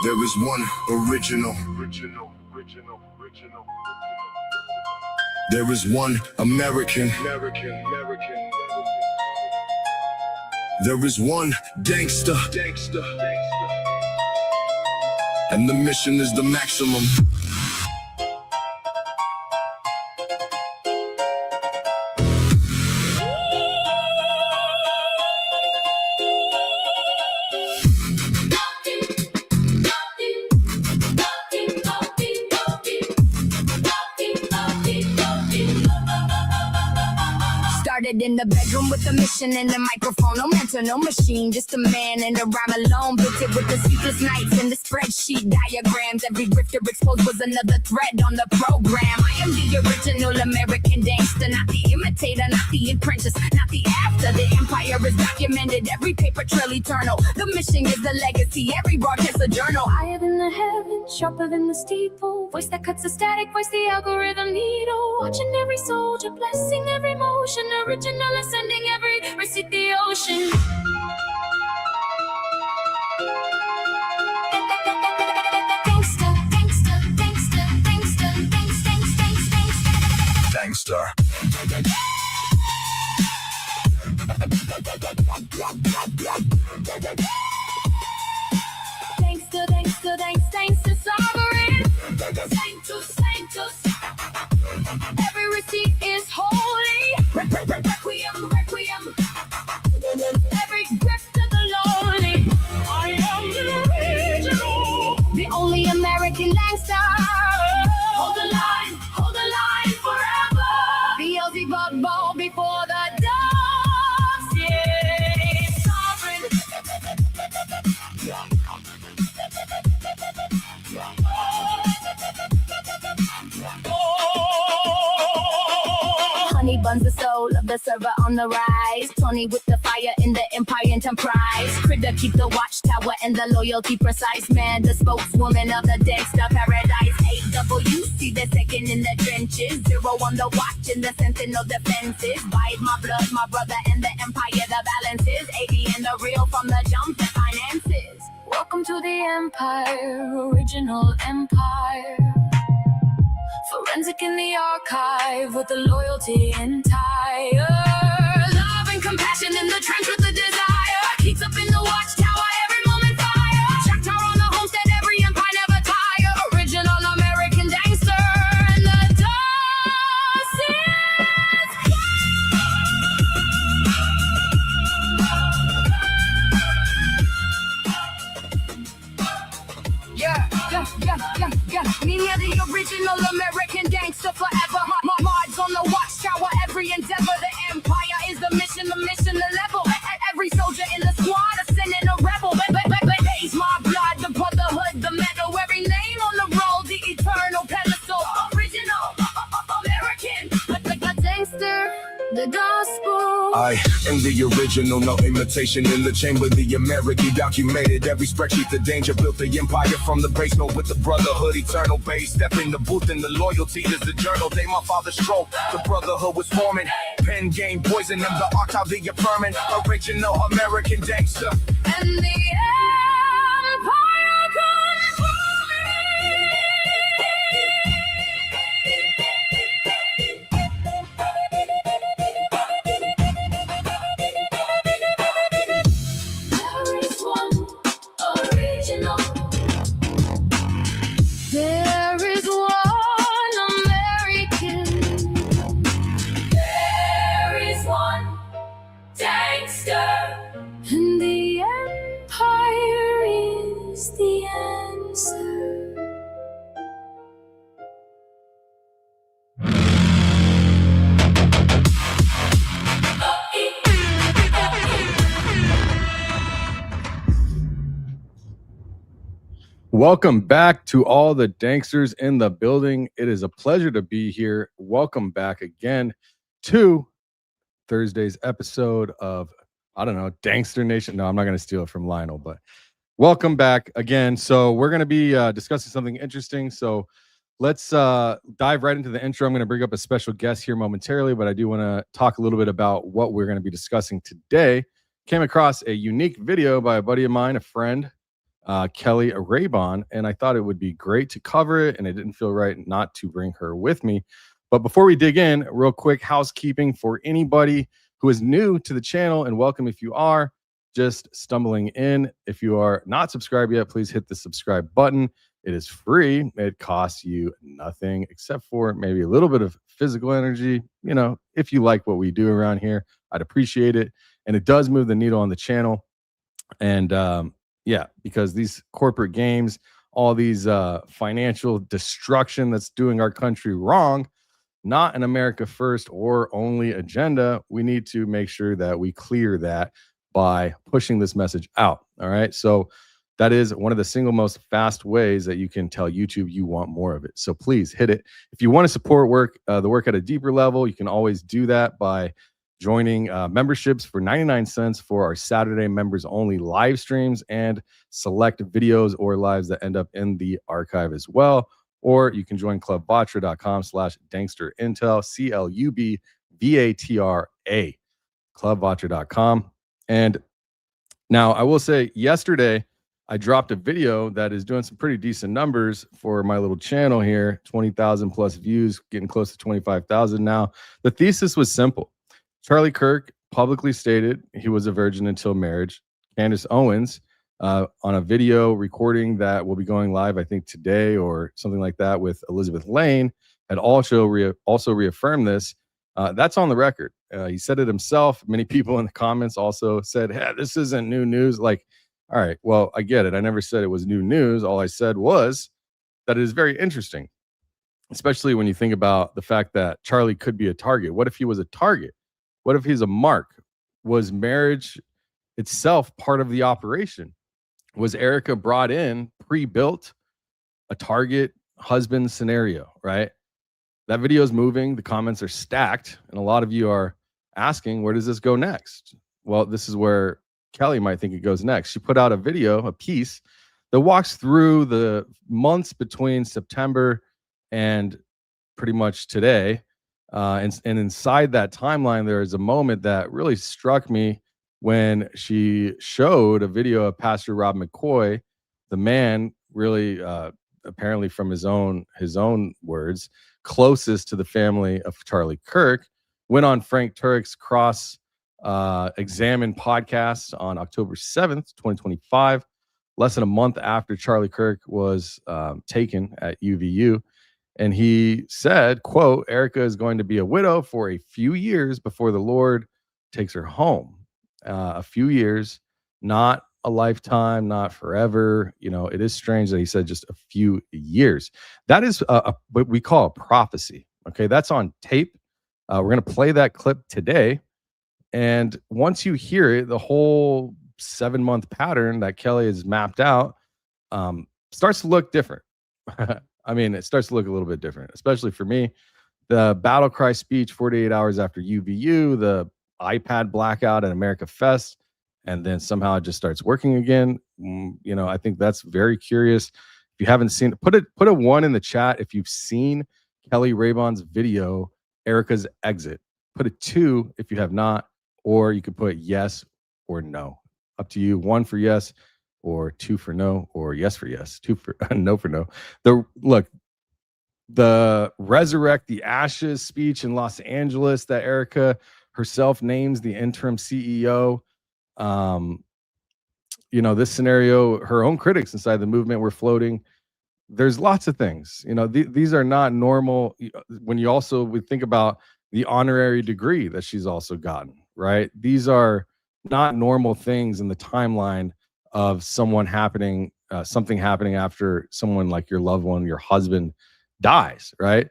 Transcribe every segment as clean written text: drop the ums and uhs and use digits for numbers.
There is one original. There is one American. There is one Dankster. And the mission is the maximum. In the bedroom with a mission and a microphone, no mentor, no machine, just a man and a rhyme alone. Built it with the sleepless nights and the spreadsheet diagrams. Every grifter exposed was another thread on the program. I am the original American Dankster, not the imitator, not the apprentice, not the after. The empire is documented, every paper trail eternal. The mission is the legacy, every broadcast a journal. Higher than the heavens, sharper than the steeple. Voice that cuts the static, voice the algorithm needle. Watching every soldier, blessing every motion. Original ascending every receipt the ocean. Dankster, Dankster, Dankster, Dankster, Dankster. Dankster, Dankster, Dankster, sovereign. Sanctus, Sanctus. Every receipt is holy. Requiem, Requiem. Every gift to the lonely. I am the original. The only American Dankster. Hold the line forever. Beelzebub ball before the dogs. Yeah, sovereign. Honey buns the soul of the server on the rise. Tony with the fire in the empire enterprise. Critter keep the watchtower and the loyalty precise. Man, the spokeswoman of the Dankster paradise. AWC, the second in the trenches. Zero on the watch in the sentinel defenses. Bite my blood, my brother, and the empire, the balances. 80 and the real from the jump, the finances. Welcome to the empire, original empire. Forensic in the archive with the loyalty entire. Love and compassion in the trench with the desire. Keeps up in the watchtower, every moment fire. Shack tower on the homestead, every empire never tire. Original American Dankster, and the dust is yeah. Me are the original American Dankster forever. My mods on the watchtower, every endeavor. The empire is the mission, the level. Every soldier in the squad, a sin and a rebel. Blaze my blood, the brotherhood, the medal. Every name on the roll, the eternal pedestal. Original American, the Dankster, the gospel. I am the original, no imitation in the chamber. The American documented every spreadsheet. The danger built the empire from the basement with the brotherhood, eternal base. Step in the booth and the loyalty is the journal. Day my father stroke, the brotherhood was forming. Pen game poison and the archive the affirming. Original American Dankster. And the empire There is one American. There is one Dankster. And the empire is the answer. Welcome back to all the Danksters in the building. It is a pleasure to be here. Welcome back again to Thursday's episode of, I don't know, Dankster Nation. No, I'm not going to steal it from Lionel, but welcome back again. So we're going to be discussing something interesting. So let's dive right into the intro. I'm going to bring up a special guest here momentarily, but I do want to talk a little bit about what we're going to be discussing today. Came across a unique video by a buddy of mine, a friend, Keli Rabon, and I thought it would be great to cover it, and it didn't feel right not to bring her with me. But before we dig in, real quick housekeeping for anybody who is new to the channel, and welcome if you are just stumbling in. If you are not subscribed yet, please hit the subscribe button. It is free. It costs you nothing except for maybe a little bit of physical energy. You know, if you like what we do around here, I'd appreciate it. And it does move the needle on the channel. And yeah, because these corporate games, all these financial destruction that's doing our country wrong, not an America first or only agenda. We need to make sure that we clear that by pushing this message out. All right. So that is one of the single most fast ways that you can tell YouTube you want more of it. So please hit it. If you want to support the work at a deeper level, you can always do that by joining memberships for 99 cents for our Saturday members only live streams and select videos or lives that end up in the archive as well. Or you can join clubvatra.com/danksterintel, CLUBVATRA, clubvatra.com. And now I will say yesterday, I dropped a video that is doing some pretty decent numbers for my little channel here, 20,000 plus views, getting close to 25,000 now. The thesis was simple. Charlie Kirk publicly stated he was a virgin until marriage. Candace Owens, on a video recording that will be going live, I think today or something like that, with Elizabeth Lane, had also reaffirmed this. That's on the record. He said it himself. Many people in the comments also said, hey, this isn't new news. Like, all right, well, I get it. I never said it was new news. All I said was that it is very interesting, especially when you think about the fact that Charlie could be a target. What if he was a target? What if he's a mark? Was marriage itself part of the operation? Was Erika brought in, pre-built, a target husband scenario, right? That video is moving. The comments are stacked. And a lot of you are asking, where does this go next? Well, this is where Keli might think it goes next. She put out a video, a piece, that walks through the months between September and pretty much today. And inside that timeline, there is a moment that really struck me when she showed a video of Pastor Rob McCoy, the man really apparently from his own words, closest to the family of Charlie Kirk, went on Frank Turek's Cross Examine podcast on October 7th, 2025, less than a month after Charlie Kirk was taken at UVU. And he said, quote, Erika is going to be a widow for a few years before the Lord takes her home. A few years, not a lifetime, not forever. You know, it is strange that he said just a few years. That is what we call a prophecy. Okay, that's on tape. We're going to play that clip today. And once you hear it, the whole 7-month pattern that Keli has mapped out starts to look different. I mean, it starts to look a little bit different, especially for me. The Battlecry speech 48 hours after UVU, the iPad blackout at America Fest, and then somehow it just starts working again. You know, I think that's very curious. If you haven't seen it, put a 1 in the chat if you've seen Keli Rabon's video, Erika's Exit. Put a 2 if you have not, or you could put yes or no. Up to you. 1 for yes, or 2 for no, or yes for yes, 2 for no for no. The Resurrect the Ashes speech in Los Angeles that Erika herself names the interim CEO. You know, this scenario, her own critics inside the movement were floating. There's lots of things. You know, these are not normal. When you also we think about the honorary degree that she's also gotten, right? These are not normal things in the timeline of something happening after someone like your loved one, your husband, dies, right?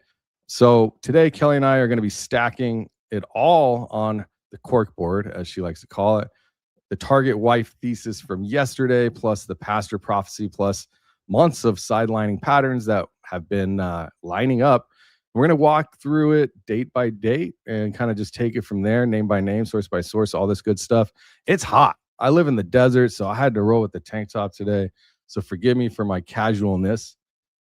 So today, Keli and I are going to be stacking it all on the cork board, as she likes to call it. The target wife thesis from yesterday, plus the pastor prophecy, plus months of sidelining patterns that have been lining up. We're going to walk through it date by date and kind of just take it from there, name by name, source by source, all this good stuff. It's hot. I live in the desert, so I had to roll with the tank top today. So forgive me for my casualness.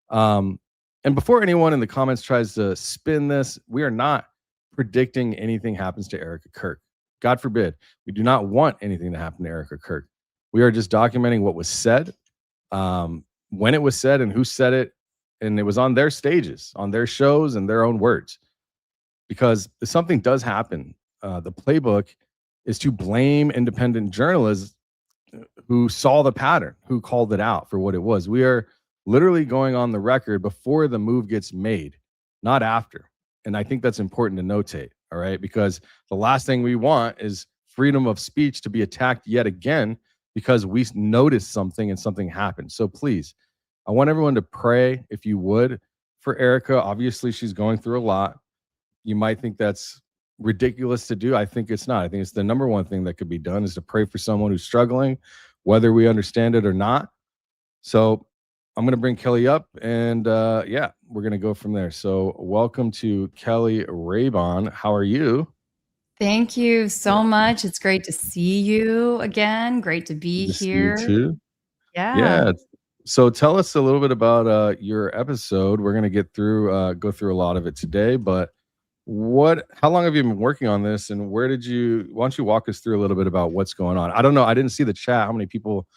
And before anyone in the comments tries to spin this, we are not predicting anything happens to Erika Kirk. God forbid. We do not want anything to happen to Erika Kirk. We are just documenting what was said when it was said and who said it, and it was on their stages, on their shows, and their own words. Because if something does happen, the playbook is to blame independent journalists who saw the pattern, who called it out for what it was. We are literally going on the record before the move gets made, not after. And I think that's important to notate, all right? Because the last thing we want is freedom of speech to be attacked yet again because we noticed something and something happened. So please, I want everyone to pray, if you would, for Erika. Obviously, she's going through a lot. You might think that's ridiculous to do. I think it's not. I think it's the number one thing that could be done is to pray for someone who's struggling, whether we understand it or not. So I'm going to bring Keli up, and yeah, we're going to go from there. So welcome to Keli Rabon. How are you? Thank you so much. It's great to see you again. Great to be Good to see here. you too. Yeah. Yeah. So tell us a little bit about your episode. We're going to go through a lot of it today, but how long have you been working on this, and why don't you walk us through a little bit about what's going on? I don't know. I didn't see the chat. How many people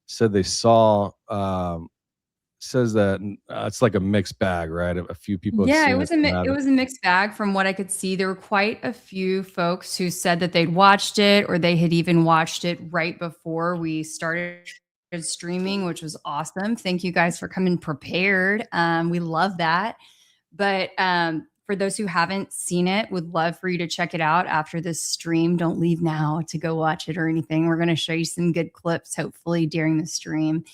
said they saw, says that it's like a mixed bag, right? A few people. Yeah, it was a mixed bag from what I could see. There were quite a few folks who said that they'd watched it, or they had even watched it right before we started streaming, which was awesome. Thank you guys for coming prepared. We love that. But for those who haven't seen it, would love for you to check it out after this stream. Don't leave now to go watch it or anything. We're going to show you some good clips, hopefully, during the stream.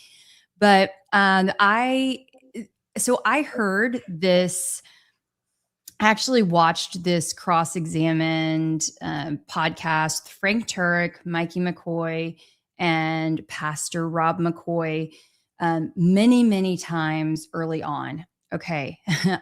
But I heard this, actually watched this cross-examined podcast, Frank Turek, Mikey McCoy, and Pastor Rob McCoy many, many times early on. Okay,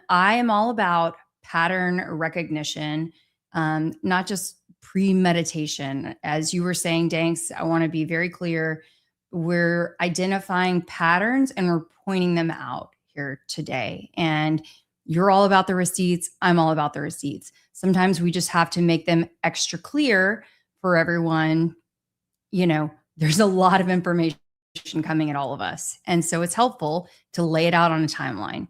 I am all about pattern recognition, not just premeditation. As you were saying, Danks, I want to be very clear. We're identifying patterns and we're pointing them out here today. And you're all about the receipts. I'm all about the receipts. Sometimes we just have to make them extra clear for everyone. You know, there's a lot of information coming at all of us. And so it's helpful to lay it out on a timeline.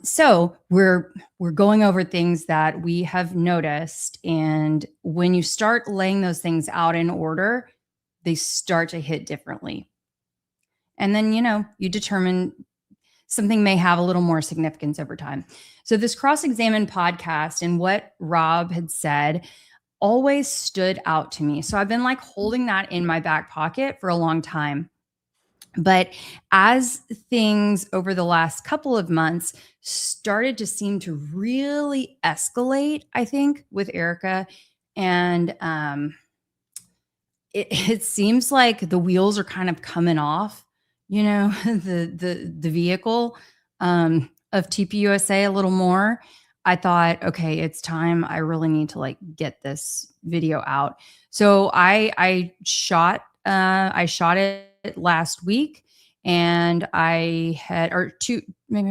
So we're going over things that we have noticed. And when you start laying those things out in order, they start to hit differently. And then, you determine something may have a little more significance over time. So this cross-examined podcast and what Rob had said always stood out to me. So I've been holding that in my back pocket for a long time. But as things over the last couple of months started to seem to really escalate, I think, with Erika, and it seems like the wheels are kind of coming off, the vehicle of TPUSA a little more. I thought, okay, it's time. I really need to get this video out. So I shot it last week, and I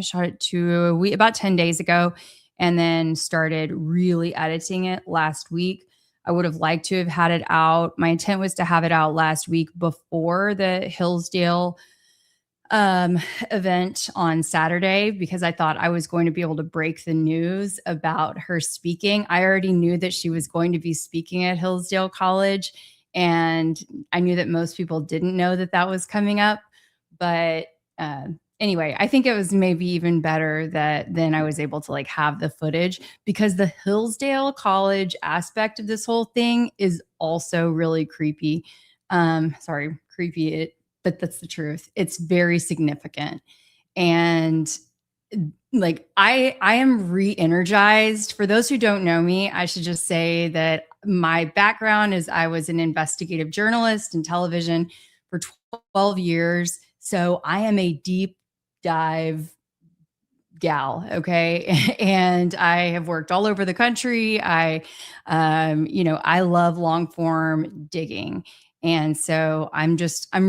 shot it about 10 days ago, and then started really editing it last week. I would have liked to have had it out. My intent was to have it out last week before the Hillsdale event on Saturday, because I thought I was going to be able to break the news about her speaking. I already knew that she was going to be speaking at Hillsdale College, and I knew that most people didn't know that was coming up. But anyway, I think it was maybe even better that then I was able to have the footage, because the Hillsdale College aspect of this whole thing is also really creepy. Creepy, but that's the truth. It's very significant. And I am re-energized. For those who don't know me, I should just say that my background is I was an investigative journalist in television for 12 years. So I am a deep dive gal. Okay. And I have worked all over the country. I love long form digging. And so I'm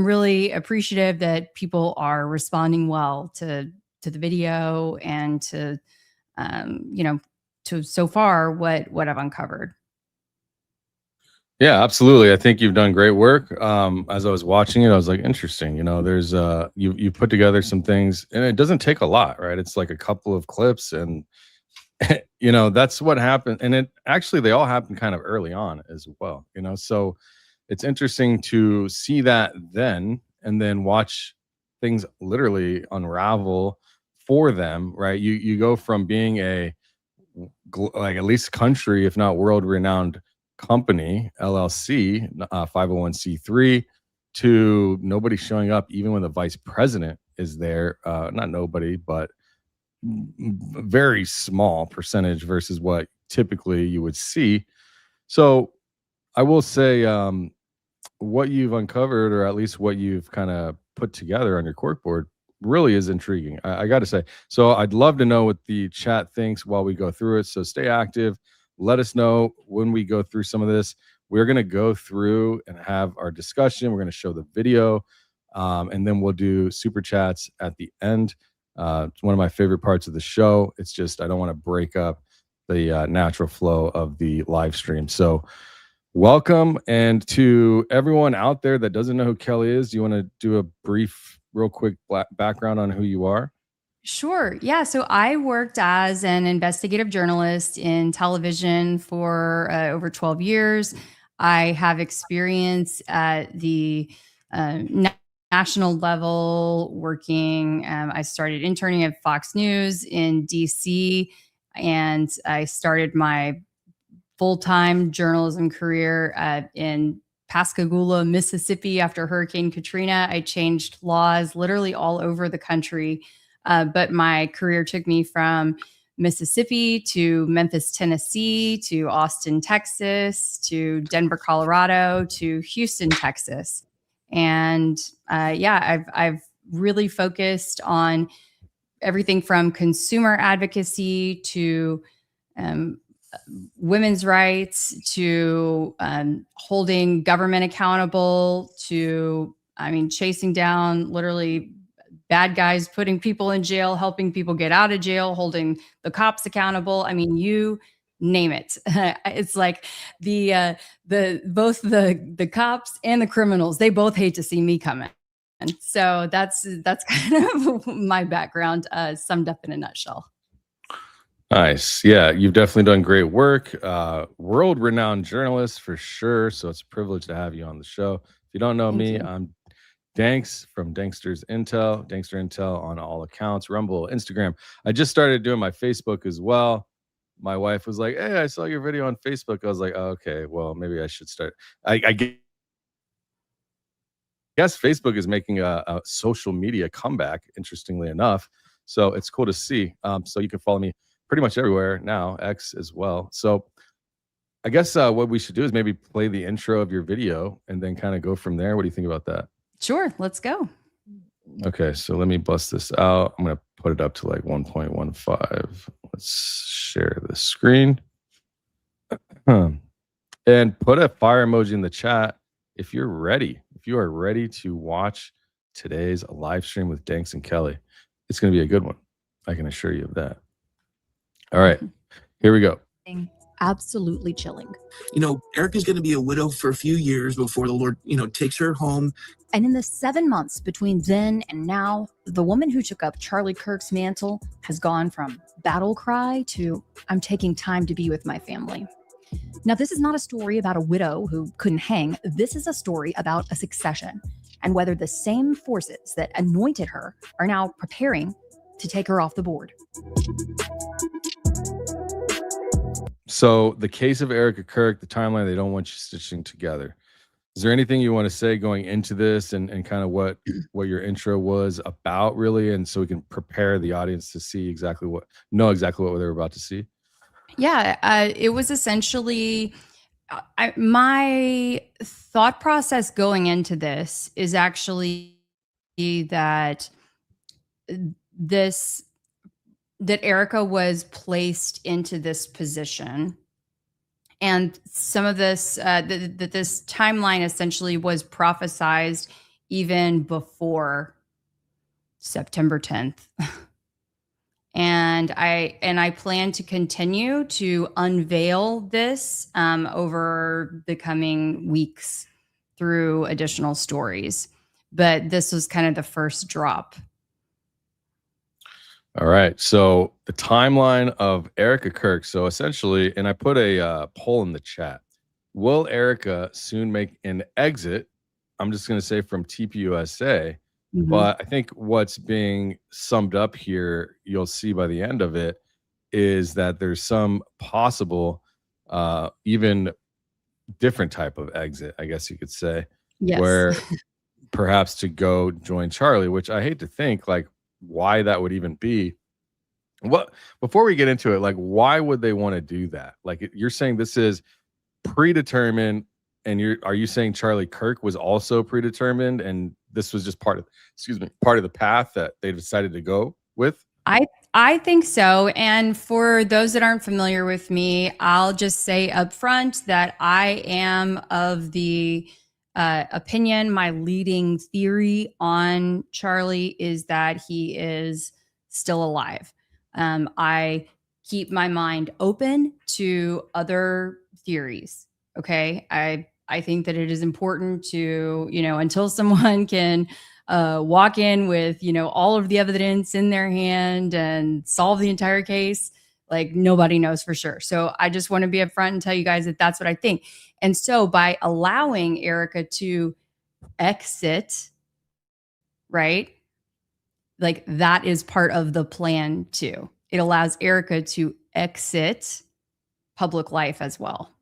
really appreciative that people are responding well to the video and to so far what I've uncovered. Yeah, absolutely. I think you've done great work. As I was watching it, I was like, interesting. There's you put together some things, and it doesn't take a lot, right? It's like a couple of clips, and that's what happened. And it actually they all happened kind of early on as well. So it's interesting to see that then, and then watch things literally unravel for them, right? You go from being a like at least country, if not world renowned company, LLC, 501c3, to nobody showing up, even when the vice president is there. Not nobody, but very small percentage versus what typically you would see. So I will say, what you've uncovered, or at least what you've kind of put together on your corkboard, really is intriguing. I got to say. So I'd love to know what the chat thinks while we go through it. So stay active. Let us know when we go through some of this. We're going to go through and have our discussion. We're going to show the video, and then we'll do super chats at the end. It's one of my favorite parts of the show. It's just I don't want to break up the natural flow of the live stream. So welcome. And to everyone out there that doesn't know who Keli is, do you want to do a brief, real quick background on who you are? Sure. Yeah. So I worked as an investigative journalist in television for over 12 years. I have experience at the national level working. I started interning at Fox News in DC, and I started my full-time journalism career in Pascagoula, Mississippi after Hurricane Katrina. I changed laws literally all over the country, but my career took me from Mississippi to Memphis, Tennessee, to Austin, Texas, to Denver, Colorado, to Houston, Texas. And I've really focused on everything from consumer advocacy to women's rights to holding government accountable to, chasing down literally bad guys, putting people in jail, helping people get out of jail, holding the cops accountable. You name it. It's like both the cops and the criminals, they both hate to see me coming. And so that's kind of my background summed up in a nutshell. Nice. Yeah, you've definitely done great work. World-renowned journalist for sure. So it's a privilege to have you on the show. If you don't know me, I'm Danks from Dankster Intel on all accounts, Rumble, Instagram. I just started doing my Facebook as well. My wife was like, "Hey, I saw your video on Facebook." I was like, "Oh, okay, well, maybe I should start." I guess Facebook is making a social media comeback, interestingly enough. So it's cool to see. So you can follow me pretty much everywhere now, X as well. So I guess what we should do is maybe play the intro of your video and then kind of go from there. What do you think about that? Sure, let's go. Okay, so let me bust this out. I'm going to put it up to like 1.15. Let's share the screen. And put a fire emoji in the chat if you're ready. If you are ready to watch today's live stream with Danks and Keli, it's going to be a good one. I can assure you of that. All right, here we go. Absolutely chilling. Erika's going to be a widow for a few years before the Lord, takes her home. And in the 7 months between then and now, the woman who took up Charlie Kirk's mantle has gone from Battlecry to I'm taking time to be with my family. Now, this is not a story about a widow who couldn't hang. This is a story about a succession and whether the same forces that anointed her are now preparing to take her off the board. So the case of Erika Kirk, the timeline, they don't want you stitching together. Is there anything you want to say going into this and kind of what your intro was about, really? And so we can prepare the audience to see exactly what they're about to see. Yeah, it was essentially my thought process going into this is actually that Erika was placed into this position, and some of this that this timeline essentially was prophesized even before September 10th. And I plan to continue to unveil this over the coming weeks through additional stories. But this was kind of the first drop. All right. So the timeline of Erika Kirk. So essentially, and I put a poll in the chat. Will Erika soon make an exit? I'm just going to say from TPUSA. Mhm. But I think what's being summed up here, you'll see by the end of it, is that there's some possible, even different type of exit, I guess you could say, Yes. where perhaps to go join Charlie, which I hate to think like why that would even be. What, before we get into it, like why would they want to do that? Like you're saying this is predetermined, and are you saying Charlie Kirk was also predetermined and this was just part of the path that they decided to go with? I think so. And for those that aren't familiar with me, I'll just say up front that I am of the opinion, my leading theory on Charlie is that he is still alive. I keep my mind open to other theories. Okay. I think that it is important to, until someone can walk in with, all of the evidence in their hand and solve the entire case, like nobody knows for sure. So I just want to be upfront and tell you guys that that's what I think. And so by allowing Erika to exit, right? Like that is part of the plan too. It allows Erika to exit public life as well.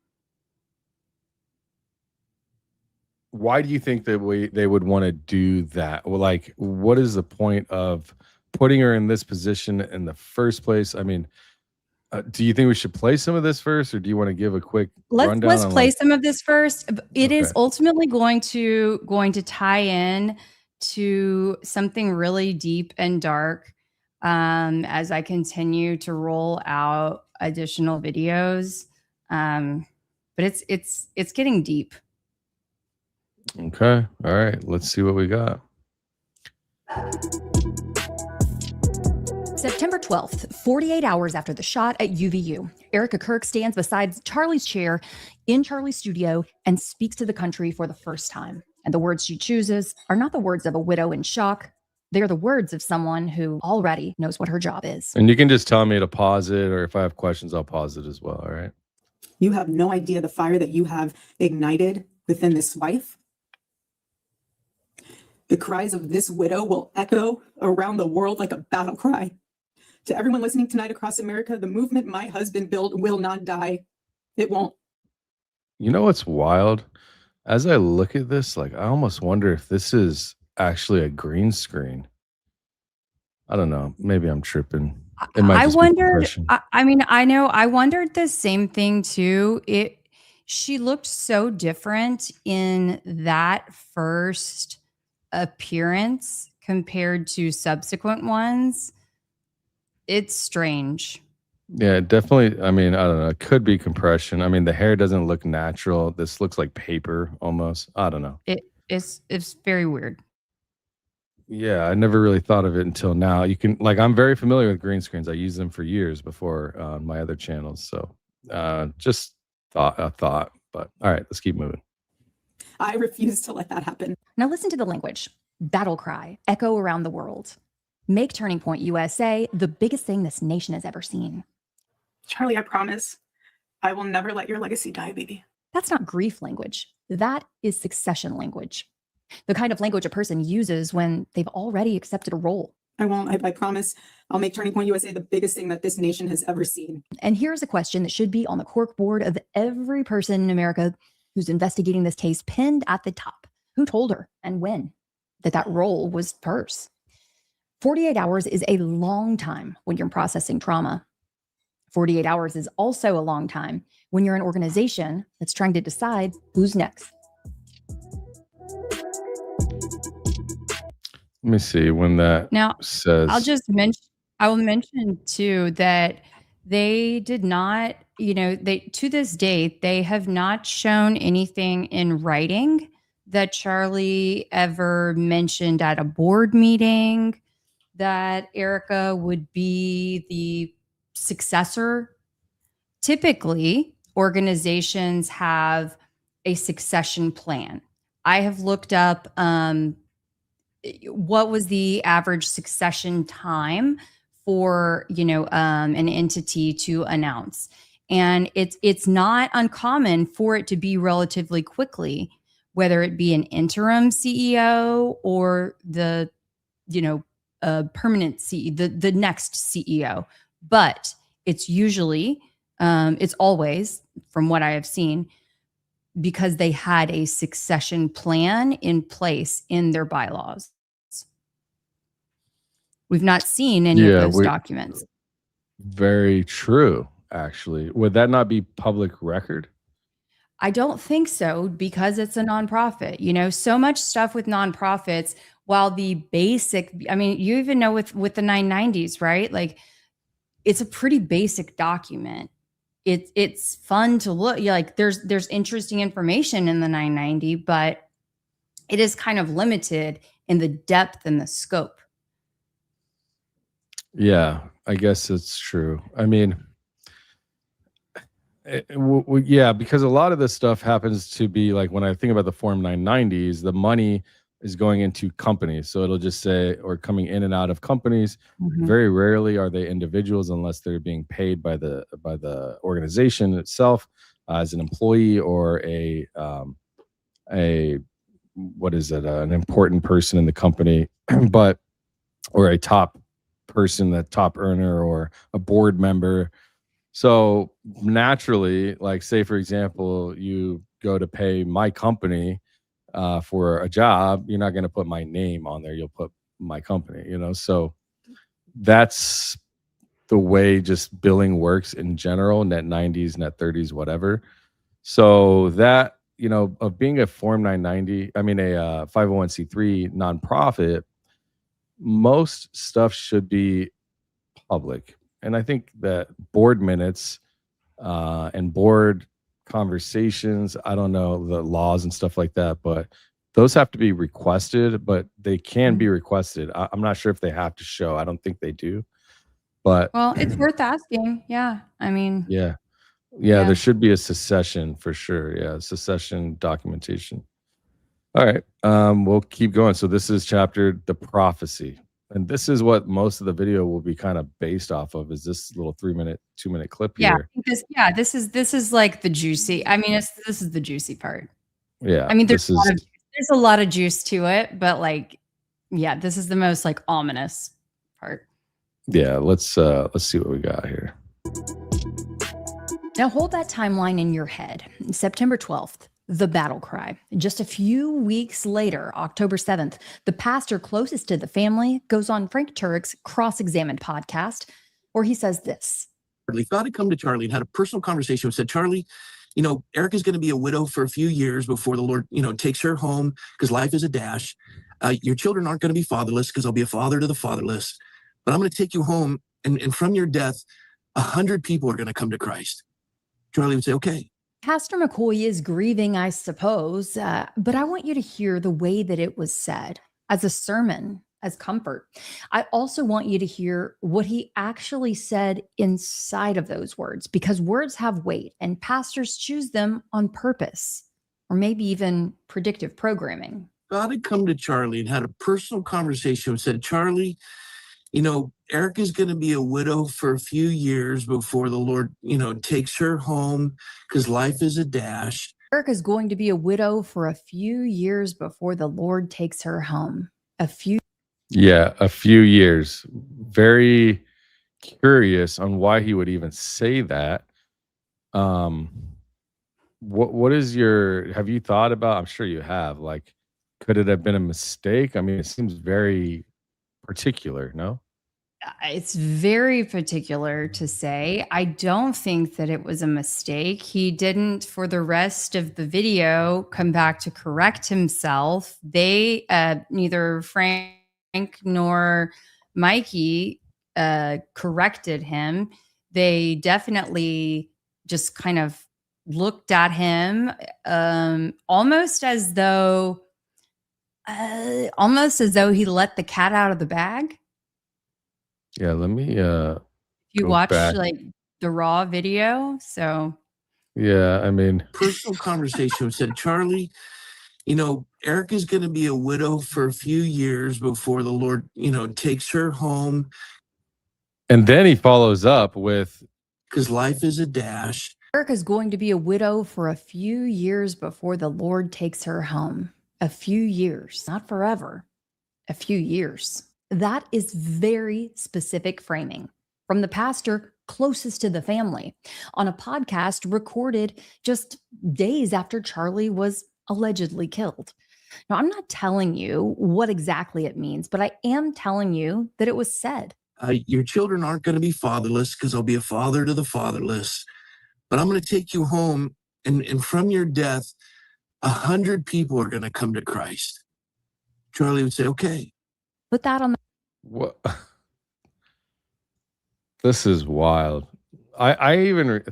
Why do you think that they would want to do that? Well, like, what is the point of putting her in this position in the first place? I mean, do you think we should play some of this first, or do you want to give a quick rundown? Let's play some of this first. It is Okay. ultimately going to tie in to something really deep and dark as I continue to roll out additional videos. But it's getting deep. Okay. All right. Let's see what we got. September 12th, 48 hours after the shot at UVU, Erika Kirk stands beside Charlie's chair in Charlie's studio and speaks to the country for the first time. And the words she chooses are not the words of a widow in shock. They are the words of someone who already knows what her job is. And you can just tell me to pause it, or if I have questions, I'll pause it as well. All right. You have no idea the fire that you have ignited within this wife. The cries of this widow will echo around the world like a battle cry. To everyone listening tonight across America, the movement my husband built will not die. It won't. You know what's wild? As I look at this, like I almost wonder if this is actually a green screen. I don't know. Maybe I'm tripping. It might just be compression. I wondered the same thing too. She looked so different in that first appearance compared to subsequent ones. It's strange. Yeah, definitely. I mean, I don't know. It could be compression. I mean, the hair doesn't look natural. This looks like paper almost. I don't know. It's very weird. Yeah, I never really thought of it until now. You can, like, I'm very familiar with green screens. I used them for years before on my other channels. So just a thought. But all right, let's keep moving. I refuse to let that happen. Now listen to the language. Battle cry, echo around the world. Make Turning Point USA the biggest thing this nation has ever seen. Charlie, I promise I will never let your legacy die, baby. That's not grief language. That is succession language. The kind of language a person uses when they've already accepted a role. I won't. I promise I'll make Turning Point USA the biggest thing that this nation has ever seen. And here's a question that should be on the cork board of every person in America who's investigating this case, pinned at the top. Who told her and when that role was hers? 48 hours is a long time when you're processing trauma. 48 hours is also a long time when you're an organization that's trying to decide who's next. Let me see when that Now, says. I will mention too that they did not, to this date, they have not shown anything in writing that Charlie ever mentioned at a board meeting that Erika would be the successor. Typically, organizations have a succession plan. I have looked up what was the average succession time for an entity to announce, and it's not uncommon for it to be relatively quickly, whether it be an interim CEO or the permanent CEO, the next CEO. But it's usually it's always, from what I have seen, because they had a succession plan in place in their bylaws. We've not seen any of those documents. Very true, actually. Would that not be public record? I don't think so, because it's a nonprofit. So much stuff with nonprofits, while the basic, I mean, you even know with the 990s, right? Like, it's a pretty basic document. It's fun to look. Like, there's interesting information in the 990, but it is kind of limited in the depth and the scope. Yeah, I guess it's true. I mean, yeah, because a lot of this stuff happens to be like, when I think about the Form 990s, the money is going into companies. So it'll just say, or coming in and out of companies. Mhm. Very rarely are they individuals, unless they're being paid by the organization itself as an employee, or what is it, an important person in the company, but or a top person, that top earner, or a board member. So naturally, like, say for example, you go to pay my company for a job, you're not going to put my name on there. You'll put my company, So that's the way just billing works in general, net 90s, net 30s, whatever. So that, of being a Form 990, I mean, a 501c3 nonprofit, most stuff should be public. And I think that board minutes and board conversations, I don't know the laws and stuff like that, but those have to be requested, but they can be requested. I'm not sure if they have to show. I don't think they do. But Well, it's worth asking. Yeah. I mean, yeah, there should be a secession for sure. Yeah, secession documentation. All right. We'll keep going. So this is chapter The Prophecy. And this is what most of the video will be kind of based off of, is this little 2-minute clip here. This is like the juicy. I mean, this is the juicy part. Yeah. I mean, there's a lot of juice to it, but like, yeah, this is the most like ominous part. Yeah, let's see what we got here. Now hold that timeline in your head. September 12th, the Battlecry. Just a few weeks later, October 7th, the pastor closest to the family goes on Frank Turek's Cross-Examined podcast, where he says this. He thought I'd come to Charlie and had a personal conversation and said, Charlie, Erika's going to be a widow for a few years before the Lord, takes her home, because life is a dash. Your children aren't going to be fatherless, because I'll be a father to the fatherless. But I'm going to take you home, and from your death, 100 people are going to come to Christ. Charlie would say, okay. Pastor McCoy is grieving, I suppose, but I want you to hear the way that it was said, as a sermon, as comfort. I also want you to hear what he actually said inside of those words, because words have weight and pastors choose them on purpose, or maybe even predictive programming. God had come to Charlie and had a personal conversation and said, Charlie, Erika's going to be a widow for a few years before the Lord, takes her home, because life is a dash. Erika's going to be a widow for a few years before the Lord takes her home. A few years. Very curious on why he would even say that. What is have you thought about, I'm sure you have, like, could it have been a mistake? I mean, it seems very particular, no? It's very particular to say. I don't think that it was a mistake. He didn't, for the rest of the video, come back to correct himself. They, neither Frank nor Mikey corrected him. They definitely just kind of looked at him almost as though he let the cat out of the bag. Yeah, let me You go watch back. like the raw video, so Yeah, I mean, Personal conversation said, Charlie, Erika's going to be a widow for a few years before the Lord, takes her home and then he follows up with, because life is a dash. Erika's going to be a widow for a few years before the Lord takes her home. A few years, not forever. A few years. That is very specific framing from the pastor closest to the family on a podcast recorded just days after Charlie was allegedly killed. Now, I'm not telling you what exactly it means, but I am telling you that it was said. Your children aren't going to be fatherless because I'll be a father to the fatherless. But I'm going to take you home, and from your death, 100 people are going to come to Christ. Charlie would say, okay. Put that on the what? This is wild. I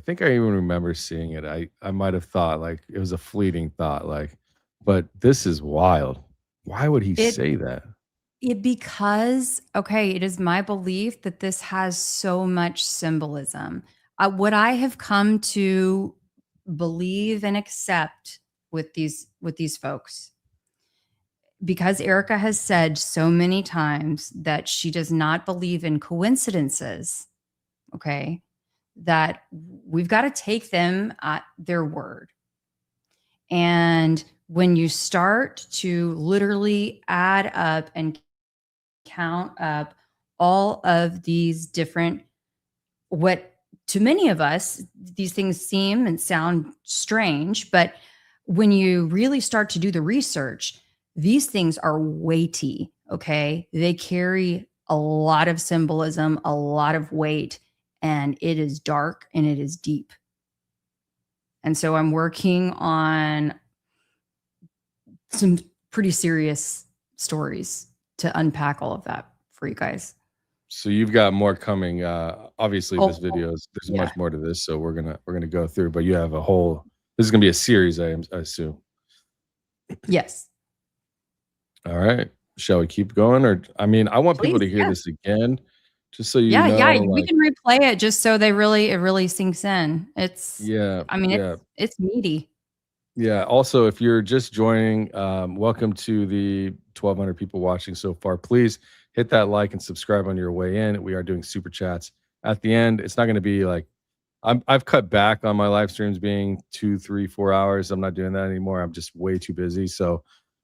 think I even remember seeing it. I might have thought like it was a fleeting thought, like, but this is wild. Why would he say that? Because, okay, it is my belief that this has so much symbolism. What I have come to believe and accept with these folks, because Erika has said so many times that she does not believe in coincidences, okay, that we've got to take them at their word. And when you start to literally add up and count up all of these different, what to many of us, these things seem and sound strange, but when you really start to do the research, these things are weighty, okay? They carry a lot of symbolism, a lot of weight, and it is dark and it is deep. And so I'm working on some pretty serious stories to unpack all of that for you guys. So you've got more coming. Obviously, this video is there's much more to this, so we're gonna go through. But you have a whole. This is gonna be a series, I assume. Yes. All right. Shall we keep going, or I mean, I want people to hear this again, just so you know. Yeah, we like, can replay it just so it really sinks in. It's it's meaty. Yeah. Also, if you're just joining, welcome to the 1,200 people watching so far. Please hit that like and subscribe on your way in. We are doing super chats at the end. It's not going to be like I've cut back on my live streams being 2, 3, 4 hours. I'm not doing that anymore. I'm just way too busy. So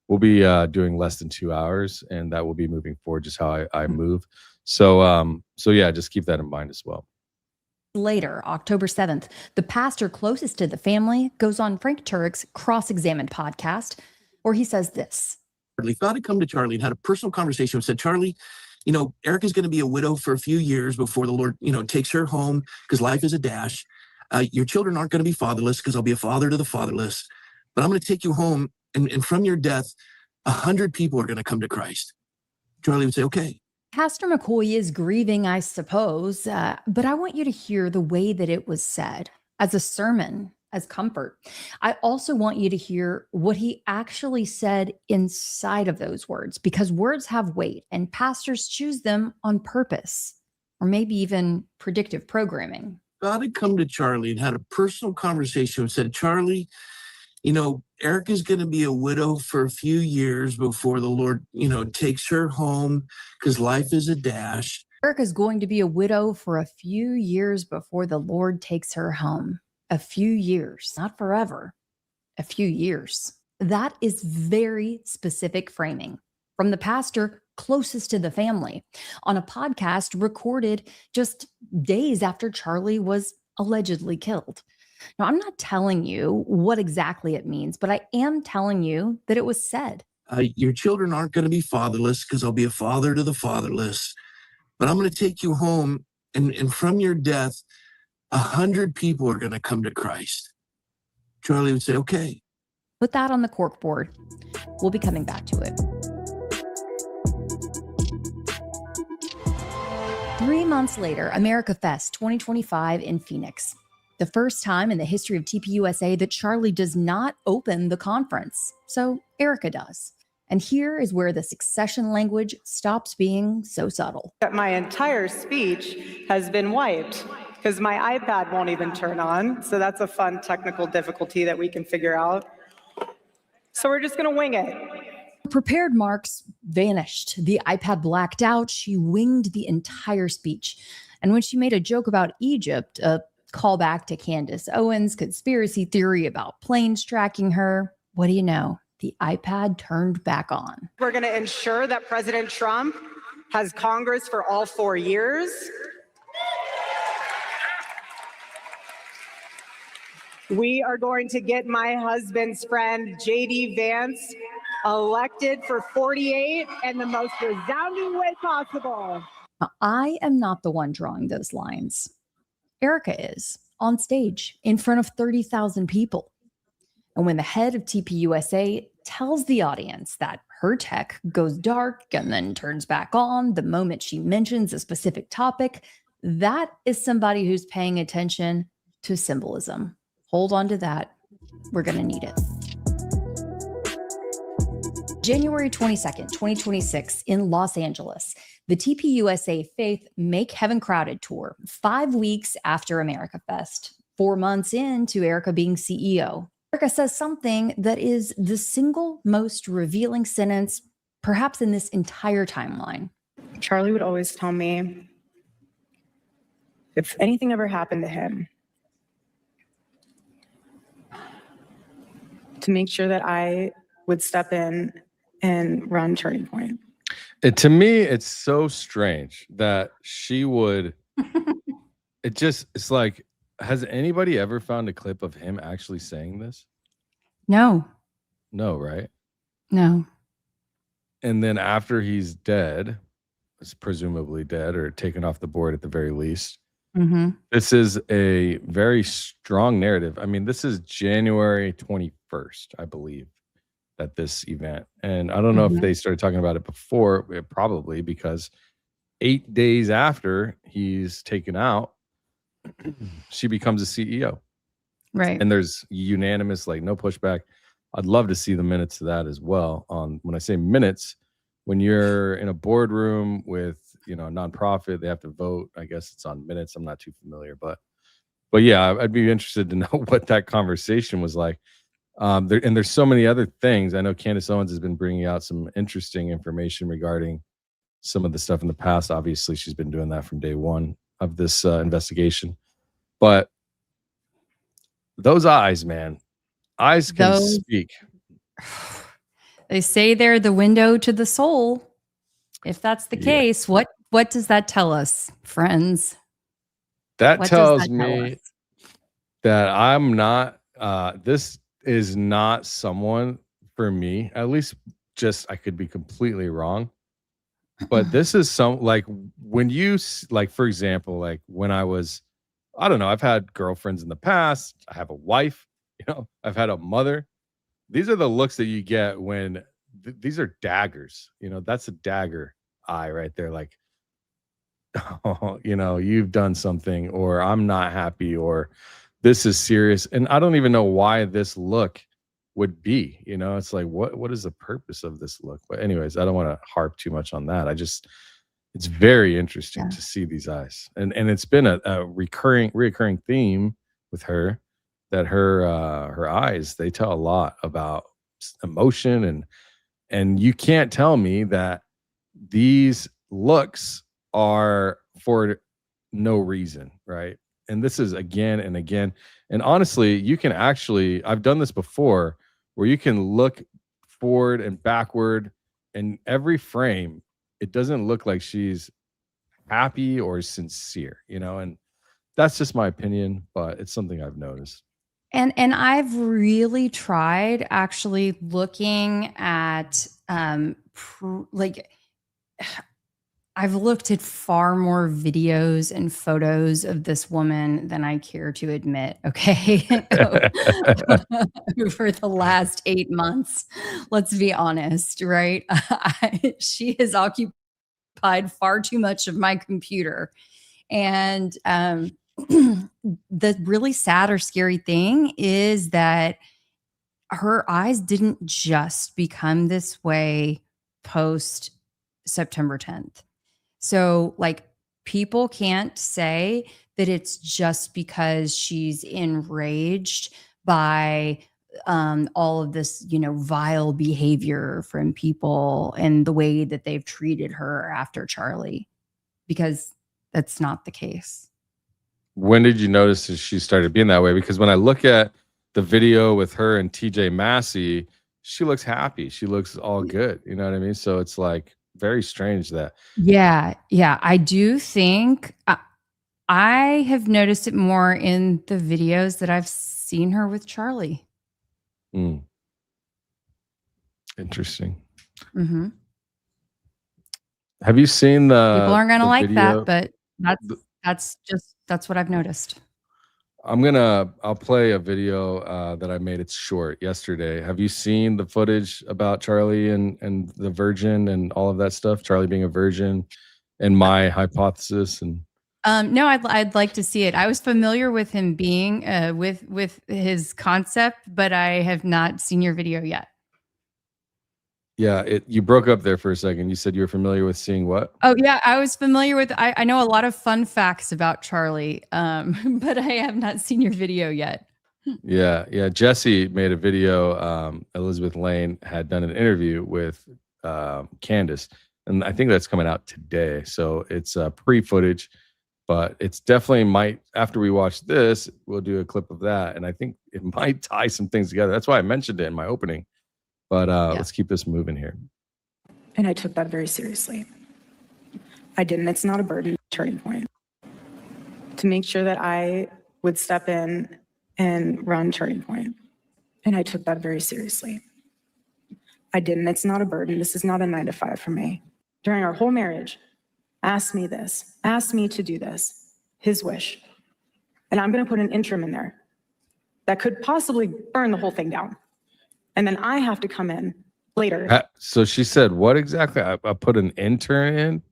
we'll be doing less than 2 hours, and that will be moving forward, just how I move. So yeah, just keep that in mind as well. Later, October 7th, the pastor closest to the family goes on Frank Turek's Cross-Examined podcast, where he says this. God had come to Charlie and had a personal conversation and said, Charlie, Erika's going to be a widow for a few years before the Lord, takes her home because life is a dash. Your children aren't going to be fatherless because I'll be a father to the fatherless. But I'm going to take you home, and from your death, 100 people are going to come to Christ. Charlie would say, okay. Pastor McCoy is grieving, I suppose, but I want you to hear the way that it was said as a sermon, as comfort. I also want you to hear what he actually said inside of those words, because words have weight and pastors choose them on purpose, or maybe even predictive programming. God had come to Charlie and had a personal conversation and said, Charlie, Erika's going to be a widow for a few years before the Lord, takes her home because life is a dash. Erika's going to be a widow for a few years before the Lord takes her home. A few years, not forever. A few years. That is very specific framing from the pastor closest to the family on a podcast recorded just days after Charlie was allegedly killed. Now, I'm not telling you what exactly it means, but I am telling you that it was said. Your children aren't going to be fatherless because I'll be a father to the fatherless. But I'm going to take you home, and from your death, 100 people are going to come to Christ. Charlie would say, okay. Put that on the cork board. We'll be coming back to it. 3 months later, America Fest 2025 in Phoenix. The first time in the history of TPUSA that Charlie does not open the conference. So Erika does. And here is where the succession language stops being so subtle. That my entire speech has been wiped because my iPad won't even turn on. So that's a fun technical difficulty that we can figure out. So we're just going to wing it. Prepared marks vanished. The iPad blacked out. She winged the entire speech. And when she made a joke about Egypt, a callback to Candace Owens' conspiracy theory about planes tracking her, what do you know? The iPad turned back on. We're going to ensure that President Trump has Congress for all 4 years. We are going to get my husband's friend, JD Vance, elected for 48 in the most resounding way possible. Now, I am not the one drawing those lines. Erika is on stage in front of 30,000 people. And when the head of TPUSA tells the audience that her tech goes dark and then turns back on the moment she mentions a specific topic, that is somebody who's paying attention to symbolism. Hold on to that. We're going to need it. January 22nd, 2026 in Los Angeles, the TPUSA Faith Make Heaven Crowded tour, 5 weeks after America Fest, 4 months into Erika being CEO. Erika says something that is the single most revealing sentence, perhaps in this entire timeline. Charlie would always tell me if anything ever happened to him, to make sure that I would step in and run Turning Point. To me, it's so strange that she would. It's like, has anybody ever found a clip of him actually saying this? No. No, right? No. And then after he's dead, is presumably dead or taken off the board at the very least. Mm-hmm. This is a very strong narrative. I mean, this is January 21st, I believe, at this event. And I don't know if they started talking about it before, probably because 8 days after he's taken out, she becomes a CEO. Right. And there's unanimous, like, no pushback. I'd love to see the minutes of that as well. When I say minutes, when you're in a boardroom with, a nonprofit, they have to vote. I guess it's on minutes. I'm not too familiar, but yeah, I'd be interested to know what that conversation was like. There's so many other things. I know Candace Owens has been bringing out some interesting information regarding some of the stuff in the past. Obviously, she's been doing that from day one of this investigation. But those eyes, man, eyes can speak. They say they're the window to the soul. If that's the case, what does that tell us, friends? That tells me that I'm not, this is not someone for me, at least I could be completely wrong. But this is like when you, like, for example, like when I was, I don't know, I've had girlfriends in the past. I have a wife, I've had a mother. These are the looks that you get when these are daggers, that's a dagger eye right there. Like, oh, you've done something, or I'm not happy, or this is serious. And I don't even know why this look would be, it's like, what is the purpose of this look? But anyways, I don't want to harp too much on that. It's very interesting to see these eyes. And it's been a recurring theme with her, that her eyes, they tell a lot about emotion, and you can't tell me that these looks are for no reason, right? And this is again and again. And honestly, you can actually, I've done this before, where you can look forward and backward, and every frame, it doesn't look like she's happy or sincere, and that's just my opinion, but it's something I've noticed. And I've really tried actually looking at I've looked at far more videos and photos of this woman than I care to admit, okay? For the last 8 months, let's be honest, right? She has occupied far too much of my computer. And the really sad or scary thing is that her eyes didn't just become this way post September 10th. So like people can't say that it's just because she's enraged by all of this, vile behavior from people and the way that they've treated her after Charlie, because that's not the case. When did you notice that she started being that way? Because when I look at the video with her and TJ Massey, she looks happy. She looks all good. You know what I mean? So it's like very strange that. Yeah. I do think I have noticed it more in the videos that I've seen her with Charlie. Interesting. Mm-hmm. Have you seen the people aren't gonna like video? that, but that's what I've noticed. I'll play a video that I made. It's short yesterday. Have you seen the footage about Charlie and the virgin and all of that stuff? Charlie being a virgin and my hypothesis and. No, I'd like to see it. I was familiar with him being with his concept, but I have not seen your video yet. Yeah, you broke up there for a second. You said you were familiar with seeing what? Oh yeah, I was familiar with. I know a lot of fun facts about Charlie, but I have not seen your video yet. Yeah. Jesse made a video. Elizabeth Lane had done an interview with Candace, and I think that's coming out today. So it's pre-footage. But it's definitely after we watch this, we'll do a clip of that. And I think it might tie some things together. That's why I mentioned it in my opening. But let's keep this moving here. And I took that very seriously. I didn't. It's not a burden, turning point. To make sure that I would step in and run Turning Point. And I took that very seriously. I didn't. It's not a burden. This is not a 9-to-5 for me. During our whole marriage, asked me to do this, his wish. And I'm going to put an interim in there that could possibly burn the whole thing down. And then I have to come in later. So she said, what exactly? I put an interim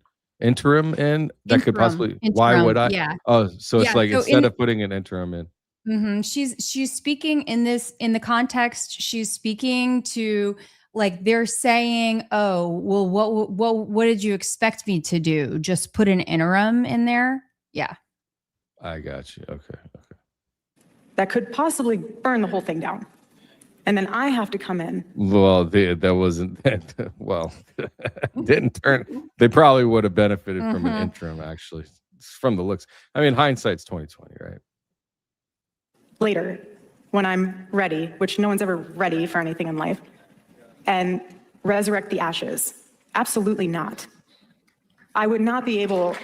in that could possibly, why would I? Yeah. Oh, so it's like, instead of putting an interim in. Mm-hmm. She's speaking in the context. She's speaking to, like, they're saying, oh, well, what did you expect me to do? Just put an interim in there? Yeah. I got you. Okay. That could possibly burn the whole thing down. And then I have to come in. Well, that wasn't, well, didn't turn, they probably would have benefited from an interim, actually, from the looks. I mean, hindsight's 2020, right? Later, when I'm ready, which no one's ever ready for anything in life, and resurrect the ashes. Absolutely not. I would not be able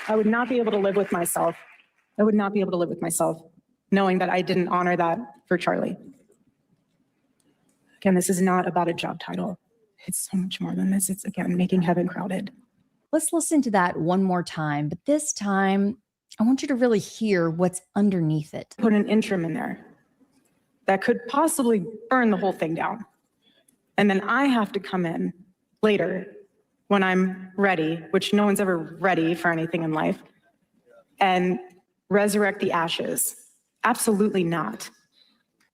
to live with myself. Knowing that I didn't honor that for Charlie. Again, this is not about a job title. It's so much more than this. It's, again, making heaven crowded. Let's listen to that one more time, but this time I want you to really hear what's underneath it. Put an interim in there that could possibly burn the whole thing down. And then I have to come in later when I'm ready, which no one's ever ready for anything in life, and resurrect the ashes. Absolutely not.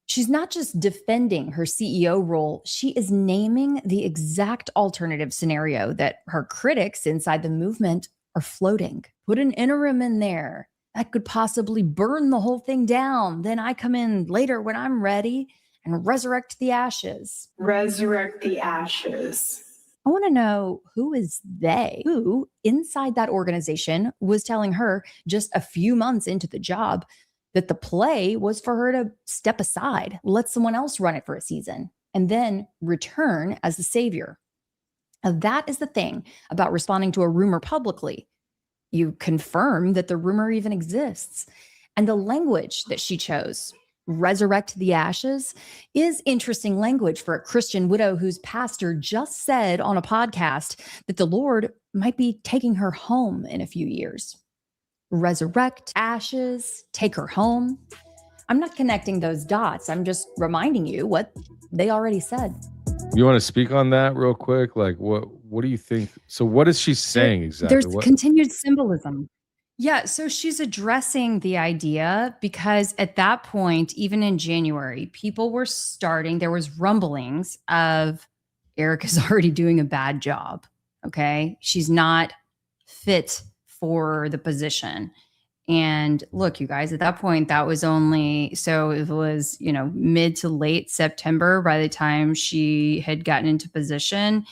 She's not just defending her CEO role, she is naming the exact alternative scenario that her critics inside the movement are floating. Put an interim in there. That could possibly burn the whole thing down. Then I come in later when I'm ready and resurrect the ashes. Resurrect the ashes. I want to know, who is they? Who inside that organization was telling her just a few months into the job that the play was for her to step aside, let someone else run it for a season, and then return as the savior? Now, that is the thing about responding to a rumor publicly. You confirm that the rumor even exists. And the language that she chose, resurrect the ashes, is interesting language for a Christian widow whose pastor just said on a podcast that the Lord might be taking her home in a few years. Resurrect ashes, take her home. I'm not connecting those dots. I'm just reminding you what they already said. You want to speak on that real quick? Like, what do you think? So what is she saying exactly? There's continued symbolism. Yeah, so she's addressing the idea because at that point, even in January, people were starting, there was rumblings of Erika's already doing a bad job. Okay. She's not fit for the position. And look, you guys, at that point, that was only, so it was, mid to late September by the time she had gotten into position.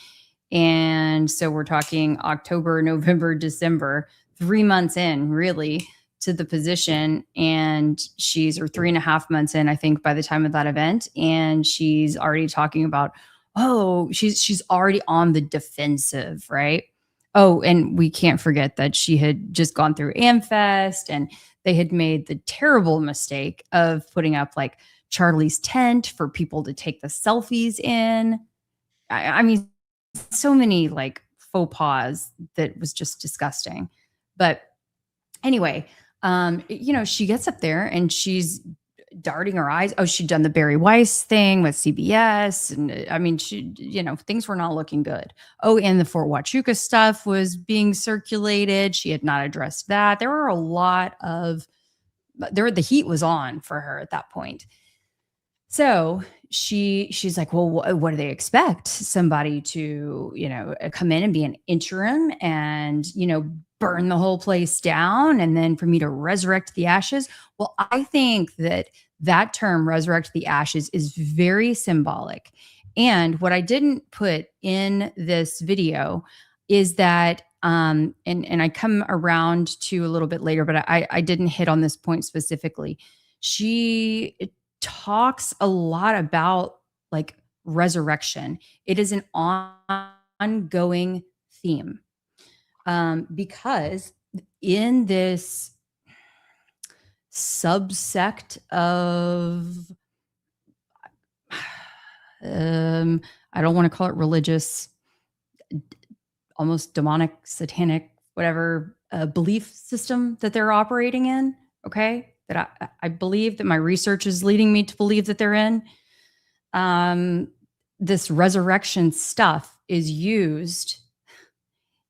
And so we're talking October, November, December, 3 months in really to the position. And she's, or 3.5 months in, I think, by the time of that event. And she's already talking about, she's already on the defensive, right? Oh, and we can't forget that she had just gone through AmFest and they had made the terrible mistake of putting up like Charlie's tent for people to take the selfies in. I mean, so many like faux pas that was just disgusting. But anyway, she gets up there and she's darting her eyes. Oh, she'd done the Barry Weiss thing with CBS. And I mean, things were not looking good. Oh, and the Fort Huachuca stuff was being circulated. She had not addressed that. There were a lot of, the heat was on for her at that point. So she's like, well, what do they expect? Somebody to, come in and be an interim and, burn the whole place down and then for me to resurrect the ashes. Well, I think that term resurrect the ashes is very symbolic. And what I didn't put in this video is that, and I come around to a little bit later, but I didn't hit on this point specifically. She talks a lot about like resurrection. It is an ongoing theme. Because in this subsect of, I don't want to call it religious, almost demonic, satanic, whatever belief system that they're operating in, okay? That I believe that my research is leading me to believe that they're in. This resurrection stuff is used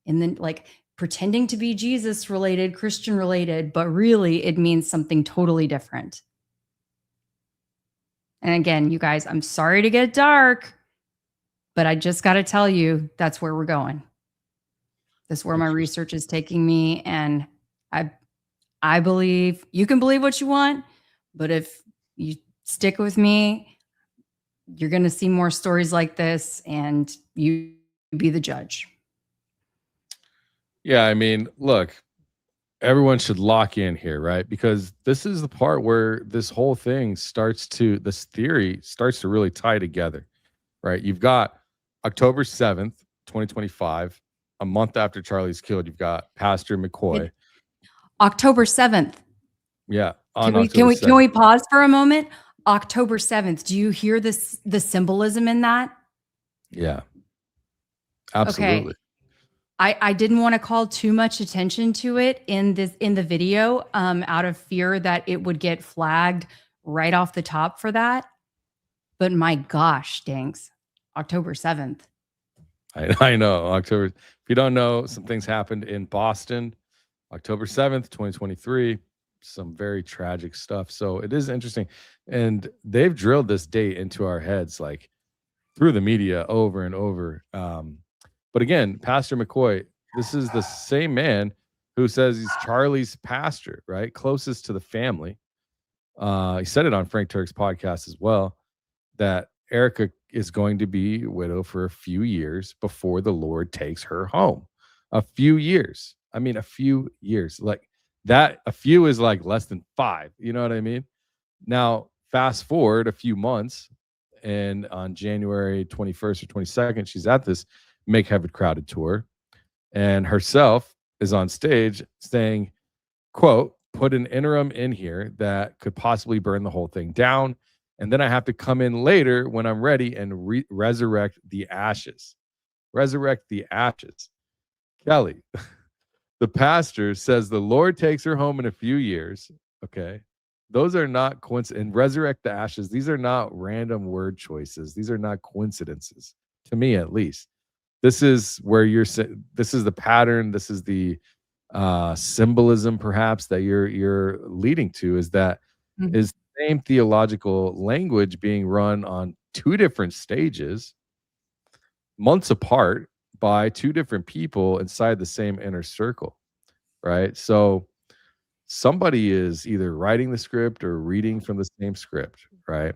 and then like pretending to be Jesus related, Christian related, but really it means something totally different. And again, you guys, I'm sorry to get dark, but I just got to tell you, that's where we're going. That's where my research is taking me. And I believe you can believe what you want, but if you stick with me, you're going to see more stories like this and you be the judge. Yeah, I mean, look, everyone should lock in here, right? Because this is the part where this whole thing this theory starts to really tie together, right? You've got October 7th, 2025, a month after Charlie's killed. You've got Pastor McCoy. October 7th. Yeah. Can we pause for a moment? October 7th. Do you hear the symbolism in that? Yeah. Absolutely. Okay. I didn't want to call too much attention to it in the video out of fear that it would get flagged right off the top for that. But my gosh, Danks, October 7th. I know. October. If you don't know, some things happened in Boston, October 7th, 2023. Some very tragic stuff. So it is interesting. And they've drilled this date into our heads like through the media over and over. But again, Pastor McCoy, this is the same man who says he's Charlie's pastor, right? Closest to the family. He said it on Frank Turek's podcast as well, that Erika is going to be a widow for a few years before the Lord takes her home. A few years. I mean, a few years. Like that, a few is like less than 5. You know what I mean? Now, fast forward a few months, and on January 21st or 22nd, she's at this Make Heaven Crowded tour, and herself is on stage saying, quote, put an interim in here that could possibly burn the whole thing down, and then I have to come in later when I'm ready and resurrect the ashes. Resurrect the ashes. Kelly, the pastor says the Lord takes her home in a few years. Okay. Those are not coincidences. And resurrect the ashes. These are not random word choices. These are not coincidences, to me at least. This is where this is the pattern. This is the symbolism perhaps that you're leading to, is that is the same theological language being run on two different stages, months apart, by two different people inside the same inner circle, right? So somebody is either writing the script or reading from the same script, right?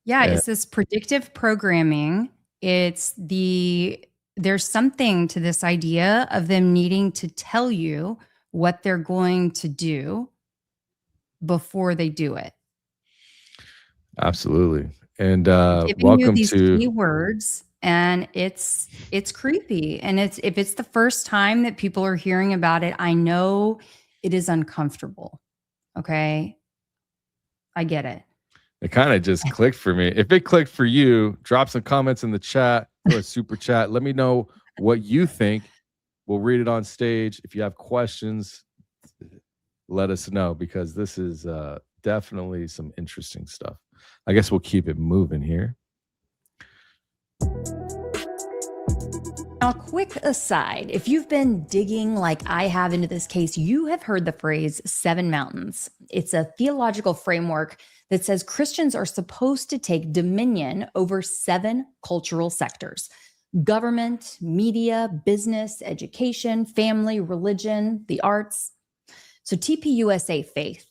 Yeah, And it's this predictive programming. There's something to this idea of them needing to tell you what they're going to do before they do it. absolutely. And Giving you welcome these to keywords, and it's creepy. And if it's the first time that people are hearing about it, I know it is uncomfortable. Okay, I get it. it kind of just clicked for me. If it clicked for you, drop some comments in the chat or a super chat. Let me know what you think. We'll read it on stage. If you have questions, let us know, because this is definitely some interesting stuff. I guess we'll keep it moving here. Now, quick aside, if you've been digging like I have into this case, you have heard the phrase 7 mountains. It's a theological framework that says Christians are supposed to take dominion over 7 cultural sectors: government, media, business, education, family, religion, the arts. So TPUSA faith,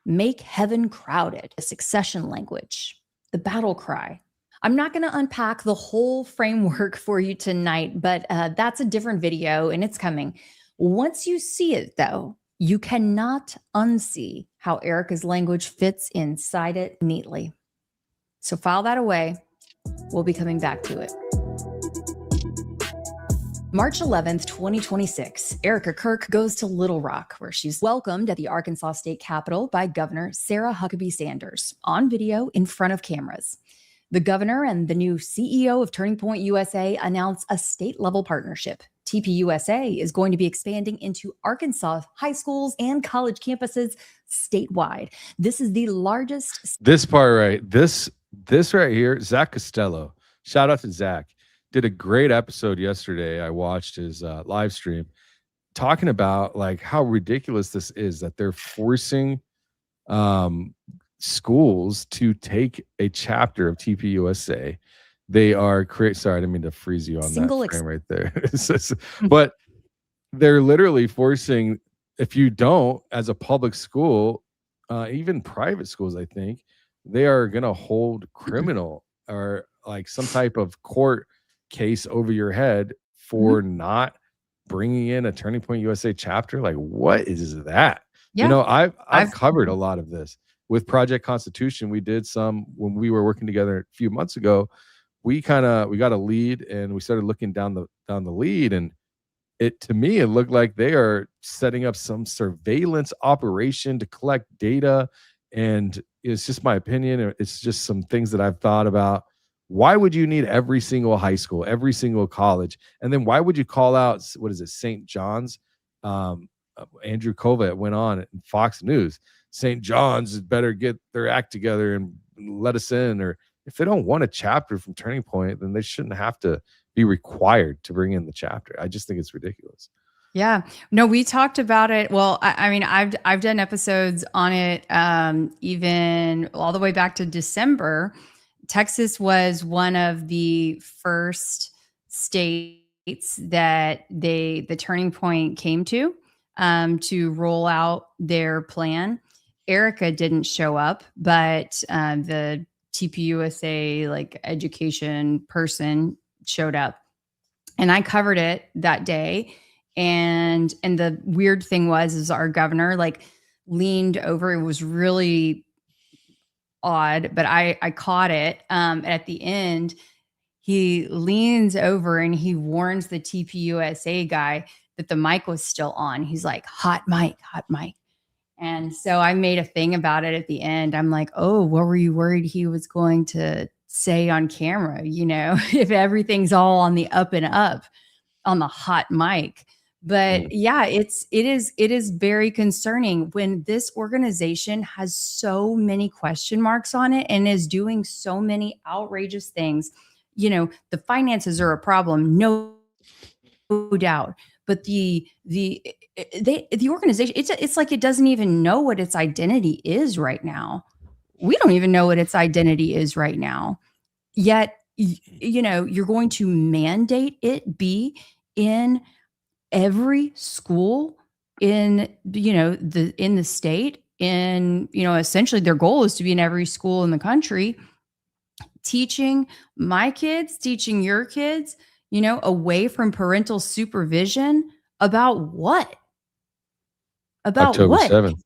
make heaven crowded, a succession language, the battle cry. I'm not going to unpack the whole framework for you tonight, but that's a different video and it's coming. Once you see it, though, you cannot unsee how Erika's language fits inside it neatly. So file that away. We'll be coming back to it. March 11th, 2026, Erika Kirk goes to Little Rock, where she's welcomed at the Arkansas State Capitol by Governor Sarah Huckabee Sanders on video in front of cameras. The governor and the new CEO of Turning Point USA announced a state-level partnership. TPUSA is going to be expanding into Arkansas high schools and college campuses statewide. This is the largest. This part right, this right here, Zach Costello. Shout out to Zach. Did a great episode yesterday. I watched his live stream talking about like how ridiculous this is, that they're forcing schools to take a chapter of TPUSA. They are sorry, I didn't mean to freeze you on that frame right there. But they're literally forcing, if you don't, as a public school, even private schools, I think, they are going to hold criminal or like some type of court case over your head for not bringing in a Turning Point USA chapter. Like, what is that? Yeah. You know, I've covered a lot of this with Project Constitution. We did some when we were working together a few months ago. We got a lead and we started looking down the lead, and to me it looked like they are setting up some surveillance operation to collect data. And it's just my opinion. It's just some things that I've thought about. Why would you need every single high school, every single college? And then why would you call out, what is it, St. John's? Andrew Kovac went on in Fox News. St. John's better get their act together and let us in. Or if they don't want a chapter from Turning Point, then they shouldn't have to be required to bring in the chapter. I just think it's ridiculous. Yeah, no, we talked about it. Well, I mean, I've done episodes on it, even all the way back to December. Texas was one of the first states that the Turning Point came to roll out their plan. Erika didn't show up, but the TPUSA like education person showed up, and I covered it that day. And the weird thing is our governor like leaned over. It was really odd, but I caught it at the end. He leans over and he warns the TPUSA guy that the mic was still on. He's like, hot mic. And so I made a thing about it at the end. I'm like, oh, what were you worried he was going to say on camera? You know, if everything's all on the up and up on the hot mic. But yeah, it is very concerning when this organization has so many question marks on it and is doing so many outrageous things. You know, the finances are a problem, no doubt, but the organization, it's like it doesn't even know what its identity is right now. We don't even know what its identity is right now. Yet, you're going to mandate it be in every school in the state, and essentially their goal is to be in every school in the country, teaching my kids, teaching your kids, away from parental supervision about what? About October what? 7th.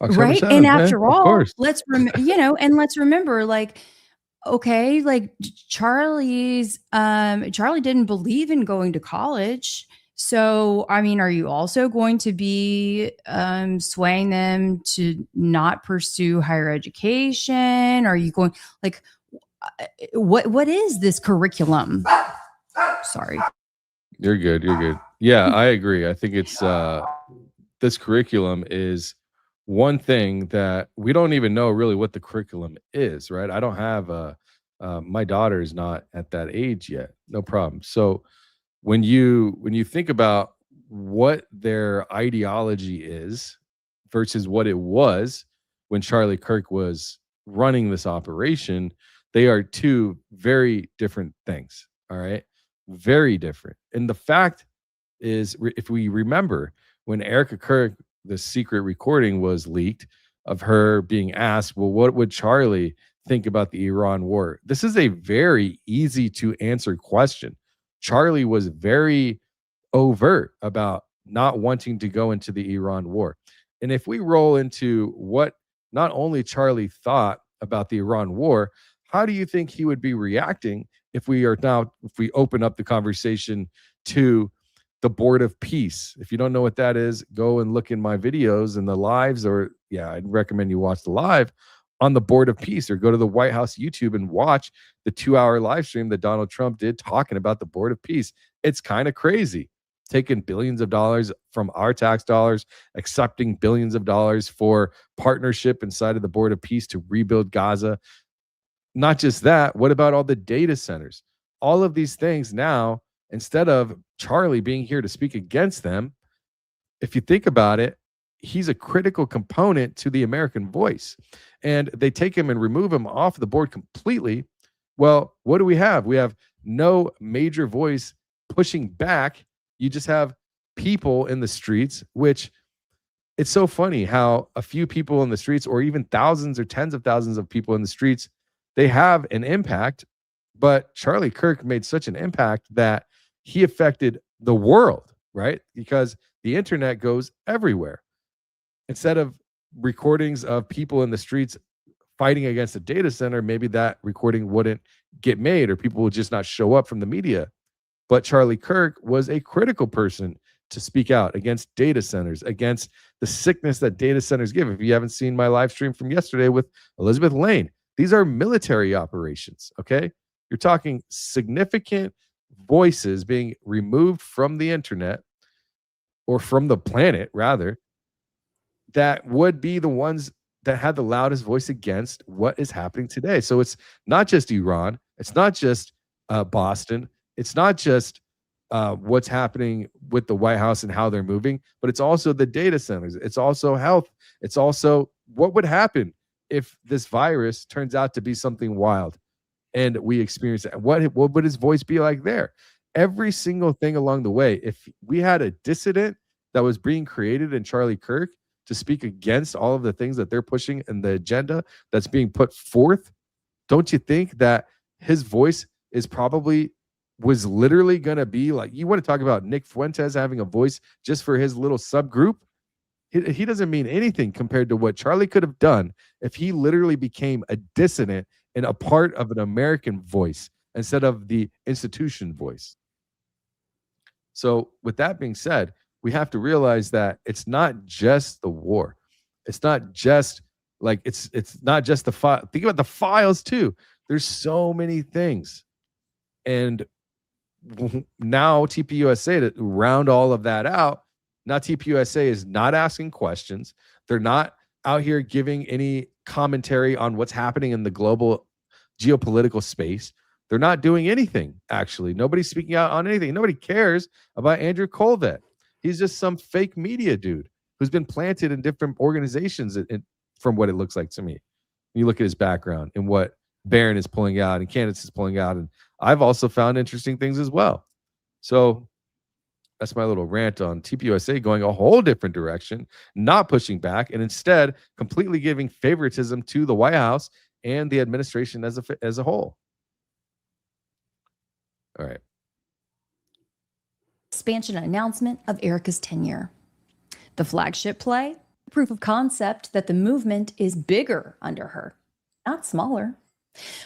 October Right? 7th, And man, after of all, course. let's remember, like, okay, like Charlie didn't believe in going to college. So, I mean, are you also going to be swaying them to not pursue higher education? Are you going, like, what is this curriculum? Sorry. You're good. Yeah, I agree. I think it's this curriculum is one thing that we don't even know really what the curriculum is, right? I don't have my daughter is not at that age yet. No problem. So when you think about what their ideology is versus what it was when Charlie Kirk was running this operation, they are two very different things. All right. Very different. And the fact is, if we remember when Erika Kirk, the secret recording was leaked of her being asked, well, what would Charlie think about the Iran war? This is a very easy to answer question. Charlie was very overt about not wanting to go into the Iran war. And if we roll into what not only Charlie thought about the Iran war, how do you think he would be reacting if we open up the conversation to the Board of Peace? If you don't know what that is, go and look in my videos and the lives, I'd recommend you watch the live on the Board of Peace, or go to the White House YouTube and watch the 2-hour live stream that Donald Trump did talking about the Board of Peace. It's kind of crazy. Taking billions of dollars from our tax dollars, accepting billions of dollars for partnership inside of the Board of Peace to rebuild Gaza. Not just that, what about all the data centers? All of these things now, instead of Charlie being here to speak against them, if you think about it, he's a critical component to the American voice. And they take him and remove him off the board completely. Well, what do we have? We have no major voice pushing back. You just have people in the streets, which it's so funny how a few people in the streets, or even thousands or tens of thousands of people in the streets, they have an impact. But Charlie Kirk made such an impact that he affected the world, right? Because the internet goes everywhere. Instead of recordings of people in the streets fighting against a data center, maybe that recording wouldn't get made, or people would just not show up from the media. But Charlie Kirk was a critical person to speak out against data centers, against the sickness that data centers give. If you haven't seen my live stream from yesterday with Elizabeth Lane, these are military operations, okay? You're talking significant voices being removed from the internet, or from the planet, rather, that would be the ones that had the loudest voice against what is happening today. So it's not just Iran. It's not just Boston. It's not just what's happening with the White House and how they're moving, but it's also the data centers. It's also health. It's also what would happen if this virus turns out to be something wild and we experience it. What would his voice be like there? Every single thing along the way. If we had a dissident that was being created in Charlie Kirk to speak against all of the things that they're pushing and the agenda that's being put forth, don't you think that his voice was literally going to be like, you want to talk about Nick Fuentes having a voice just for his little subgroup? He doesn't mean anything compared to what Charlie could have done if he literally became a dissident and a part of an American voice instead of the institution voice. So with that being said, we have to realize that it's not just the war. It's not just like, it's not just the file. Think about the files too. There's so many things. And now TPUSA, to round all of that out, now TPUSA is not asking questions. They're not out here giving any commentary on what's happening in the global geopolitical space. They're not doing anything, actually. Nobody's speaking out on anything. Nobody cares about Andrew Colvett. He's just some fake media dude who's been planted in different organizations from what it looks like to me. You look at his background and what Barron is pulling out and Candace is pulling out. And I've also found interesting things as well. So that's my little rant on TPUSA going a whole different direction, not pushing back, and instead completely giving favoritism to the White House and the administration as a whole. All right. Expansion announcement of Erika's tenure. The flagship play, proof of concept that the movement is bigger under her, not smaller.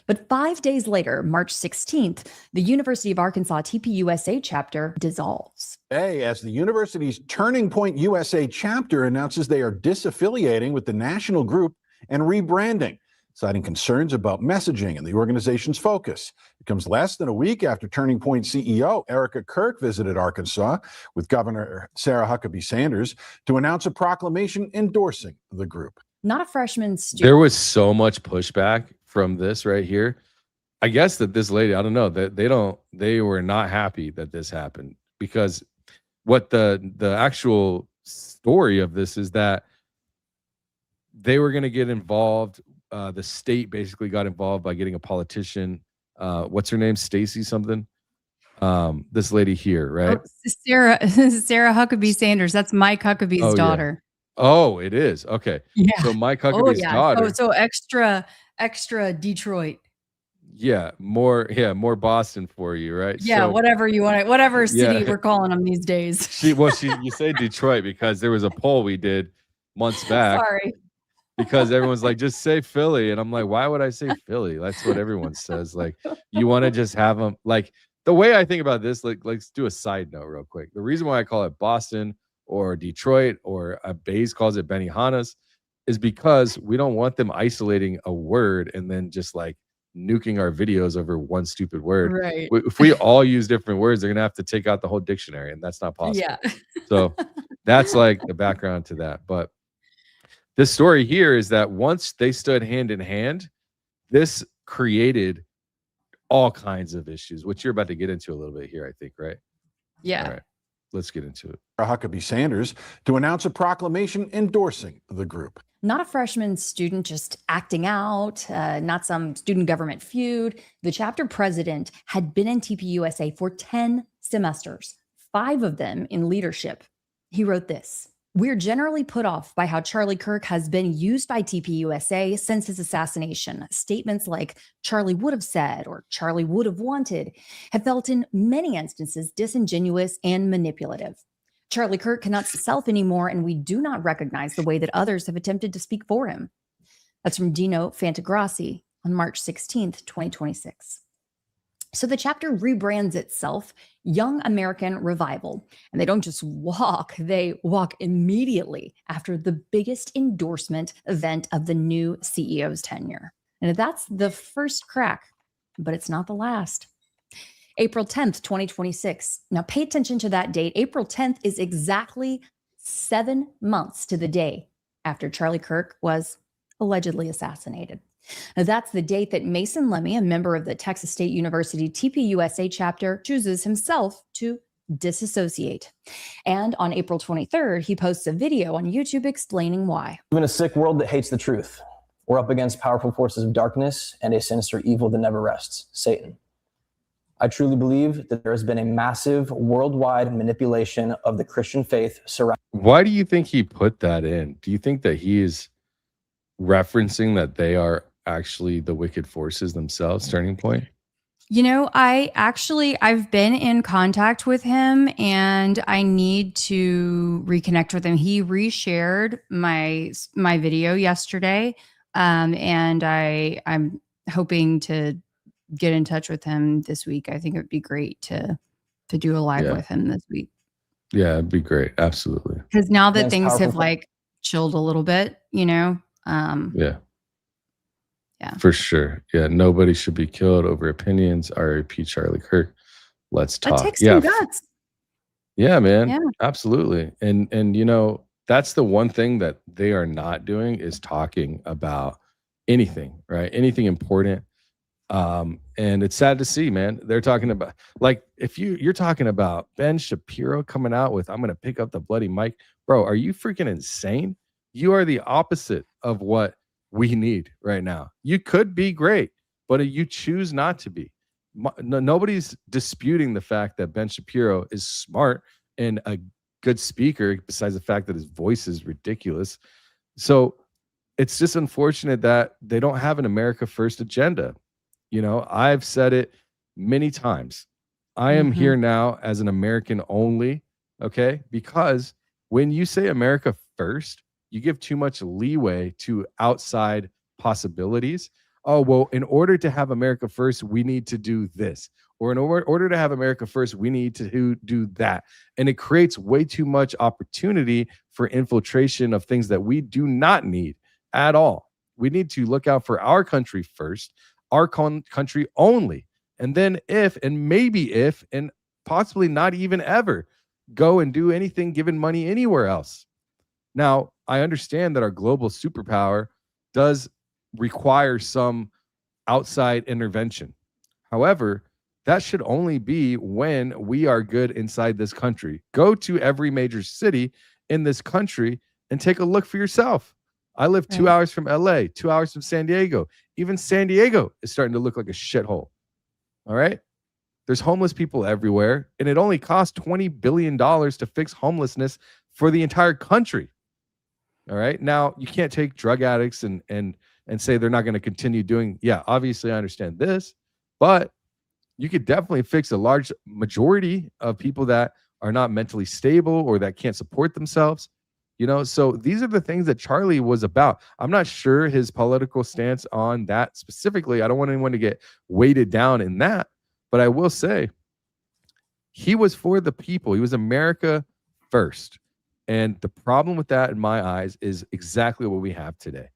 But 5 days later, March 16th, the University of Arkansas TPUSA chapter dissolves. Today, as the university's Turning Point USA chapter announces they are disaffiliating with the national group and rebranding, citing concerns about messaging and the organization's focus. It comes less than a week after Turning Point CEO Erika Kirk visited Arkansas with Governor Sarah Huckabee Sanders to announce a proclamation endorsing the group. Not a freshman student. There was so much pushback from this right here. I guess that this lady, I don't know, that they were not happy that this happened, because what the actual story of this is that they were going to get involved. The state basically got involved by getting a politician. What's her name? Stacy something. This lady here, right? Oh, Sarah Huckabee Sanders. That's Mike Huckabee's daughter. Yeah. Oh, it is. Okay. Yeah. So Mike Huckabee's daughter. So extra Detroit. Yeah, more Boston for you, right? Yeah, so, whatever you want, whatever city we're calling them these days. You say Detroit because there was a poll we did months back. Sorry. Because everyone's like, just say Philly. And I'm like, why would I say Philly? That's what everyone says. Like, you want to just have them. Like, the way I think about this, like, let's do a side note real quick. The reason why I call it Boston or Detroit, or Bays calls it Benihana's, is because we don't want them isolating a word and then just like nuking our videos over one stupid word. Right. If we all use different words, they're going to have to take out the whole dictionary, and that's not possible. Yeah. So that's like the background to that. But this story here is that once they stood hand in hand, this created all kinds of issues, which you're about to get into a little bit here, I think, right? Yeah. All right. Let's get into it. Huckabee Sanders to announce a proclamation endorsing the group. Not a freshman student just acting out, not some student government feud. The chapter president had been in TPUSA for 10 semesters, 5 of them in leadership. He wrote this: "We're generally put off by how Charlie Kirk has been used by TPUSA since his assassination. Statements like Charlie would have said or Charlie would have wanted have felt in many instances disingenuous and manipulative. Charlie Kirk cannot self anymore, and we do not recognize the way that others have attempted to speak for him." That's from Dino Fantagrassi on March 16th, 2026. So the chapter rebrands itself Young American Revival, and they don't just walk, they walk immediately after the biggest endorsement event of the new CEO's tenure. And that's the first crack, but it's not the last. April 10th, 2026. Now pay attention to that date. April 10th is exactly 7 months to the day after Charlie Kirk was allegedly assassinated. Now, that's the date that Mason Lemie, a member of the Texas State University TPUSA chapter, chooses himself to disassociate. And on April 23rd, he posts a video on YouTube explaining why. In a sick world that hates the truth, we're up against powerful forces of darkness and a sinister evil that never rests, Satan. I truly believe that there has been a massive worldwide manipulation of the Christian faith surrounding. Why do you think he put that in? Do you think that he is referencing that they are actually the wicked forces themselves, Turning Point? You know, I've been in contact with him, and I need to reconnect with him. He reshared my video yesterday, and I'm hoping to get in touch with him this week. I think it would be great to do a live with him this week. Yeah, it'd be great. Absolutely. Because now that things have like chilled a little bit, you know. Yeah, for sure. Yeah, nobody should be killed over opinions. R.I.P. Charlie Kirk. Let's talk. That takes some guts. Yeah, man. Yeah. Absolutely. And you know, that's the one thing that they are not doing is talking about anything, right? Anything important. And it's sad to see, man. They're talking about, like, if you're talking about Ben Shapiro coming out with, I'm going to pick up the bloody mic. Bro, are you freaking insane? You are the opposite of what we need right now. You could be great, but you choose not to be. Nobody's disputing the fact that Ben Shapiro is smart and a good speaker, besides the fact that his voice is ridiculous. So it's just unfortunate that they don't have an America First agenda. You know, I've said it many times. I am here now as an American only, okay? Because when you say America First, you give too much leeway to outside possibilities. Oh, well, in order to have America First, we need to do this. Or in order to have America First, we need to do that. And it creates way too much opportunity for infiltration of things that we do not need at all. We need to look out for our country first, our country only. And then maybe if, and possibly not even ever, go and do anything given money anywhere else. Now, I understand that our global superpower does require some outside intervention. However, that should only be when we are good inside this country. Go to every major city in this country and take a look for yourself. I live 2 hours from LA, 2 hours from San Diego. Even San Diego is starting to look like a shithole. All right? There's homeless people everywhere, and it only costs $20 billion to fix homelessness for the entire country. All right? Now, you can't take drug addicts and say they're not going to continue doing. Yeah, obviously I understand this, but you could definitely fix a large majority of people that are not mentally stable or that can't support themselves. You know, so these are the things that Charlie was about. I'm not sure his political stance on that specifically. I don't want anyone to get weighted down in that, but I will say he was for the people. He was America first. And the problem with that, in my eyes, is exactly what we have today.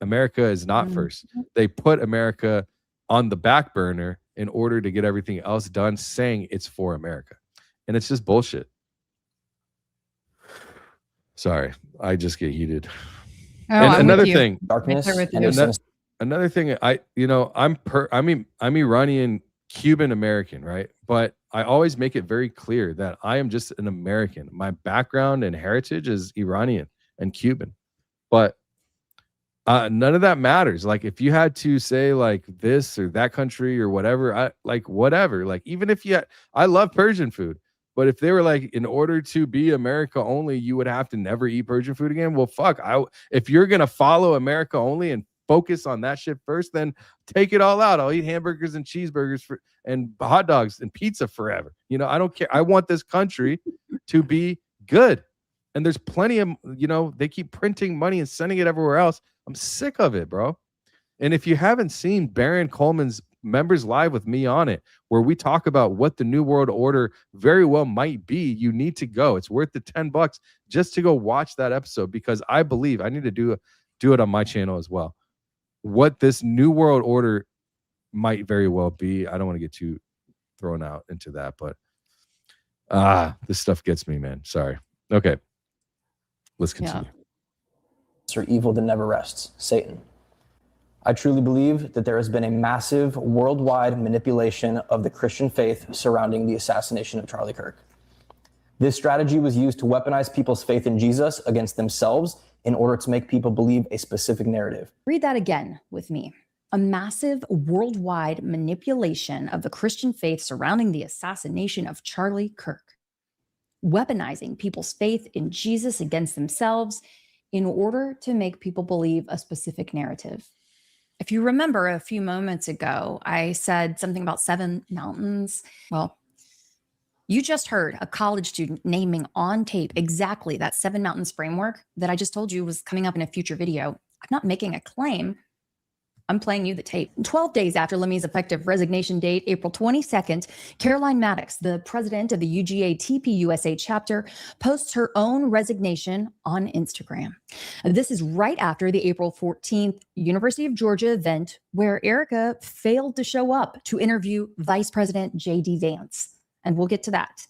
America is not first. They put America on the back burner in order to get everything else done, saying it's for America. And it's just bullshit. Sorry, I just get heated. Oh, and another thing, Darkness. another thing, I'm Iranian, Cuban American, right? But I always make it very clear that I am just an American. My background and heritage is Iranian and Cuban. But none of that matters. Like, if you had to say like this or that country or whatever, whatever. Like, even if I love Persian food, but if they were like, in order to be America only, you would have to never eat Persian food again. Well, fuck. If you're gonna follow America only and focus on that shit first, then take it all out. I'll eat hamburgers and cheeseburgers and hot dogs and pizza forever. You know, I don't care. I want this country to be good. And there's plenty of, they keep printing money and sending it everywhere else. I'm sick of it, bro. And if you haven't seen Baron Coleman's Members Live with me on it, where we talk about what the New World Order very well might be, you need to go. It's worth the $10 just to go watch that episode, because I believe I need to do it on my channel as well. What this New World Order might very well be. I don't want to get too thrown out into that, but this stuff gets me, man. Sorry. Okay. Let's continue. Or evil that never rests, Satan. I truly believe that there has been a massive worldwide manipulation of the Christian faith surrounding the assassination of Charlie Kirk. This strategy was used to weaponize people's faith in Jesus against themselves in order to make people believe a specific narrative. Read that again with me. A massive worldwide manipulation of the Christian faith surrounding the assassination of Charlie Kirk. Weaponizing people's faith in Jesus against themselves in order to make people believe a specific narrative. If you remember a few moments ago, I said something about 7 mountains. Well, you just heard a college student naming on tape exactly that 7 mountains framework that I just told you was coming up in a future video. I'm not making a claim. I'm playing you the tape. 12 days after Lemie's effective resignation date, April 22nd, Caroline Maddox, the president of the UGA TPUSA chapter, posts her own resignation on Instagram. This is right after the April 14th University of Georgia event where Erika failed to show up to interview Vice President J.D. Vance. And we'll get to that.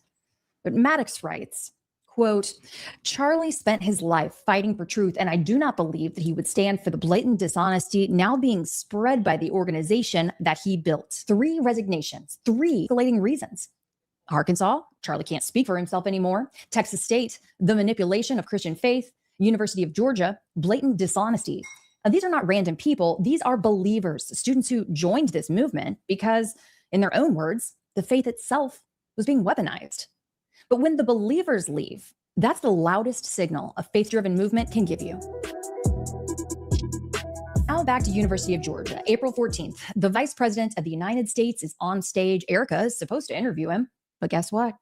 But Maddox writes, Quote, Charlie spent his life fighting for truth, and I do not believe that he would stand for the blatant dishonesty now being spread by the organization that he built. 3 resignations, 3 escalating reasons. Arkansas, Charlie can't speak for himself anymore. Texas State, the manipulation of Christian faith. University of Georgia, blatant dishonesty. These are not random people. These are believers, students who joined this movement because, in their own words, the faith itself was being weaponized. But when the believers leave, that's the loudest signal a faith-driven movement can give you. Now back to University of Georgia, April 14th. The Vice President of the United States is on stage. Erika is supposed to interview him, but guess what?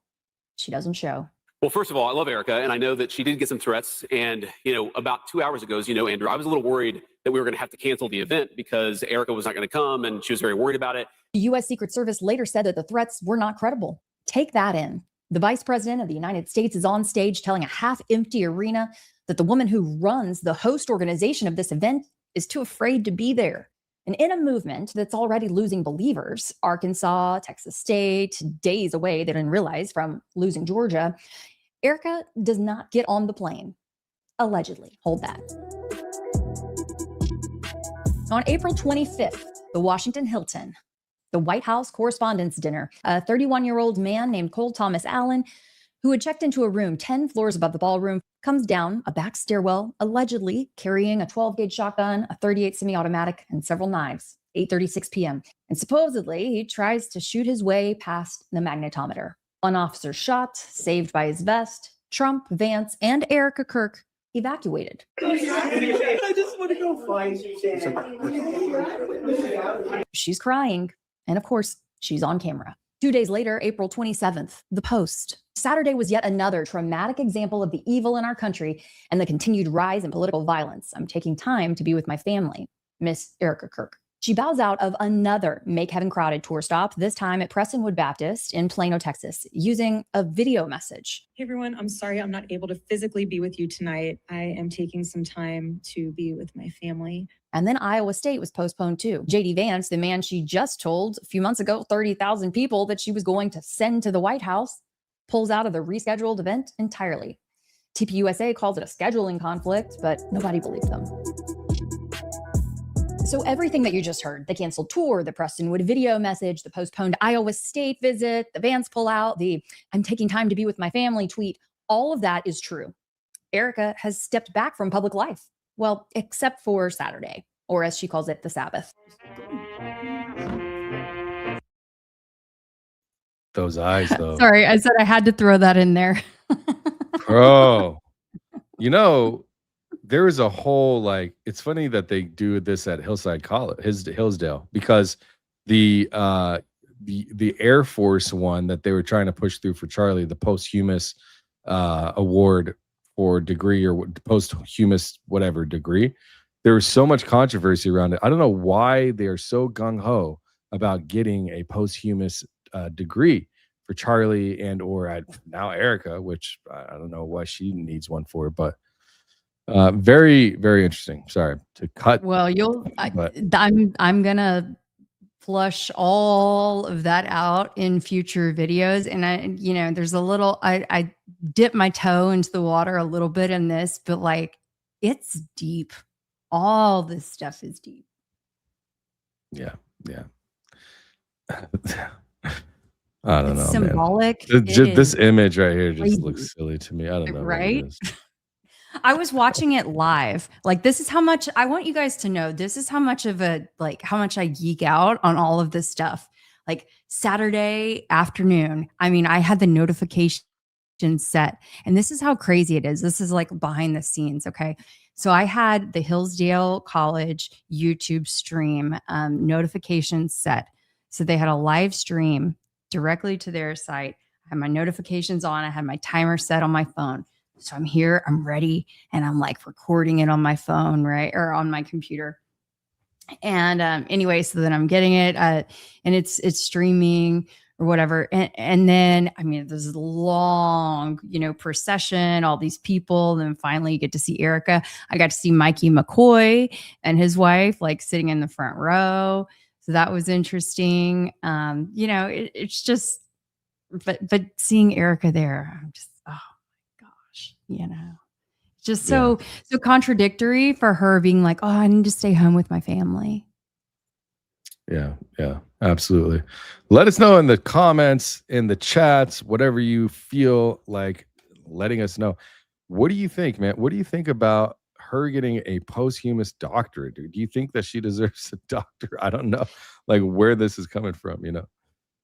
She doesn't show. Well, first of all, I love Erika, and I know that she did get some threats. And, about 2 hours ago, as you know, Andrew, I was a little worried that we were going to have to cancel the event because Erika was not going to come, and she was very worried about it. The U.S. Secret Service later said that the threats were not credible. Take that in. The Vice President of the United States is on stage telling a half-empty arena that the woman who runs the host organization of this event is too afraid to be there. And in a movement that's already losing believers, Arkansas, Texas State, days away, they didn't realize, from losing Georgia, Erika does not get on the plane. Allegedly. Hold that. On April 25th, the Washington Hilton, the White House Correspondents' Dinner, a 31-year-old man named Cole Thomas Allen, who had checked into a room 10 floors above the ballroom, comes down a back stairwell, allegedly carrying a 12-gauge shotgun, a .38 semi-automatic, and several knives, 8:36 p.m. And supposedly, he tries to shoot his way past the magnetometer. One officer shot, saved by his vest. Trump, Vance, and Erika Kirk evacuated. I just want to go find you. She's crying. And of course, she's on camera. 2 days later, April 27th, The Post. Saturday was yet another traumatic example of the evil in our country and the continued rise in political violence. I'm taking time to be with my family. Miss Erika Kirk. She bows out of another Make Heaven Crowded tour stop, this time at Prestonwood Baptist in Plano, Texas, using a video message. Hey everyone, I'm sorry I'm not able to physically be with you tonight. I am taking some time to be with my family. And then Iowa State was postponed too. JD Vance, the man she just told a few months ago, 30,000 people that she was going to send to the White House, pulls out of the rescheduled event entirely. TPUSA calls it a scheduling conflict, but nobody believes them. So everything that you just heard, the canceled tour, the Prestonwood video message, the postponed Iowa State visit, the Vance pullout, the I'm taking time to be with my family tweet, all of that is true. Erika has stepped back from public life. Well, except for Saturday, or as she calls it, the Sabbath. Those eyes, though. Sorry, I said I had to throw that in there. Bro, there is a whole, it's funny that they do this at Hillside College, Hillsdale, because the Air Force one that they were trying to push through for Charlie, the posthumous award or degree or posthumous whatever degree, there was so much controversy around it. I don't know why they are so gung-ho about getting a posthumous degree for Charlie and or now Erika, which I don't know why she needs one for, but very, very interesting. Sorry to cut. Well, I'm gonna flush all of that out in future videos. And there's a little, I dip my toe into the water a little bit in this, but it's deep. All this stuff is deep. Yeah. I don't know. Symbolic. Man. This image right here just looks silly to me. I don't know. Right? I was watching it live. This is how much I want you guys to know. This is how much of how much I geek out on all of this stuff. Saturday afternoon, I had the notification set, and this is how crazy it is. This is behind the scenes. Okay. So I had the Hillsdale College YouTube stream notifications set. So they had a live stream directly to their site. I had my notifications on. I had my timer set on my phone. So I'm here, I'm ready, and I'm recording it on my phone, right? Or on my computer. And anyway, so then I'm getting it and it's streaming or whatever. And then, there's a long, procession, all these people. Then finally you get to see Erika. I got to see Mikey McCoy and his wife, sitting in the front row. So that was interesting. It's just, but seeing Erika there, I'm just, Just so contradictory for her being like, oh, I need to stay home with my family. Yeah, absolutely. Let us know in the comments, in the chats, whatever you feel like letting us know. What do you think, man? What do you think about her getting a posthumous doctorate? Do you think that she deserves a doctor? I don't know, like where this is coming from,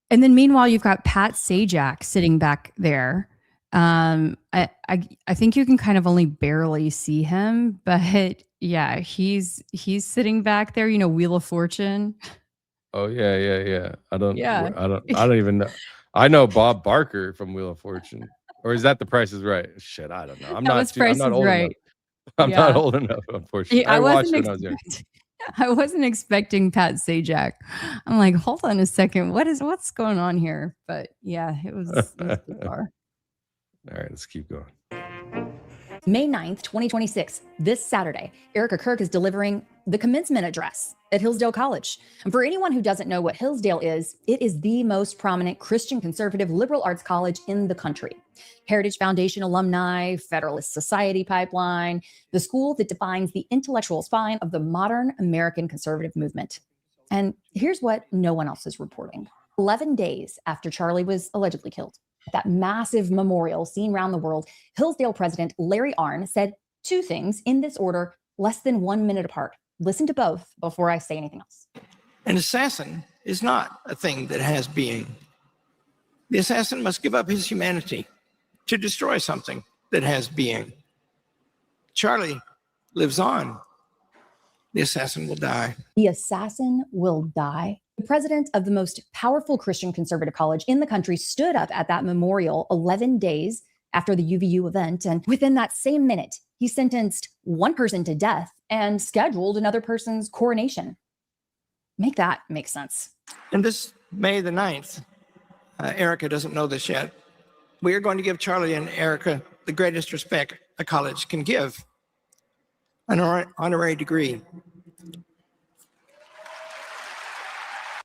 And then meanwhile, you've got Pat Sajak sitting back there. I think you can kind of only barely see him, but yeah, he's sitting back there, Wheel of Fortune. Oh yeah. I don't even know. I know Bob Barker from Wheel of Fortune, or is that The Price is Right? Shit, I don't know. I'm not old enough. I'm not old enough, unfortunately. I watched it when I was young. I wasn't expecting Pat Sajak. I'm like, hold on a second. What's going on here? But yeah, it was bizarre. All right, let's keep going. May 9th, 2026, this Saturday, Erika Kirk is delivering the commencement address at Hillsdale College. And for anyone who doesn't know what Hillsdale is, it is the most prominent Christian conservative liberal arts college in the country. Heritage Foundation alumni, Federalist Society pipeline, the school that defines the intellectual spine of the modern American conservative movement. And here's what no one else is reporting. 11 days after Charlie was allegedly killed, that massive memorial seen around the world, Hillsdale President Larry Arnn said two things in this order, less than 1 minute apart. Listen to both before I say anything else. An assassin is not a thing that has being. The assassin must give up his humanity to destroy something that has being. Charlie lives on. The assassin will die. The assassin will die. The president of the most powerful Christian conservative college in the country stood up at that memorial 11 days after the UVU event. And within that same minute, he sentenced one person to death and scheduled another person's coronation. Make that make sense. And this May the 9th, Erika doesn't know this yet. We are going to give Charlie and Erika the greatest respect a college can give, an honorary degree.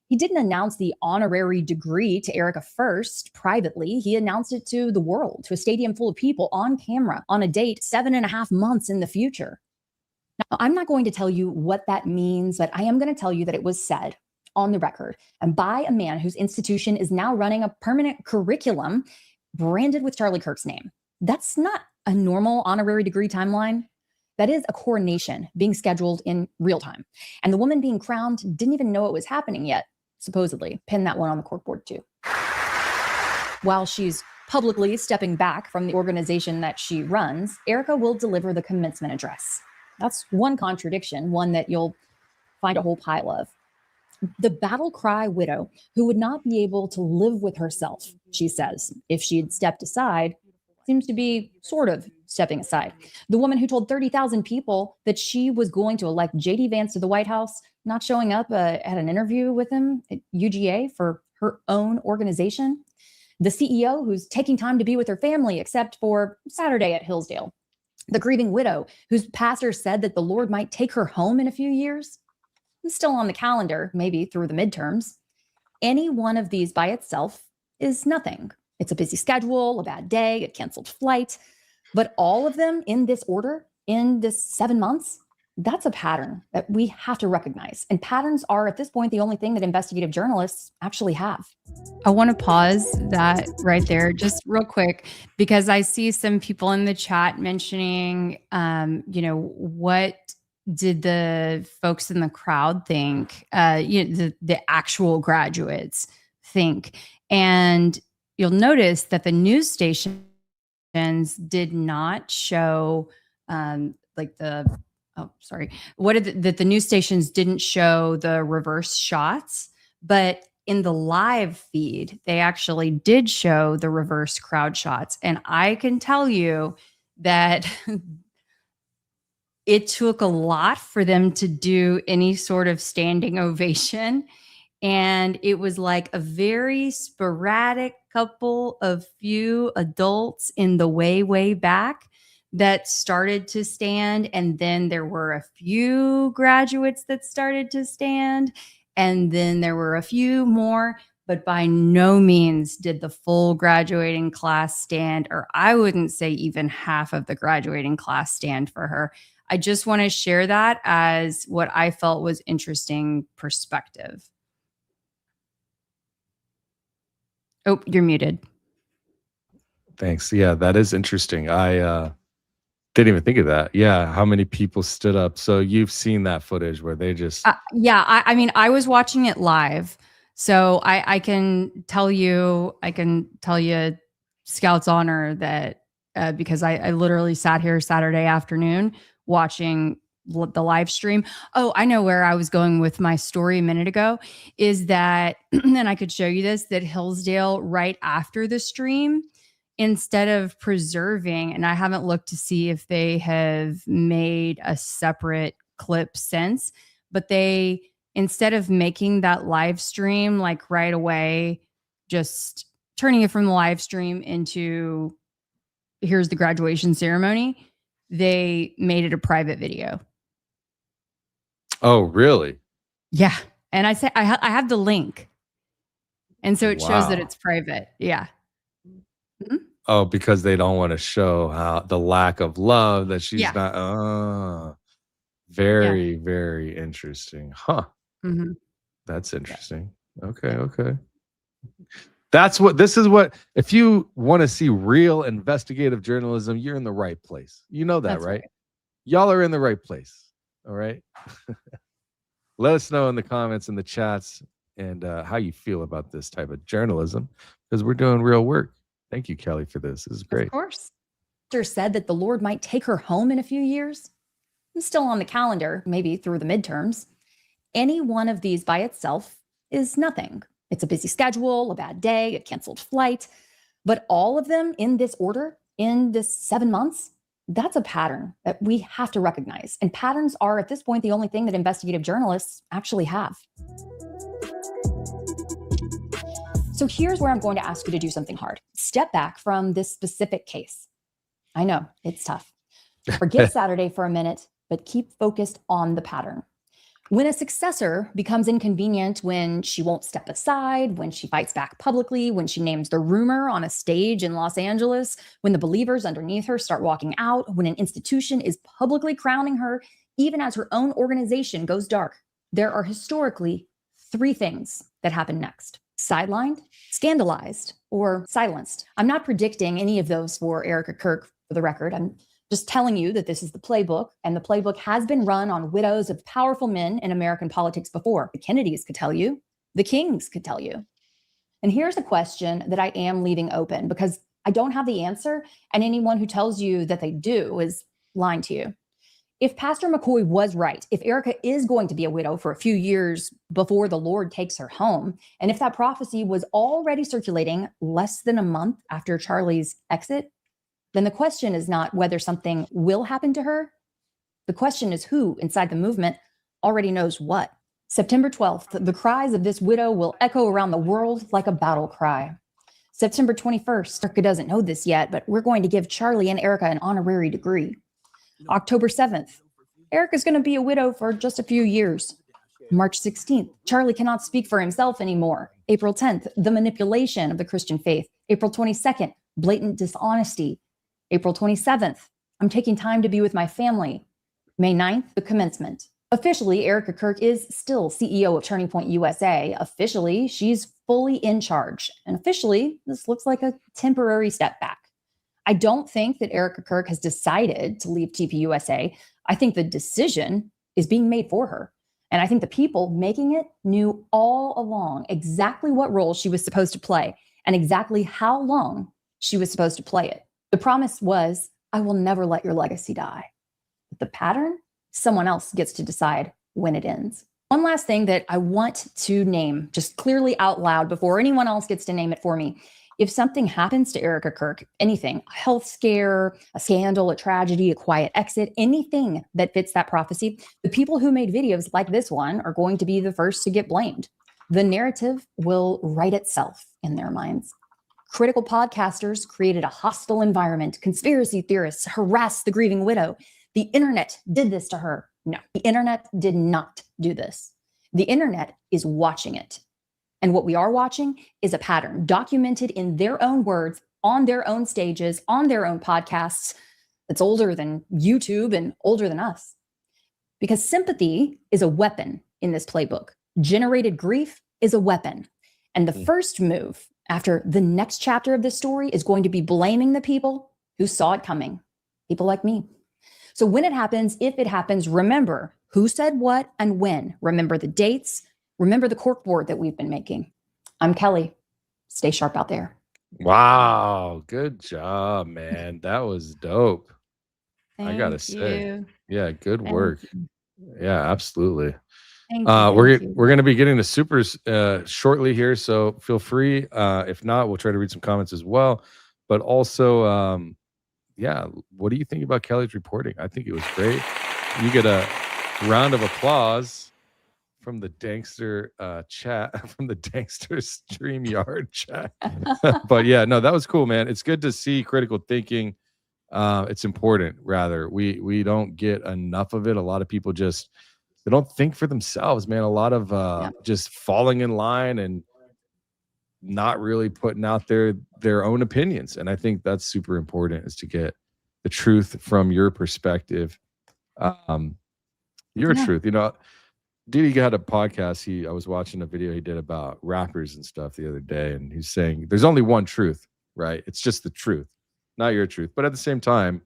He didn't announce the honorary degree to Erika first privately. He announced it to the world, to a stadium full of people on camera on a date 7.5 months in the future. Now, I'm not going to tell you what that means, but I am going to tell you that it was said on the record and by a man whose institution is now running a permanent curriculum branded with Charlie Kirk's name. That's not a normal honorary degree timeline. That is a coronation being scheduled in real time. And the woman being crowned didn't even know it was happening yet. Supposedly. Pin that one on the corkboard too. While she's publicly stepping back from the organization that she runs, Erika will deliver the commencement address. That's one contradiction, one that you'll find a whole pile of. The Battlecry widow who would not be able to live with herself, she says, if she had stepped aside, seems to be sort of stepping aside. The woman who told 30,000 people that she was going to elect J.D. Vance to the White House, not showing up at an interview with him at UGA for her own organization. The CEO who's taking time to be with her family except for Saturday at Hillsdale. The grieving widow whose pastor said that the Lord might take her home in a few years. It's still on the calendar, maybe through the midterms. Any one of these by itself is nothing. It's a busy schedule, a bad day, a canceled flight. But all of them in this order, in this 7 months, that's a pattern that we have to recognize. And patterns are, at this point, the only thing that investigative journalists actually have. I want to pause that right there just real quick, because I see some people in the chat mentioning, what did the folks in the crowd think, the actual graduates think. And you'll notice that the news stations did not show that the news stations didn't show the reverse shots, but in the live feed, they actually did show the reverse crowd shots. And I can tell you that it took a lot for them to do any sort of standing ovation. And it was like a very sporadic couple of few adults in the way back that started to stand. And then there were a few graduates that started to stand. And then there were a few more but by no means did the full graduating class stand, or I wouldn't say even half of the graduating class stand for her. I just want to share that as what I felt was interesting perspective. Oh, you're muted. Thanks. Yeah, that is interesting. I didn't even think of that. Yeah, how many people stood up? So you've seen that footage where they just Yeah, I mean, I was watching it live, so I can tell you, Scout's honor that because I literally sat here Saturday afternoon watching the live stream. Oh, I know where I was going with my story a minute ago is that, and I could show you this, that Hillsdale right after the stream, instead of preserving, and I haven't looked to see if they have made a separate clip since, but they, instead of making that live stream like right away, just turning it from the live stream into here's the graduation ceremony, they made it a private video. Oh, really? Yeah. And I say, I have the link. And so it shows that Wow. it's private. Yeah. Oh, because they don't want to show how the lack of love that she's Yeah. not. Oh, very, very interesting. Huh. Mhm. That's interesting. Okay. Okay. This is what, if you want to see real investigative journalism, you're in the right place. You know that, That's right? Y'all are in the right place. All right. Let us know in the comments and the chats and how you feel about this type of journalism, because we're doing real work. Thank you, Kelly, for this. This is great. Of course. Esther said that the Lord might take her home in a few years. It's still on the calendar, maybe through the midterms. Any one of these by itself is nothing. It's a busy schedule, a bad day, a canceled flight. But all of them in this order, in this 7 months, that's a pattern that we have to recognize. And patterns are, at this point, the only thing that investigative journalists actually have. So here's where I'm going to ask you to do something hard. Step back from this specific case. I know, it's tough. Forget Saturday for a minute, but keep focused on the pattern. When a successor becomes inconvenient, when she won't step aside, when she fights back publicly, when she names the rumor on a stage in Los Angeles, when the believers underneath her start walking out, when an institution is publicly crowning her, even as her own organization goes dark, there are historically 3 things that happen next: sidelined, scandalized, or silenced. I'm not predicting any of those for Erika Kirk, for the record. I'm just telling you that this is the playbook, and the playbook has been run on widows of powerful men in American politics before. The Kennedys could tell you, the Kings could tell you. And here's a question that I am leaving open because I don't have the answer, and anyone who tells you that they do is lying to you. If Pastor McCoy was right, if Erika is going to be a widow for a few years before the Lord takes her home, and if that prophecy was already circulating less than a month after Charlie's exit, then the question is not whether something will happen to her. The question is who inside the movement already knows what. September 12th, the cries of this widow will echo around the world like a battle cry. September 21st, Erika doesn't know this yet, but we're going to give Charlie and Erika an honorary degree. October 7th, Erika's going to be a widow for just a few years. March 16th, Charlie cannot speak for himself anymore. April 10th, the manipulation of the Christian faith. April 22nd, blatant dishonesty. April 27th, I'm taking time to be with my family. May 9th, the commencement. Officially, Erika Kirk is still CEO of Turning Point USA. Officially, she's fully in charge. And officially, this looks like a temporary step back. I don't think that Erika Kirk has decided to leave TPUSA. I think the decision is being made for her. And I think the people making it knew all along exactly what role she was supposed to play and exactly how long she was supposed to play it. The promise was, I will never let your legacy die. But the pattern, someone else gets to decide when it ends. One last thing that I want to name just clearly out loud before anyone else gets to name it for me. If something happens to Erika Kirk, anything, a health scare, a scandal, a tragedy, a quiet exit, anything that fits that prophecy, the people who made videos like this one are going to be the first to get blamed. The narrative will write itself in their minds. Critical podcasters created a hostile environment. Conspiracy theorists harassed the grieving widow. The internet did this to her. No, the internet did not do this. The internet is watching it. And what we are watching is a pattern documented in their own words, on their own stages, on their own podcasts, that's older than YouTube and older than us. Because sympathy is a weapon in this playbook. Generated grief is a weapon. And the first move after the next chapter of this story is going to be blaming the people who saw it coming, people like me. So when it happens, if it happens, remember who said what and when. Remember the dates. Remember the cork board that we've been making. I'm Keli. Stay sharp out there. Wow. Good job, man. That was dope. I gotta say. Yeah, good work. Yeah, absolutely. We're gonna be getting to supers shortly here, so feel free. If not, we'll try to read some comments as well. But also, yeah, what do you think about Keli's reporting? I think it was great. You get a round of applause from the Dankster chat, from the Dankster StreamYard chat. But yeah, no, that was cool, man. It's good to see critical thinking. It's important, rather. We don't get enough of it. A lot of people just, they don't think for themselves, man. A lot of just falling in line and not really putting out their own opinions. And I think that's super important, is to get the truth from your perspective. Your truth. You know, Didi had a podcast. I was watching a video he did about rappers and stuff the other day, and he's saying there's only one truth, right? It's just the truth, not your truth. But at the same time,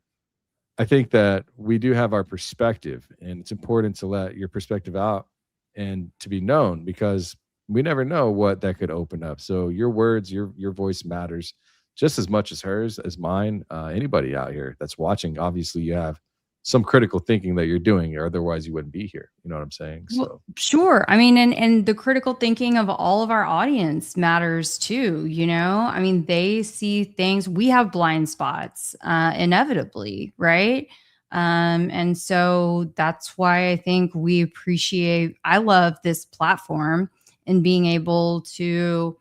I think that we do have our perspective, and it's important to let your perspective out and to be known, because we never know what that could open up. So your words, your voice matters just as much as hers, as mine. Anybody out here that's watching, obviously you have some critical thinking that you're doing, or otherwise you wouldn't be here. You know what I'm saying? So well, sure. I mean, and the critical thinking of all of our audience matters too. You know, I mean, they see things, we have blind spots, inevitably, right? And so that's why I think I love this platform and being able to,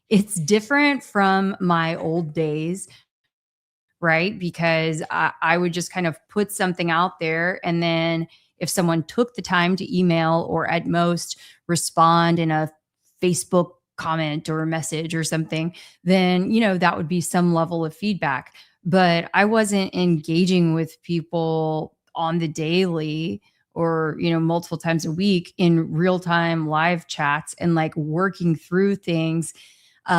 it's different from my old days, right? Because I would just kind of put something out there, and then if someone took the time to email or at most respond in a Facebook comment or a message or something, then, you know, that would be some level of feedback. But I wasn't engaging with people on the daily or, you know, multiple times a week in real-time live chats and like working through things,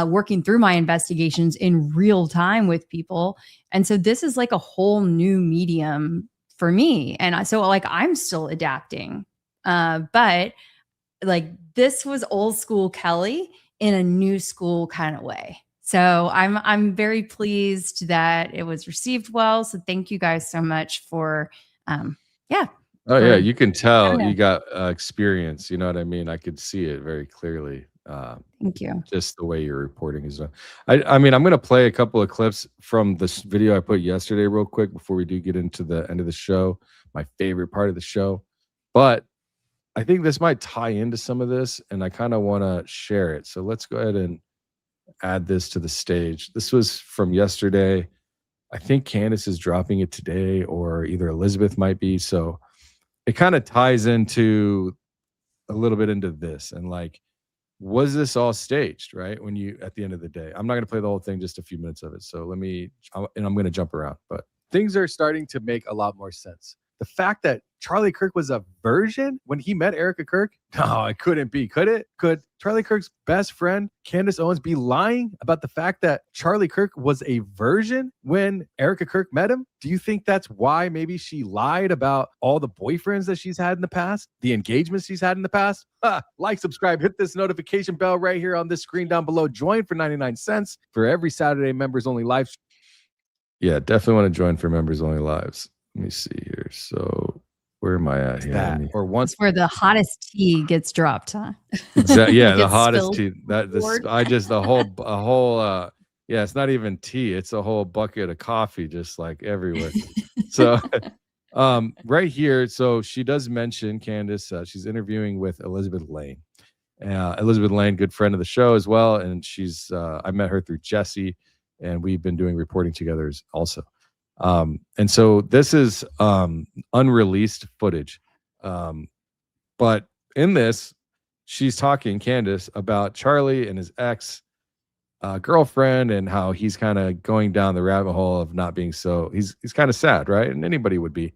working through my investigations in real time with people. And so this is like a whole new medium for me. And so like, I'm still adapting. But like, this was old school Keli in a new school kind of way. So I'm very pleased that it was received well. So thank you guys so much for, Oh yeah, you can tell you got experience. You know what I mean? I could see it very clearly. Thank you. Just the way your reporting is done. I mean, I'm going to play a couple of clips from this video I put yesterday real quick before we do get into the end of the show, my favorite part of the show. But I think this might tie into some of this, and I kind of want to share it. So let's go ahead and add this to the stage. This was from yesterday. I think Candace is dropping it today, or either Elizabeth might be. So it kind of ties into a little bit into this, and like, was this all staged, right? When you, at the end of the day, I'm not going to play the whole thing, just a few minutes of it. So and I'm going to jump around, but things are starting to make a lot more sense. The fact that Charlie Kirk was a virgin when he met Erika Kirk, no, it couldn't be, could it? Could Charlie Kirk's best friend, Candace Owens, be lying about the fact that Charlie Kirk was a virgin when Erika Kirk met him? Do you think that's why maybe she lied about all the boyfriends that she's had in the past, the engagements she's had in the past? Like, subscribe, hit this notification bell right here on this screen down below. Join for 99 cents for every Saturday members only live. Yeah, definitely want to join for members only lives. Let me see here. So where am I at here? Or once where the hottest tea gets dropped, huh? Yeah, the hottest tea. Yeah, it's not even tea. It's a whole bucket of coffee, just like everywhere. So right here, so she does mention Candace. She's interviewing with Elizabeth Lane. Elizabeth Lane, good friend of the show as well. And she's I met her through Jesse, and we've been doing reporting together also. And so this is unreleased footage. But in this, she's talking, Candace, about Charlie and his ex girlfriend and how he's kind of going down the rabbit hole of not being so. He's kind of sad, right? And anybody would be,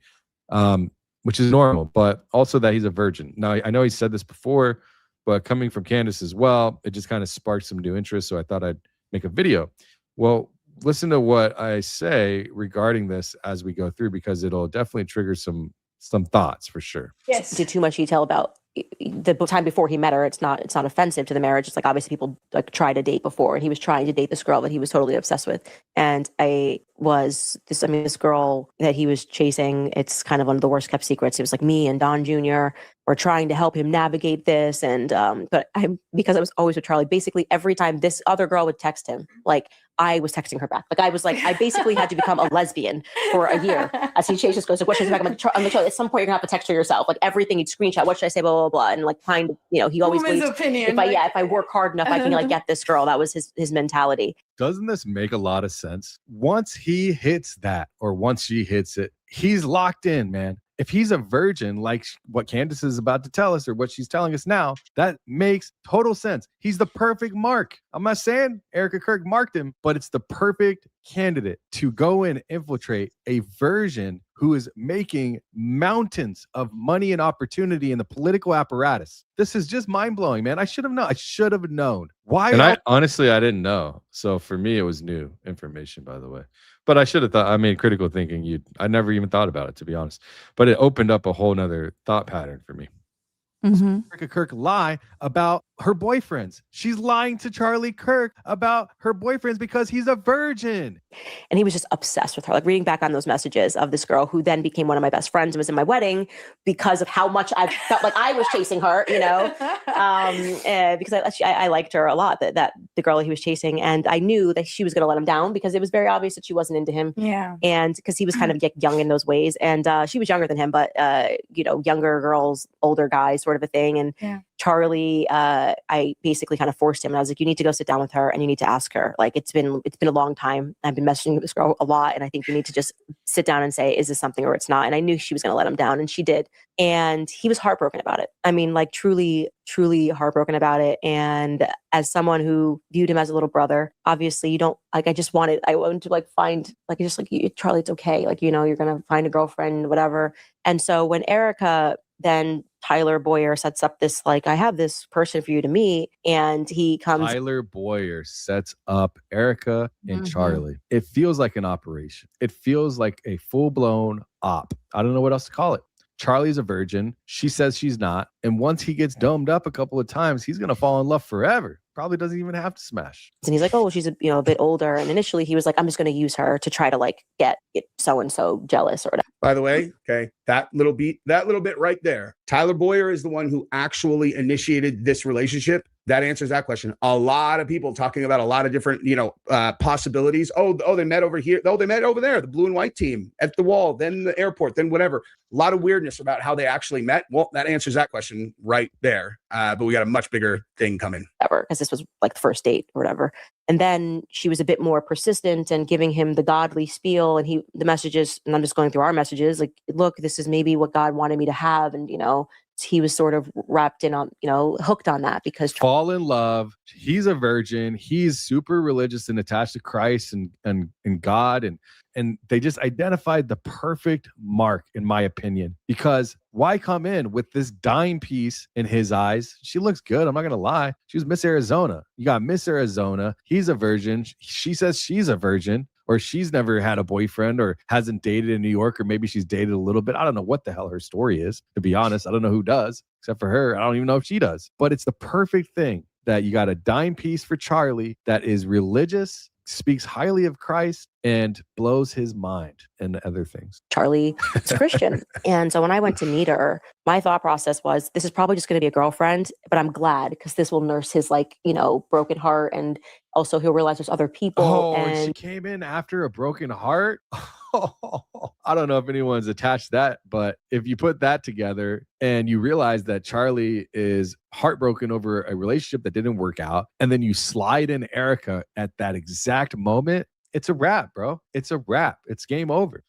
which is normal. But also that he's a virgin. Now I know he said this before, but coming from Candace as well, it just kind of sparked some new interest. So I thought I'd make a video. Well, listen to what I say regarding this as we go through, because it'll definitely trigger some thoughts for sure. Yes. Did too much detail about the time before he met her. It's not offensive to the marriage. It's like, obviously people like try to date before, and he was trying to date this girl that he was totally obsessed with. And this girl that he was chasing, it's kind of one of the worst kept secrets. It was like me and Don Jr. were trying to help him navigate this. And, because I was always with Charlie, basically every time this other girl would text him, like I was texting her back. Like I basically had to become a lesbian for a year as he chased this girl. So what should I say back? I'm like, at some point you're gonna have to text her yourself. Like everything you'd screenshot. What should I say? Blah, blah, blah. And like kind of, he always believes if I work hard enough, I can like get this girl. That was his mentality. Doesn't this make a lot of sense? Once he hits that, or once she hits it, he's locked in, man. If he's a virgin, like what Candace is about to tell us, or what she's telling us now, that makes total sense. He's the perfect mark. I'm not saying Erika Kirk marked him, but it's the perfect candidate to go and infiltrate a virgin who is making mountains of money and opportunity in the political apparatus. This is just mind-blowing, man. I should have known. Why? And I didn't know. So for me, it was new information, by the way. But I should have thought, critical thinking, I never even thought about it, to be honest. But it opened up a whole nother thought pattern for me. Mm-hmm. Erika Kirk lie about her boyfriends. She's lying to Charlie Kirk about her boyfriends because he's a virgin. And he was just obsessed with her. Like reading back on those messages of this girl who then became one of my best friends and was in my wedding because of how much I felt like I was chasing her, because I liked her a lot, that the girl that he was chasing. And I knew that she was going to let him down because it was very obvious that she wasn't into him. Yeah. And because he was kind of young in those ways. And she was younger than him, but, younger girls, older guys sort of a thing. And Charlie, I basically kind of forced him. And I was like, you need to go sit down with her and you need to ask her. Like, it's been a long time. I've been messaging with this girl a lot. And I think you need to just sit down and say, is this something or it's not? And I knew she was going to let him down, and she did. And he was heartbroken about it. Truly, truly heartbroken about it. And as someone who viewed him as a little brother, obviously I wanted to find, Charlie, it's okay. You're going to find a girlfriend, whatever. And so when Erika, then Tyler Boyer sets up this, I have this person for you to meet, and he comes. Tyler Boyer sets up Erika and Charlie. It feels like an operation. It feels like a full-blown op. I don't know what else to call it. Charlie's a virgin. She says she's not. And once he gets domed up a couple of times, he's going to fall in love forever. Probably doesn't even have to smash. And he's like, oh, she's a bit older. And initially he was like, I'm just going to use her to try to get so-and-so jealous or whatever. By the way, okay, that little bit right there. Tyler Boyer is the one who actually initiated this relationship. That answers that question. A lot of people talking about a lot of different, possibilities. Oh, they met over here. Oh, they met over there. The blue and white team at the wall, then the airport, then whatever. A lot of weirdness about how they actually met. Well, that answers that question right there. But we got a much bigger thing coming. Because this was the first date or whatever. And then she was a bit more persistent and giving him the godly spiel. And the messages, and I'm just going through our messages, look, this is maybe what God wanted me to have. And, he was sort of wrapped in on, hooked on that because fall in love. He's a virgin. He's super religious and attached to Christ and God. And they just identified the perfect mark, in my opinion, because why come in with this dime piece in his eyes? She looks good. I'm not going to lie. She was Miss Arizona. You got Miss Arizona. He's a virgin. She says she's a virgin. Or she's never had a boyfriend or hasn't dated in New York, or maybe she's dated a little bit. I don't know what the hell her story is, to be honest. I don't know who does, except for her. I don't even know if she does. But it's the perfect thing that you got a dime piece for Charlie that is religious, speaks highly of Christ, and blows his mind and other things. Charlie is Christian. And so when I went to meet her, my thought process was, this is probably just going to be a girlfriend, but I'm glad because this will nurse his broken heart. And also he'll realize there's other people. Oh, and she came in after a broken heart. I don't know if anyone's attached to that, but if you put that together and you realize that Charlie is heartbroken over a relationship that didn't work out, and then you slide in Erika at that exact moment, it's a wrap, bro. It's a wrap. It's game over.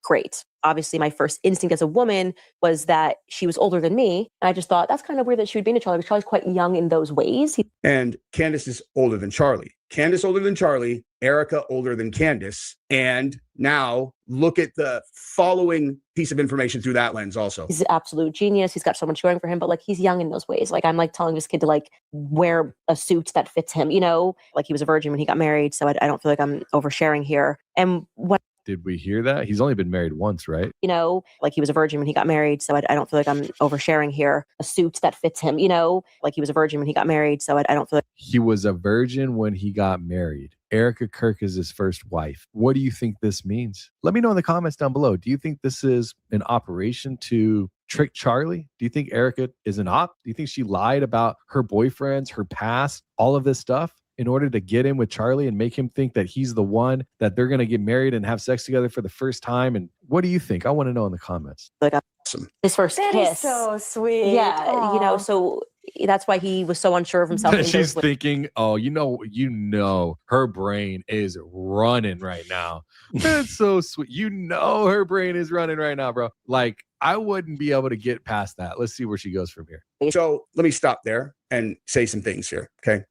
great. Obviously, my first instinct as a woman was that she was older than me. And I just thought that's kind of weird that she would be into Charlie, because Charlie's quite young in those ways. And Candace is older than Charlie. Candace older than Charlie, Erika older than Candace. And now look at the following piece of information through that lens also. He's an absolute genius. He's got so much going for him, but like he's young in those ways. Like I'm like telling this kid to like wear a suit that fits him, you know, like he was a virgin when he got married. So I don't feel like I'm oversharing here. And when Did we hear that? He's only been married once, right? you know, like he was a virgin when he got married. So I don't feel like I'm oversharing here. A suit that fits him, you know, like he was a virgin when he got married. So I don't feel like He was a virgin when he got married. Erika Kirk is his first wife. What do you think this means? Let me know in the comments down below. Do you think this is an operation to trick Charlie? Do you think Erika is an op? Do you think she lied about her boyfriends, her past, all of this stuff in order to get in with Charlie and make him think that he's the one, that they're going to get married and have sex together for the first time? And what do you think? I want to know in the comments. like Awesome. his first That kiss. is so sweet. Yeah, you know, so that's why he was so unsure of himself. in She's those ways. thinking, oh, you know, her brain is running right now. That's so sweet. You know, her brain is running right now, bro. Like, I wouldn't be able to get past that. Let's see where she goes from here. So let me stop there and say some things here. Okay.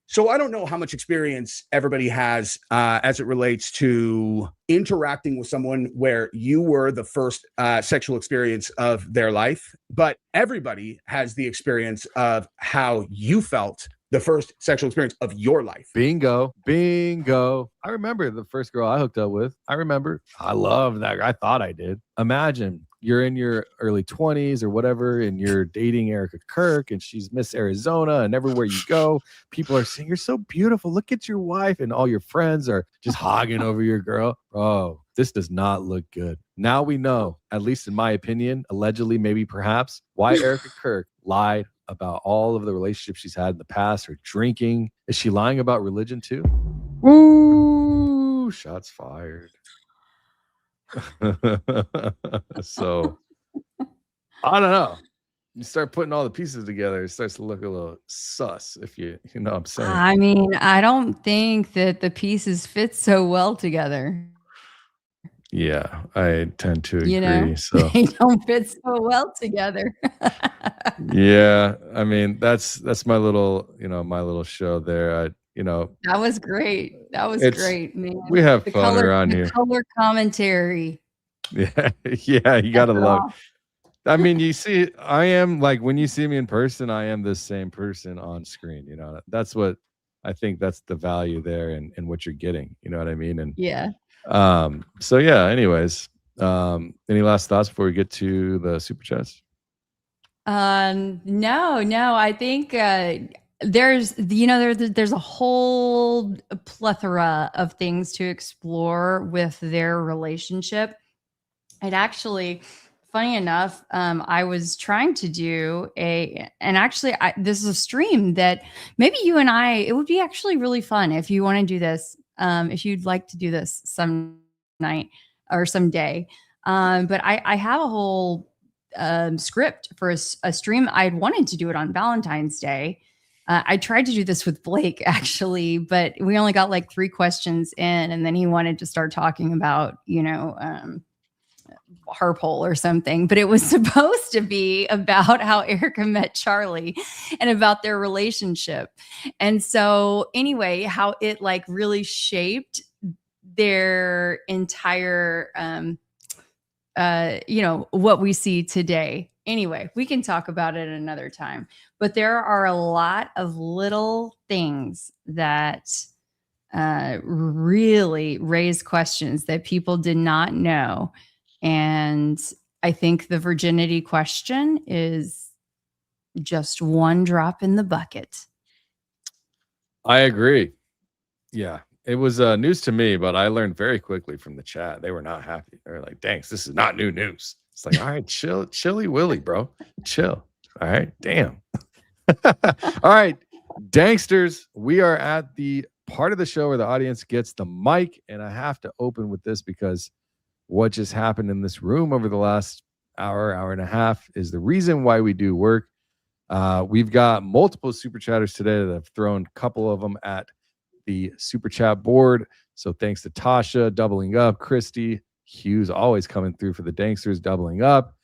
So I don't know how much experience everybody has as it relates to interacting with someone where you were the first sexual experience of their life, but everybody has the experience of how you felt the first sexual experience of your life. Bingo. I remember the first girl I hooked up with. I remember. I love that. I thought I did. Imagine you're in your early 20s or whatever, and you're dating Erika Kirk, and she's Miss Arizona, and everywhere you go, people are saying, you're so beautiful. Look at your wife. And all your friends are just hogging over your girl. Oh, this does not look good. Now we know, at least in my opinion, allegedly, maybe perhaps, why Erika Kirk lied about all of the relationships she's had in the past, her drinking. Is she lying about religion too? Ooh, shots fired. So I don't know. You start putting all the pieces together, it starts to look a little sus, if you know what I'm saying. I mean, I don't think that the pieces fit so well together. Yeah, I tend to agree. You know, So they don't fit so well together. yeah, I mean, that's my little, my little show there. That was great. That was It's- great, man. we have fun around the here. color commentary. Yeah, you gotta Top it love. off. I mean, you see, I am like, when you see me in person, I am the same person on screen. That's what I think. That's the value there, and what you're getting. You know what I mean? And Yeah. so yeah. Anyways, any last thoughts before we get to the super chats? No. I think there's a whole plethora of things to explore with their relationship. It actually, funny enough, I was trying to do this is a stream that maybe you and it would be actually really fun if you want to do this, if you'd like to do this some night or someday. But I have a whole script for a stream. I had wanted to do it on Valentine's Day. I tried to do this with Blake actually, but we only got like 3 questions in, and then he wanted to start talking about, Harpole or something, but it was supposed to be about how Erika met Charlie and about their relationship. And so anyway, how it like really shaped their entire, what we see today. Anyway, we can talk about it another time, but there are a lot of little things that really raise questions that people did not know. And I think the virginity question is just one drop in the bucket. I agree. Yeah, it was news to me, but I learned very quickly from the chat. They were not happy. They were like, "Danks, this is not new news." It's like, all right, chilly willy, bro, chill. All right, damn. All right, Danksters, we are at the part of the show where the audience gets the mic, and I have to open with this because what just happened in this room over the last hour and a half is the reason why we do work. We've got multiple super chatters today that have thrown a couple of them at the super chat board. So thanks to Tasha, Doubling Up, Christy, Hughes always coming through for the Danksters, doubling up.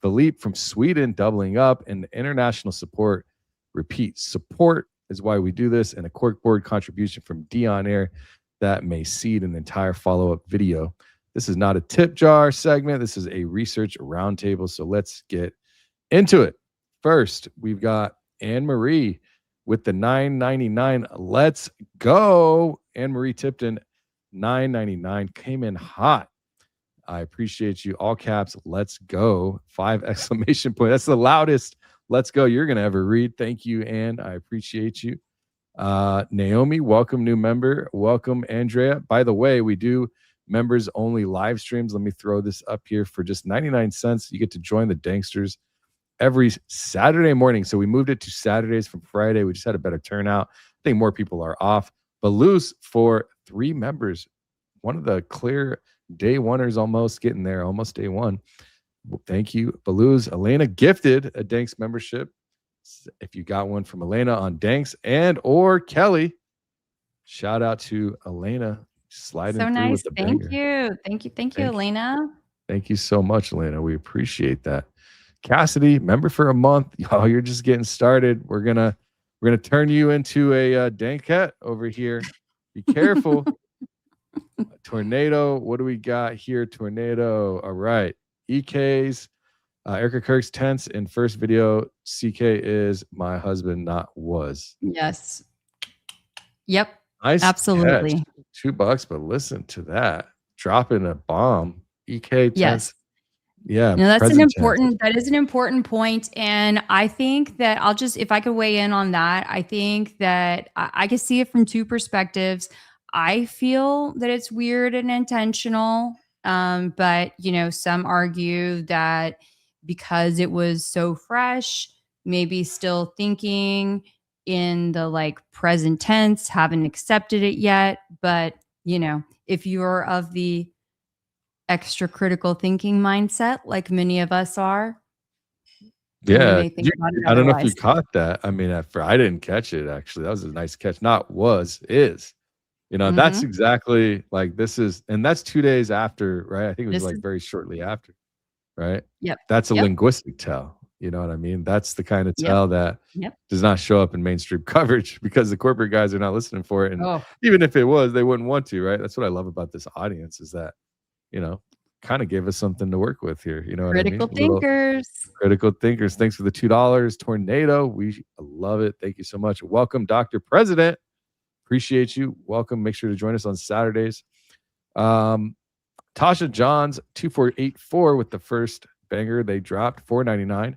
Philippe from Sweden doubling up, and international support. Repeat, support is why we do this, and a corkboard contribution from Dion Air that may seed an entire follow-up video. This is not a tip jar segment. This is a research roundtable. So let's get into it. First, we've got Anne-Marie with the $9.99. Let's go. Anne-Marie Tipton, $9.99, came in hot. I appreciate you. All caps, let's go. 5 exclamation point. That's the loudest let's go you're going to ever read. Thank you, Anne. I appreciate you. Naomi, welcome, new member. Welcome, Andrea. By the way, we do members only live streams. Let me throw this up here for just 99 cents. You get to join the Danksters every Saturday morning. So we moved it to Saturdays from Friday. We just had a better turnout. I think more people are off, but loose for 3 members. One of the clear day oneers, almost getting there, almost day one. Thank you, Balooz. Elena gifted a Danks membership. If you got one from Elena on Danks and or Kelly, shout out to Elena sliding So through nice. with the Thank banger. you. Thank you, Elena. Thank you so much, Elena. We appreciate that. Cassidy, member for a month. Y'all, you're just getting started. We're gonna turn you into a Dankette over here. Be careful. Tornado. What do we got here? Tornado. All right. EK's Erika Kirk's tense in first video. CK is my husband, not was. Yes. Yep. Nice Absolutely. catch. $2, but listen to that. Dropping a bomb. EK tense. Yes. Yeah. No, that is an important point. And I think that if I could weigh in on that, I think that I can see it from 2 perspectives. I feel that it's weird and intentional. But some argue that because it was so fresh, maybe still thinking in the present tense, haven't accepted it yet. But, if you're of the extra critical thinking mindset, like many of us are. Yeah. I don't know if you otherwise. caught that. I mean, I didn't catch it, actually. That was a nice catch. Not was, is. That's exactly this is, and that's 2 days after, right? I think it was very shortly after, right? Yep. That's a linguistic tell. You know what I mean? That's the kind of tell that Yep. does not show up in mainstream coverage because the corporate guys are not listening for it. And even if it was, they wouldn't want to, right? That's what I love about this audience is that, kind of gave us something to work with here. You know what I mean? Critical thinkers. Critical thinkers. Thanks for the $2. Tornado. We love it. Thank you so much. Welcome, Dr. President. Appreciate you. Welcome. Make sure to join us on Saturdays. Tasha Johns 2484 with the first banger they dropped, $4.99.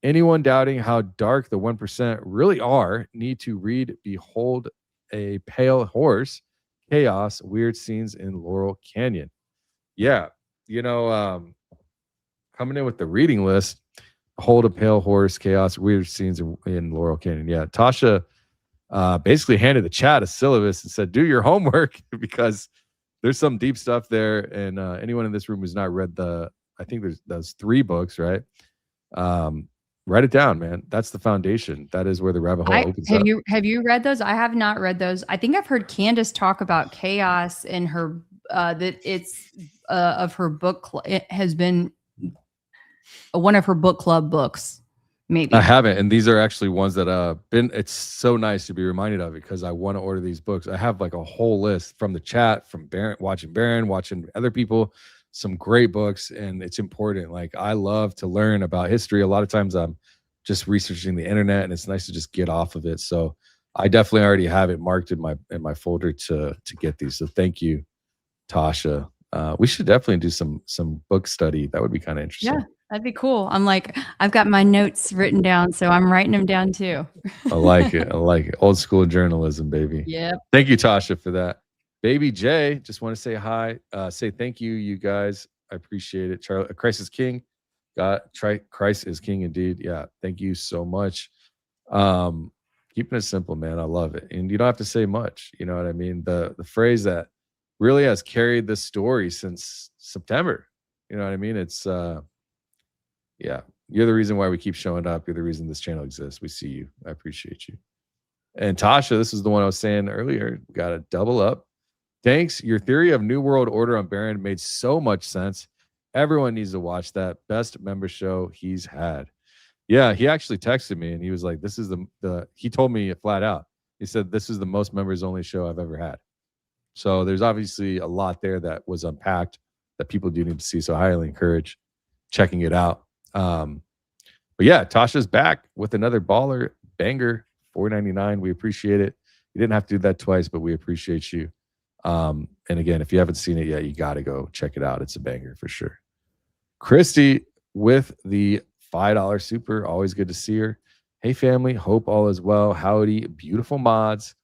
Anyone doubting how dark the 1% really are need to read Behold a Pale Horse, Chaos, Weird Scenes in Laurel Canyon. Yeah. Coming in with the reading list, Hold a Pale Horse, Chaos, Weird Scenes in Laurel Canyon. Yeah. Tasha basically handed the chat a syllabus and said, do your homework because there's some deep stuff there. And anyone in this room who's not read I think there's those 3 books, right? Write it down, man. That's the foundation. That is where the rabbit hole opens up. Have you read those? I have not read those. I think I've heard Candace talk about Chaos in her, that it's of her book. It has been one of her book club books. Maybe I haven't, and these are actually ones that it's so nice to be reminded of because I want to order these books. I have a whole list from the chat, from Baron, watching other people, some great books, and it's important. I love to learn about history. A lot of times I'm just researching the internet, and it's nice to just get off of it. So I definitely already have it marked in my folder to get these. So thank you, Tasha. We should definitely do some book study. That would be kind of interesting. Yeah. That'd be cool. I've got my notes written down, so I'm writing them down too. I like it. Old school journalism, baby. Yeah. Thank you, Tasha, for that. Baby J, just want to say hi. Say thank you, you guys. I appreciate it. Charlie, Christ is King. Christ is King indeed. Yeah. Thank you so much. Keeping it simple, man. I love it. And you don't have to say much. You know what I mean? The phrase that really has carried this story since September. You know what I mean? It's yeah, you're the reason why we keep showing up. You're the reason this channel exists. We see you. I appreciate you. And Tasha, this is the one I was saying earlier. We got to double up. Thanks. Your theory of New World Order on Baron made so much sense. Everyone needs to watch that. Best member show he's had. Yeah, he actually texted me and he was like, this is he told me flat out. He said, this is the most members only show I've ever had. So there's obviously a lot there that was unpacked that people do need to see. So I highly encourage checking it out. But yeah, Tasha's back with another baller banger, $4.99. We appreciate it. You didn't have to do that twice, but we appreciate you. And again, if you haven't seen it yet, you got to go check it out. It's a banger for sure. Christy with the $5 super. Always good to see her. Hey, family. Hope all is well. Howdy. Beautiful mods.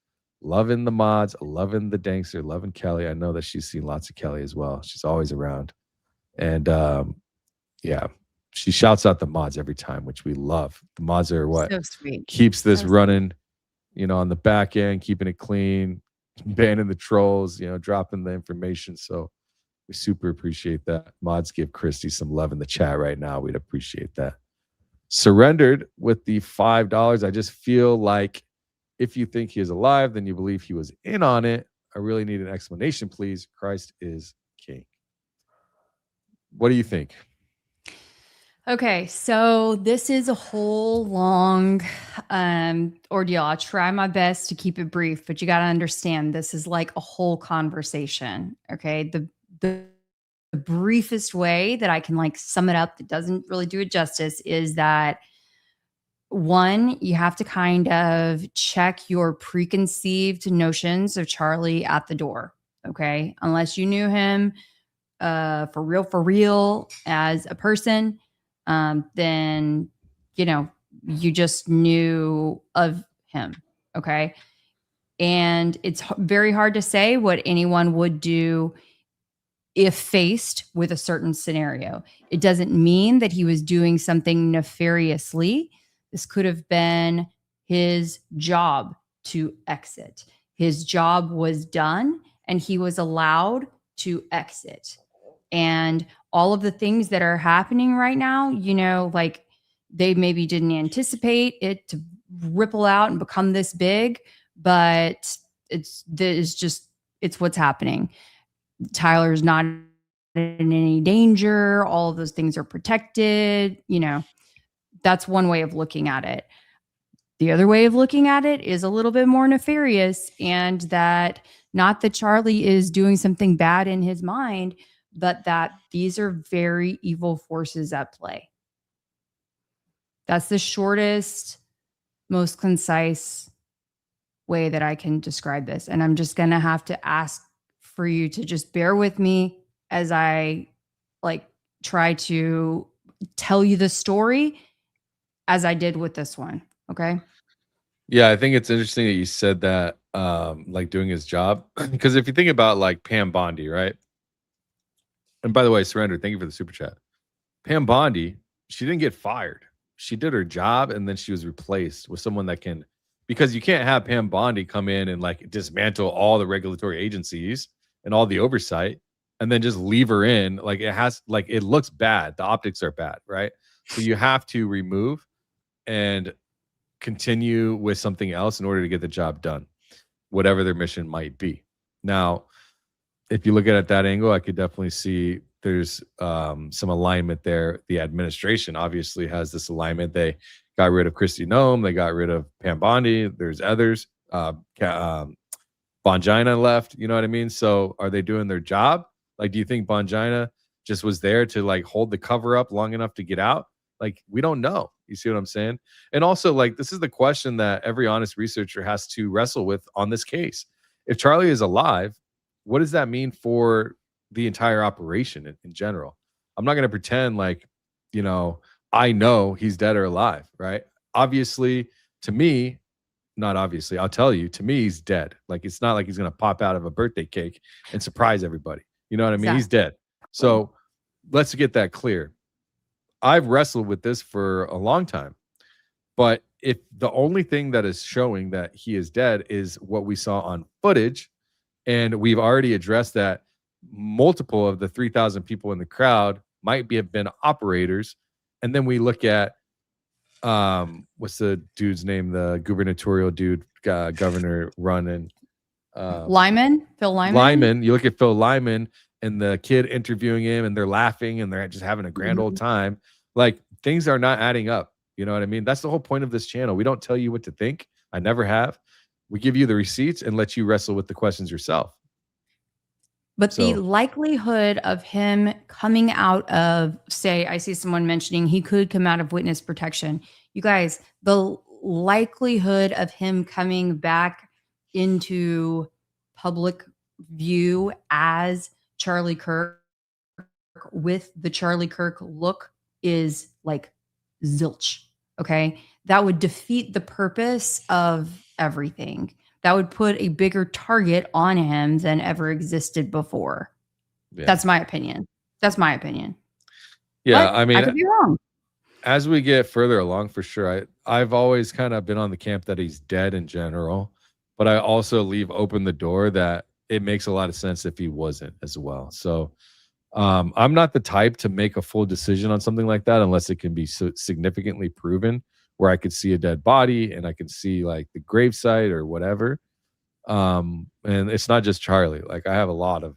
Loving the mods. Loving the Dankster. Loving Kelly. I know that she's seen lots of Kelly as well. She's always around. And yeah, she shouts out the mods every time, which we love. The mods are what So sweet. keeps this running, on the back end, keeping it clean, banning the trolls, dropping the information. So we super appreciate that. Mods, give Christy some love in the chat right now. We'd appreciate that. Surrendered with the $5. I just feel like if you think he is alive, then you believe he was in on it. I really need an explanation, please. Christ is king. What do you think? Okay, so this is a whole long ordeal. I'll try my best to keep it brief, but you got to understand this is like a whole conversation. Okay, the briefest way that I can sum it up that doesn't really do it justice is that one, you have to kind of check your preconceived notions of Charlie at the door. Okay, unless you knew him for real as a person. Then, you just knew of him. Okay. And it's very hard to say what anyone would do if faced with a certain scenario. It doesn't mean that he was doing something nefariously. This could have been his job to exit. His job was done and he was allowed to exit. And all of the things that are happening right now, they maybe didn't anticipate it to ripple out and become this big, but it's what's happening. Tyler's not in any danger. All of those things are protected. That's one way of looking at it. The other way of looking at it is a little bit more nefarious, and that not that Charlie is doing something bad in his mind, but that these are very evil forces at play. That's the shortest, most concise way that I can describe this. And I'm just going to have to ask for you to just bear with me as I try to tell you the story as I did with this one. Okay. Yeah, I think it's interesting that you said that, doing his job, because if you think about Pam Bondi, right? And by the way, Surrender, thank you for the super chat. Pam Bondi, she didn't get fired. She did her job, and then she was replaced with someone that can, because you can't have Pam Bondi come in and dismantle all the regulatory agencies and all the oversight and then just leave her in. It looks bad. The optics are bad, right? So you have to remove and continue with something else in order to get the job done, whatever their mission might be. Now, if you look at it at that angle, I could definitely see there's some alignment there. The administration obviously has this alignment. They got rid of Kristi Noem. They got rid of Pam Bondi. There's others. Bongina left. You know what I mean? So are they doing their job? Do you think Bongina just was there to hold the cover up long enough to get out? We don't know. You see what I'm saying? And also, this is the question that every honest researcher has to wrestle with on this case. If Charlie is alive, what does that mean for the entire operation in general? I'm not going to pretend I know he's dead or alive, right? Obviously, to me, not obviously, I'll tell you, to me, he's dead. It's not like he's going to pop out of a birthday cake and surprise everybody. You know what I mean? Exactly. He's dead. So let's get that clear. I've wrestled with this for a long time, but if the only thing that is showing that he is dead is what we saw on footage, and we've already addressed that multiple of the 3,000 people in the crowd might have been operators. And then we look at, what's the dude's name? The gubernatorial dude, governor running. Phil Lyman. You look at Phil Lyman and the kid interviewing him, and they're laughing and they're just having a grand old time. Like, things are not adding up. You know what I mean? That's the whole point of this channel. We don't tell you what to think. I never have. We give you the receipts and let you wrestle with the questions yourself. But the likelihood of him coming out of, say, I see someone mentioning he could come out of witness protection. You guys, the likelihood of him coming back into public view as Charlie Kirk with the Charlie Kirk look is like zilch. Okay. That would defeat the purpose of everything. That would put a bigger target on him than ever existed before. Yeah. That's my opinion. Yeah. But I mean, I could be wrong. As we get further along, for sure, I've always kind of been on the camp that he's dead in general, but I also leave open the door that it makes a lot of sense if he wasn't as well. So I'm not the type to make a full decision on something like that unless it can be significantly proven, where I could see a dead body and I can see like the gravesite or whatever. And it's not just Charlie. Like, I have a lot of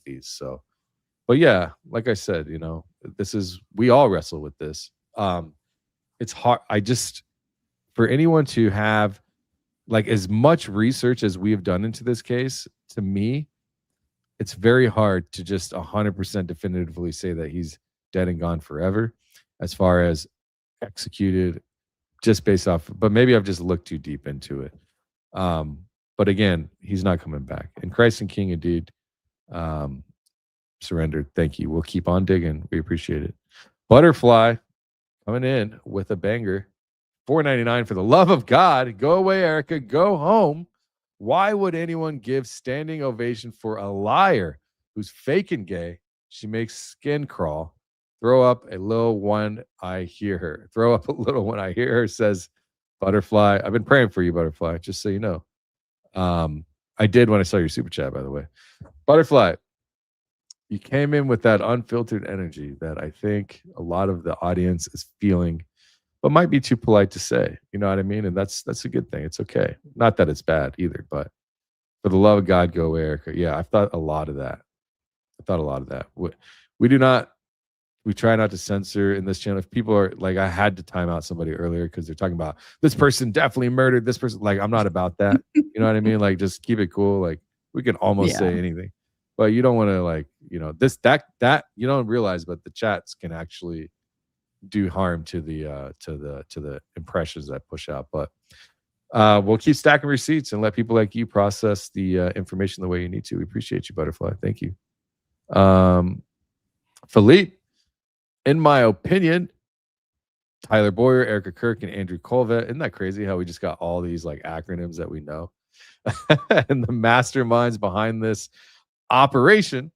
these. So, but yeah, like I said, you know, we all wrestle with this. It's hard. For anyone to have like as much research as we have done into this case, to me, it's very hard to just 100% definitively say that he's dead and gone forever, as far as executed, just based off. But maybe I've just looked too deep into it. But again, he's not coming back. And Christ and King indeed surrendered. Thank you. We'll keep on digging. We appreciate it. Butterfly coming in with a banger. $4.99 for the love of God. Go away, Erika. Go home. Why would anyone give standing ovation for a liar who's faking gay? She makes skin crawl. Throw up a little when I hear her. Throw up a little when I hear her, says Butterfly. I've been praying for you, Butterfly, just so you know. I did when I saw your super chat, by the way. Butterfly, you came in with that unfiltered energy that I think a lot of the audience is feeling, but might be too polite to say. You know what I mean? And that's a good thing. It's okay. Not that it's bad either, but for the love of God, go away, Erika. Yeah, I've thought a lot of that. We try not to censor in this channel. If people are like, I had to time out somebody earlier because they're talking about this person definitely murdered this person. Like, I'm not about that. You know what I mean? Like, just keep it cool. Like, we can almost say anything, but you don't want to, like, you know, that you don't realize, but the chats can actually do harm to the impressions that push out. But we'll keep stacking receipts and let people like you process the information the way you need to. We appreciate you, Butterfly. Thank you. Philippe, in my opinion, Tyler Boyer, Erika Kirk, and Andrew Colvett. Isn't that crazy how we just got all these like acronyms that we know? And the masterminds behind this operation.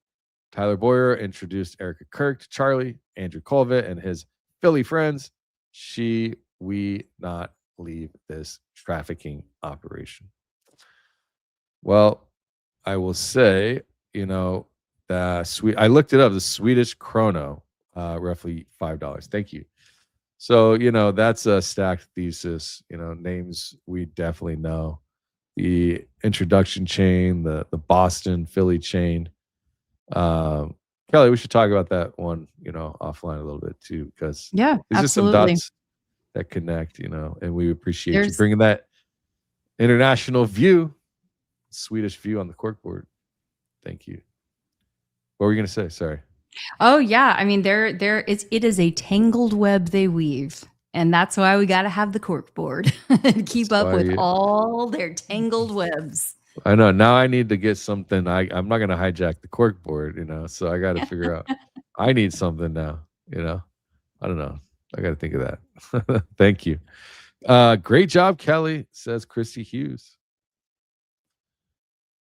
Tyler Boyer introduced Erika Kirk to Charlie, Andrew Colvett, and his Philly friends. We not leave this trafficking operation. Well, I will say, you know, I looked it up, the Swedish chrono, roughly $5. Thank you. So, you know, that's a stacked thesis, you know, names we definitely know. The introduction chain, the Boston Philly chain. Kelly, we should talk about that one, you know, offline a little bit too, because there's just some dots that connect, you know, and we appreciate you bringing that international view, Swedish view on the corkboard. Thank you. What were you going to say? Sorry. Oh yeah, I mean, it is a tangled web they weave, and that's why we got to have the corkboard and keep up with all their tangled webs. I know. Now I need to get something. I'm not going to hijack the corkboard, you know. So I got to figure out. I need something now, you know. I don't know. I got to think of that. Thank you. Great job, Kelly, says Christy Hughes.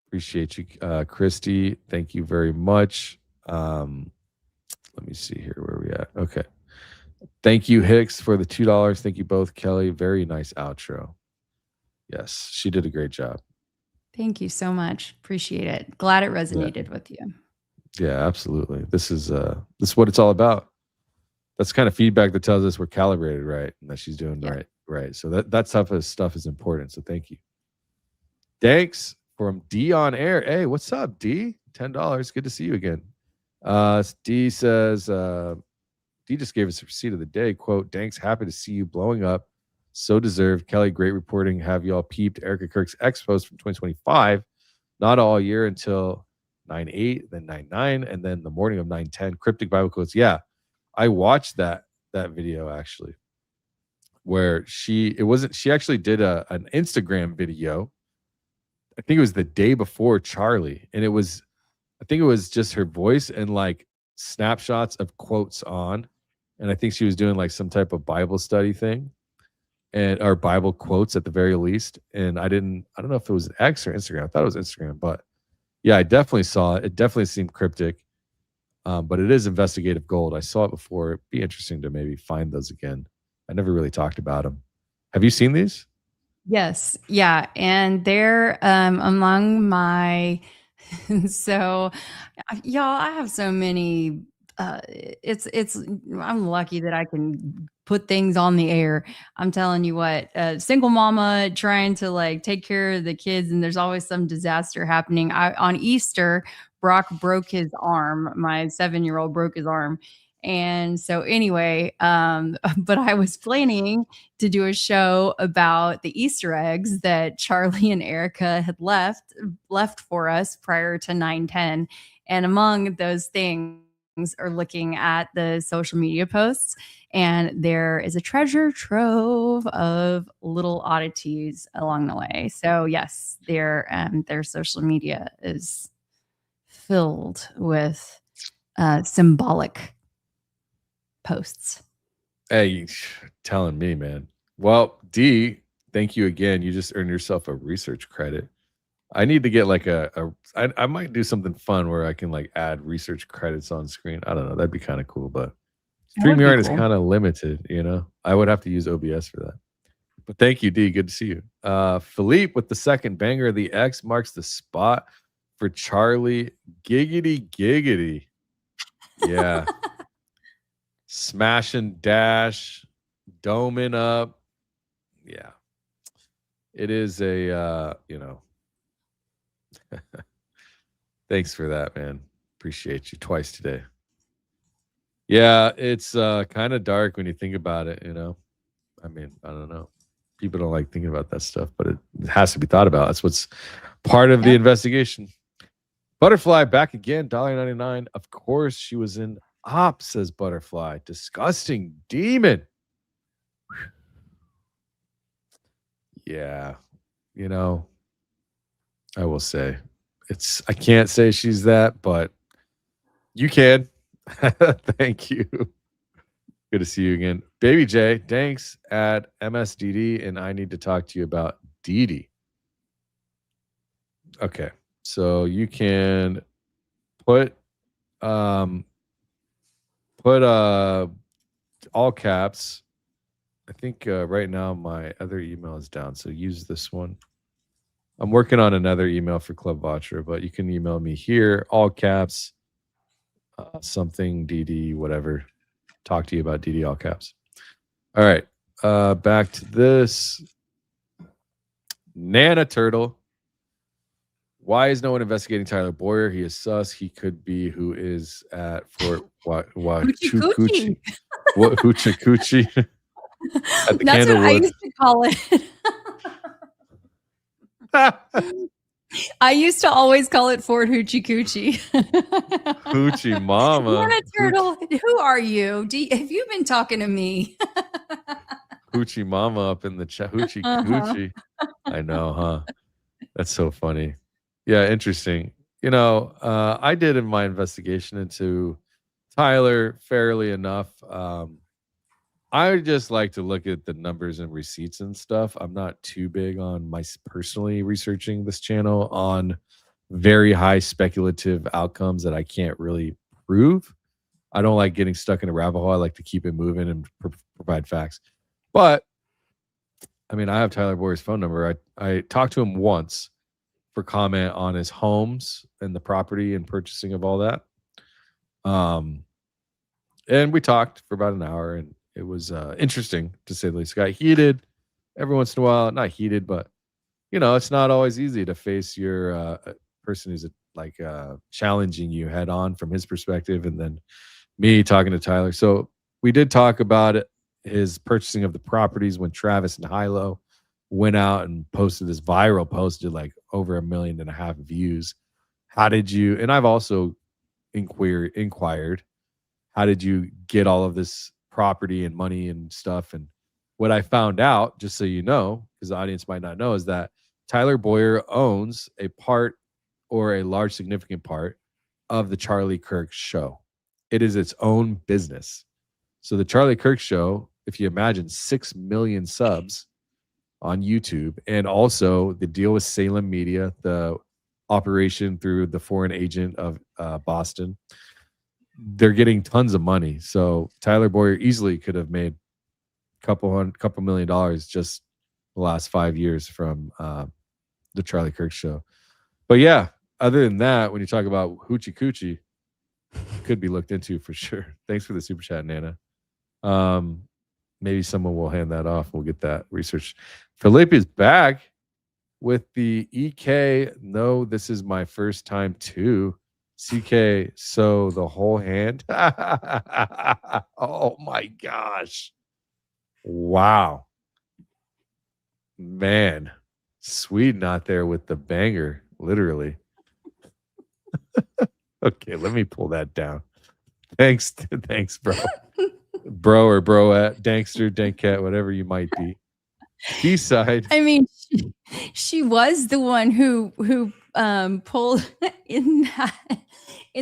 Appreciate you, Christy. Thank you very much. Let me see here where we at. Okay. Thank you, Hicks, for the $2. Thank you both, Kelly. Very nice outro. Yes, she did a great job. Thank you so much. Appreciate it. Glad it resonated with you. Yeah, absolutely. This is what it's all about. That's kind of feedback that tells us we're calibrated right and that she's doing right. So that type of stuff is important. So thank you. Danks, from D on air. Hey, what's up, D? $10. Good to see you again. D says, D just gave us a receipt of the day. Quote, Danks, happy to see you blowing up. So deserved. Kelly, great reporting. Have y'all peeped Erika Kirk's X post from 2025? Not all year until 9/8, then 9/9, and then the morning of 9/10. Cryptic Bible quotes. Yeah, I watched that video actually, where she actually did an Instagram video. I think it was the day before Charlie, and I think it was just her voice and like snapshots of quotes on, and I think she was doing like some type of Bible study thing, or Bible quotes at the very least. And I don't know if it was X or Instagram. I thought it was Instagram, but yeah, I definitely saw it. It definitely seemed cryptic, but it is investigative gold. I saw it before. It'd be interesting to maybe find those again. I never really talked about them. Have you seen these? Yes. Yeah. And they're among my, so y'all, I have so many, I'm lucky that I can put things on the air. I'm telling you what, single mama trying to like take care of the kids, and there's always some disaster happening. On Easter, Brock broke his arm. My 7-year-old broke his arm. And so anyway, but I was planning to do a show about the Easter eggs that Charlie and Erika had left for us prior to 9/10. And among those things are looking at the social media posts. And there is a treasure trove of little oddities along the way. So yes, their social media is filled with symbolic posts. Hey, you telling me, man. Well, D, thank you again. You just earned yourself a research credit. I need to get like I might do something fun where I can like add research credits on screen. I don't know. That'd be kind of cool, but StreamYard is kind of limited, you know? I would have to use OBS for that. But thank you, D. Good to see you. Philippe with the second banger of the X marks the spot for Charlie. Giggity, giggity. Yeah. Smash and dash, doming up. Yeah. It is a, thanks for that, man. Appreciate you twice today. Yeah, it's kind of dark when you think about it, you know? I mean, I don't know. People don't like thinking about that stuff, but it has to be thought about. That's what's part of the investigation. Butterfly back again, $1.99. Of course, she was in Op, says Butterfly. Disgusting demon. Yeah. You know, I will say I can't say she's that, but you can. Thank you. Good to see you again. Baby J, Danks at MSDD, and I need to talk to you about DD. Okay. So you can put all caps. I think right now my other email is down, so use this one. I'm working on another email for Club Watcher, but you can email me here, all caps, something DD, whatever. Talk to you about DD, all caps. All right, back to this. Nana Turtle. Why is no one investigating Tyler Boyer? He is sus. He could be who is at Fort Huachucuchi. What Huachucuchi? That's what I used to call it. I used to always call it Fort Hoochie Coochie. Hoochie Mama. Nana Turtle, who are you? Have you been talking to me? Hoochie Mama up in the chat. Hoochie Coochie. I know, huh? That's so funny. Yeah, interesting. You know, I did in my investigation into Tyler fairly enough. I just like to look at the numbers and receipts and stuff. I'm not too big on my personally researching this channel on very high speculative outcomes that I can't really prove. I don't like getting stuck in a rabbit hole. I like to keep it moving and provide facts. But I mean, I have Tyler Boyer's phone number. I talked to him once for comment on his homes and the property and purchasing of all that. And we talked for about an hour, and it was interesting to say the least. Got heated every once in a while. Not heated, but it's not always easy to face your person who's challenging you head on from his perspective, and then me talking to Tyler. So we did talk about it, his purchasing of the properties when Travis and Hilo went out and posted this viral post, did like over 1.5 million views. How did you, and I've also inquired, how did you get all of this property and money and stuff? And what I found out, just so you know, because the audience might not know, is that Tyler Boyer owns a part or a large significant part of the Charlie Kirk show. It is its own business. So the Charlie Kirk show, if you imagine 6 million subs on YouTube, and also the deal with Salem Media, the operation through the foreign agent of Boston, they're getting tons of money. So Tyler Boyer easily could have made couple $1 million just the last 5 years from the Charlie Kirk show. But yeah, other than that, when you talk about hoochie coochie, could be looked into for sure. Thanks for the super chat, Nana. Maybe someone will hand that off. We'll get that research. Felipe is back with the EK. No, this is my first time too. CK, so the whole hand. Oh my gosh. Wow. Man, Sweden out there with the banger, literally. Okay, let me pull that down. Thanks, bro. Bro or broette, Dankster, Dankcat, whatever you might be. Seaside. I mean, she was the one who pulled in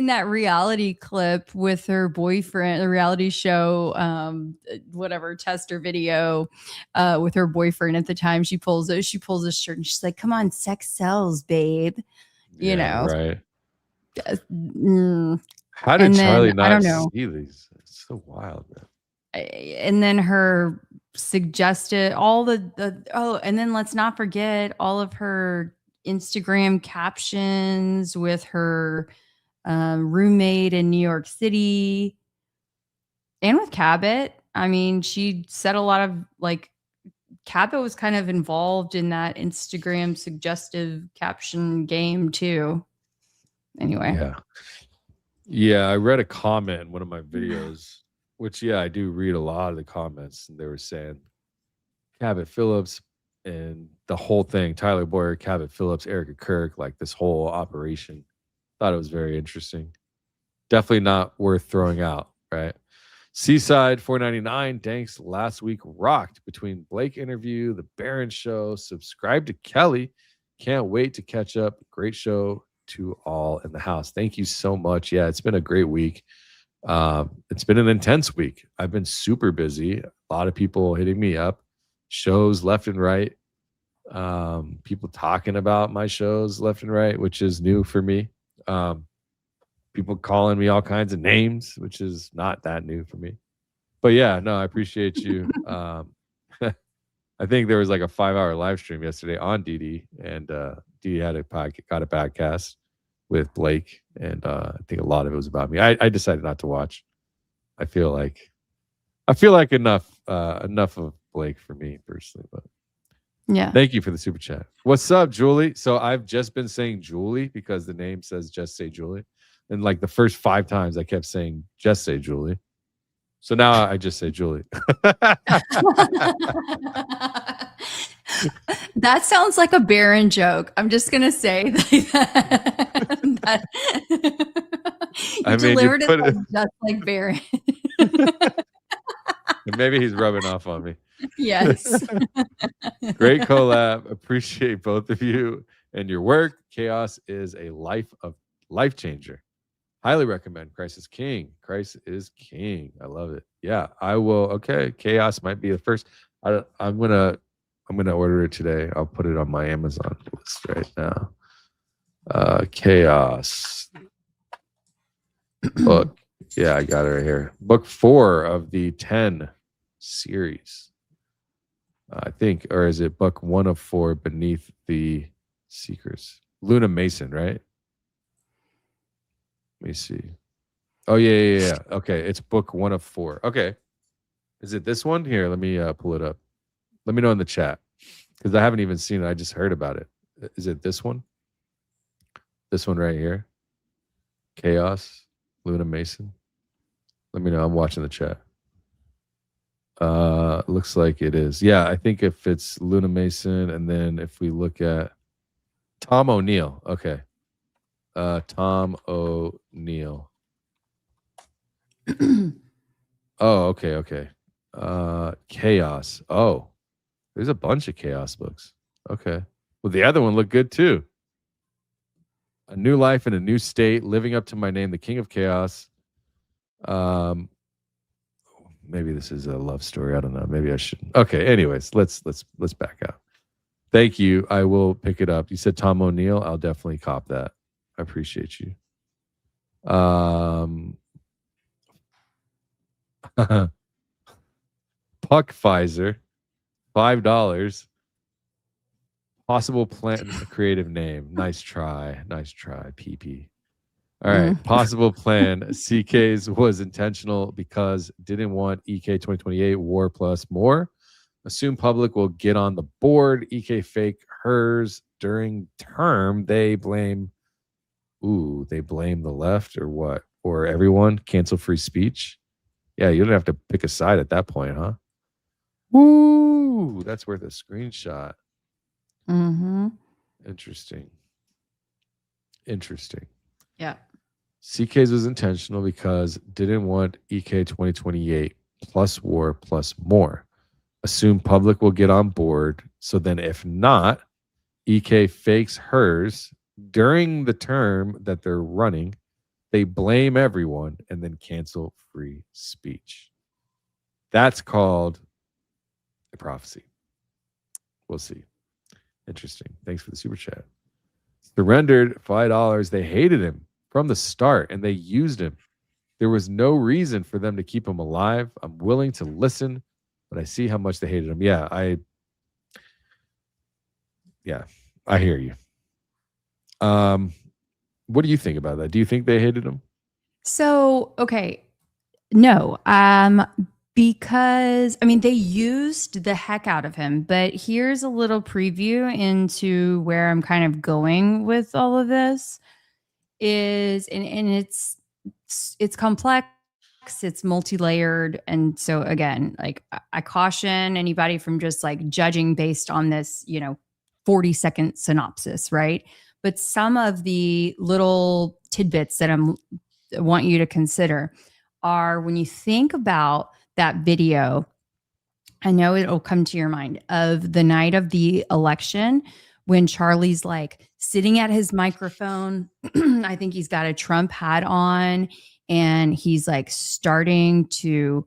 that reality clip with her boyfriend, the reality show, whatever tester video, with her boyfriend at the time. She pulls a shirt and she's like, "Come on, sex sells, babe." You know, right? Mm. How did And Charlie then, I not don't know. see these? It's so wild, man. And then her suggested all the and then let's not forget all of her Instagram captions with her roommate in New York City and with Cabot. I mean, she said a lot of Cabot was kind of involved in that Instagram suggestive caption game too. Anyway. Yeah, I read a comment in one of my videos, which I do read a lot of the comments, and they were saying Cabot Phillips and the whole thing, Tyler Boyer, Cabot Phillips, Erika Kirk, like this whole operation. Thought it was very interesting. Definitely not worth throwing out, right? Seaside 499, Danks last week rocked between Blake interview, the Barron show. Subscribe to Kelly. Can't wait to catch up. Great show to all in the house. Thank you so much. Yeah, it's been a great week. It's been an intense week. I've been super busy. A lot of people hitting me up, shows left and right. People talking about my shows left and right, which is new for me. People calling me all kinds of names, which is not that new for me. But yeah, no, I appreciate you. I think there was like a 5-hour live stream yesterday on DD, and DD had got a podcast with Blake, and I think a lot of it was about me. I decided not to watch. I feel like enough of Blake for me personally, but yeah. Thank you for the super chat. What's up, Julie? So I've just been saying Julie because the name says just say Julie. And like the first 5 times I kept saying just say Julie. So now I just say Julie. That sounds like a Baron joke. I'm just gonna say that. You delivered it just like Baron. Maybe he's rubbing off on me. Yes. Great collab. Appreciate both of you and your work. Chaos is a life changer. Highly recommend Christ is King. Christ is King. I love it. Yeah, I will. Okay, Chaos might be the first. I'm gonna order it today. I'll put it on my Amazon list right now. Chaos book. Yeah, I got it right here. Book 4 of the 10 series. I think, or is it book 1 of 4 beneath the Seekers? Luna Mason, right? Let me see. Oh, yeah. Okay, it's book 1 of 4. Okay. Is it this one? Here, let me pull it up. Let me know in the chat. because I haven't even seen it. I just heard about it. Is it this one? This one right here? Chaos, Luna Mason. Let me know. I'm watching the chat. Looks like it is. Yeah, I think if it's Luna Mason, and then if we look at Tom O'Neill. Okay. Tom O'Neill. Oh, okay. Chaos. Oh, there's a bunch of Chaos books. Okay. Well, the other one looked good too. A New Life in a New State, Living Up to My Name, The King of Chaos. Maybe this is a love story. I don't know. Maybe I shouldn't. Okay. Anyways, let's back out. Thank you. I will pick it up. You said Tom O'Neill. I'll definitely cop that. I appreciate you. Puck Pfizer, $5. Possible plan, creative name. Nice try. PP. All right. Possible plan. CK's was intentional because didn't want EK 2028 war plus more. Assume public will get on the board. EK fake hers during term. They blame the left or what? Or everyone. Cancel free speech. Yeah, you don't have to pick a side at that point, huh? Woo! That's worth a screenshot. Interesting. Yeah. CK's was intentional because didn't want EK 2028 plus war plus more. Assume public will get on board. So then if not, EK fakes hers during the term that they're running. They blame everyone and then cancel free speech. That's called a prophecy. We'll see. Interesting. Thanks for the super chat. Surrendered $5. They hated him from the start and they used him. There was no reason for them to keep him alive. I'm willing to listen, but I see how much they hated him. Yeah, I hear you. What do you think about that? Do you think they hated him? So, okay. No. Because they used the heck out of him, but here's a little preview into where I'm kind of going with all of this and it's complex, it's multi-layered. And so again, like I caution anybody from just like judging based on this, 40-second synopsis, right? But some of the little tidbits that I want you to consider are when you think about that video, I know it'll come to your mind of the night of the election when Charlie's like sitting at his microphone. I think he's got a Trump hat on and he's like starting to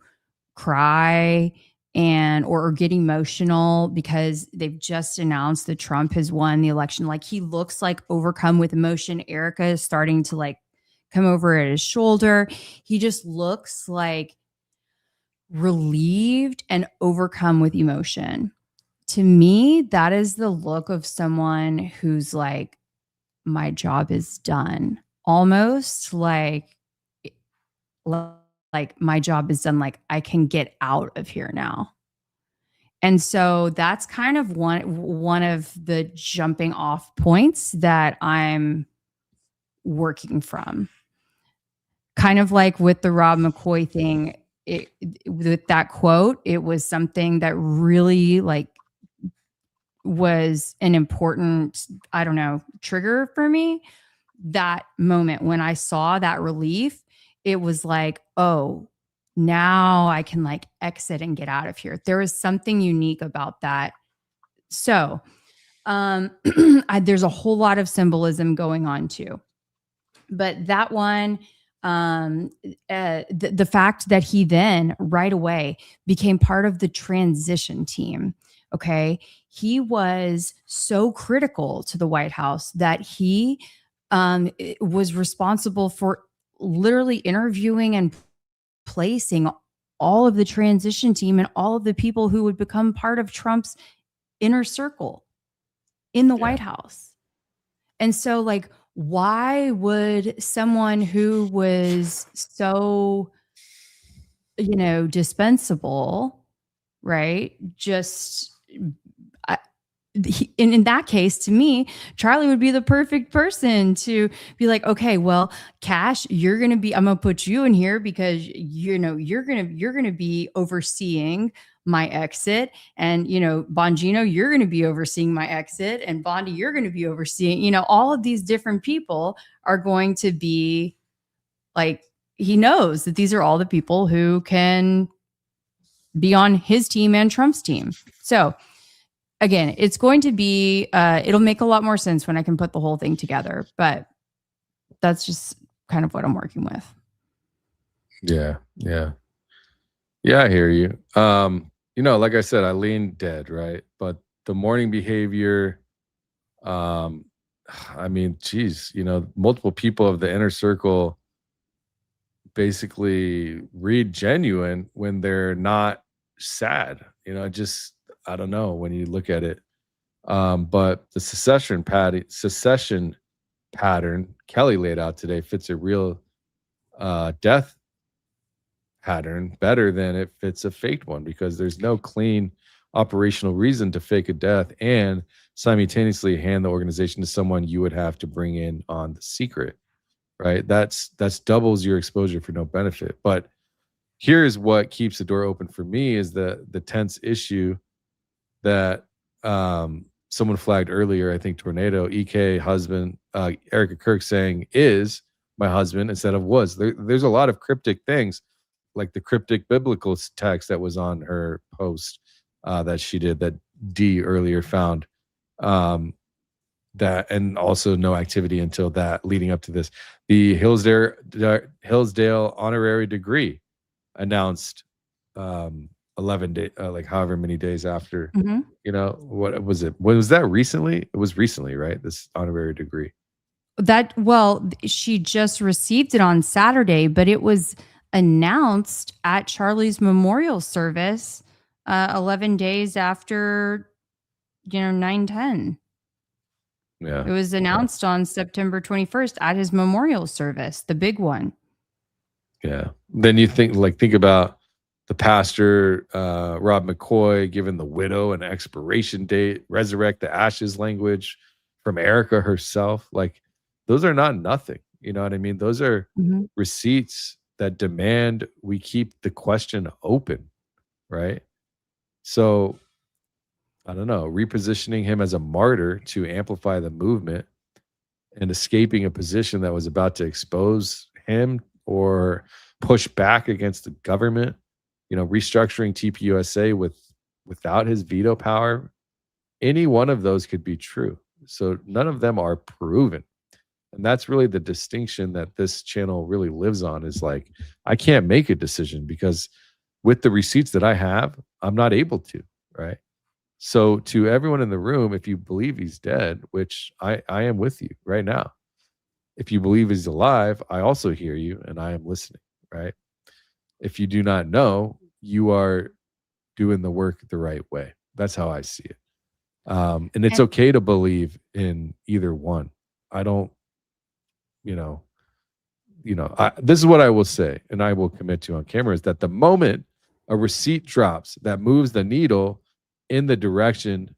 cry or get emotional because they've just announced that Trump has won the election. Like he looks like overcome with emotion. Erika is starting to like come over at his shoulder. He just looks like relieved and overcome with emotion. To me, that is the look of someone who's like, my job is done. Almost like my job is done. Like I can get out of here now. And so that's kind of one of the jumping off points that I'm working from. Kind of like with the Rob McCoy thing, with that quote, it was something that really like was an important, trigger for me. That moment when I saw that relief, it was like, oh, now I can like exit and get out of here. There is something unique about that. So there's a whole lot of symbolism going on too. But that one, the fact that he then right away became part of the transition team. Okay. He was so critical to the White House that he was responsible for literally interviewing and placing all of the transition team and all of the people who would become part of Trump's inner circle in the White House. And so like, why would someone who was so, dispensable, right? Just in that case, to me, Charlie would be the perfect person to be like, okay, well, Cash, I'm gonna put you in here because you're gonna be overseeing my exit, and Bongino, you're gonna be overseeing my exit, and Bondi, you're gonna be overseeing. All of these different people are going to be like, he knows that these are all the people who can be on his team and Trump's team. So again, it's going to be, it'll make a lot more sense when I can put the whole thing together, but that's just kind of what I'm working with. Yeah. I hear you. Like I said, I lean dead, right? But the morning behavior, multiple people of the inner circle basically read genuine when they're not sad. I don't know when you look at it. But the secession pattern Keli laid out today fits a real death pattern better than it fits a faked one, because there's no clean operational reason to fake a death and simultaneously hand the organization to someone you would have to bring in on the secret, right? That's doubles your exposure for no benefit. But here's what keeps the door open for me is the tense issue that someone flagged earlier. I think Tornado, EK husband, Erika Kirk saying is my husband instead of was. There's a lot of cryptic things, like the cryptic biblical text that was on her post that she did, that D earlier found, that, and also no activity until that leading up to this. The Hillsdale honorary degree announced 11 days, like however many days after. What was it? Was that recently? It was recently, right? This honorary degree. She just received it on Saturday, but it was announced at Charlie's memorial service 11 days after 9/10. Yeah, it was announced on September 21st at his memorial service, the big one. Yeah. Then you think about the pastor, Rob McCoy, giving the widow an expiration date, resurrect the ashes language from Erika herself. Like, those are not nothing. You know what I mean? Those are receipts that demand we keep the question open, right? So, I don't know, repositioning him as a martyr to amplify the movement and escaping a position that was about to expose him or push back against the government, restructuring TPUSA without his veto power. Any one of those could be true. So none of them are proven. And that's really the distinction that this channel really lives on, is like, I can't make a decision because with the receipts that I have, I'm not able to, right? So to everyone in the room, if you believe he's dead, which I am with you right now, if you believe he's alive, I also hear you and I am listening, right? If you do not know, you are doing the work the right way. That's how I see it. And it's okay to believe in either one. I don't, this is what I will say, and I will commit to on camera, is that the moment a receipt drops that moves the needle in the direction,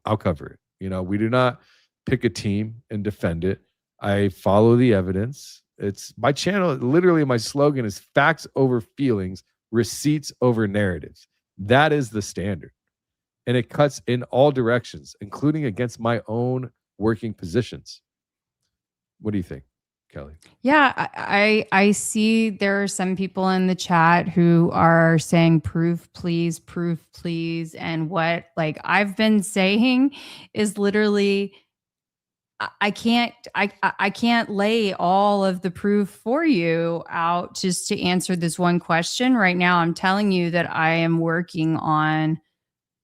I'll cover it. We do not pick a team and defend it. I follow the evidence. It's my channel. Literally, my slogan is facts over feelings, receipts over narratives. That is the standard. And it cuts in all directions, including against my own working positions. What do you think, Keli? Yeah, I see there are some people in the chat who are saying proof, please. And what I've been saying is literally, I can't lay all of the proof for you out just to answer this one question right now. I'm telling you that I am working on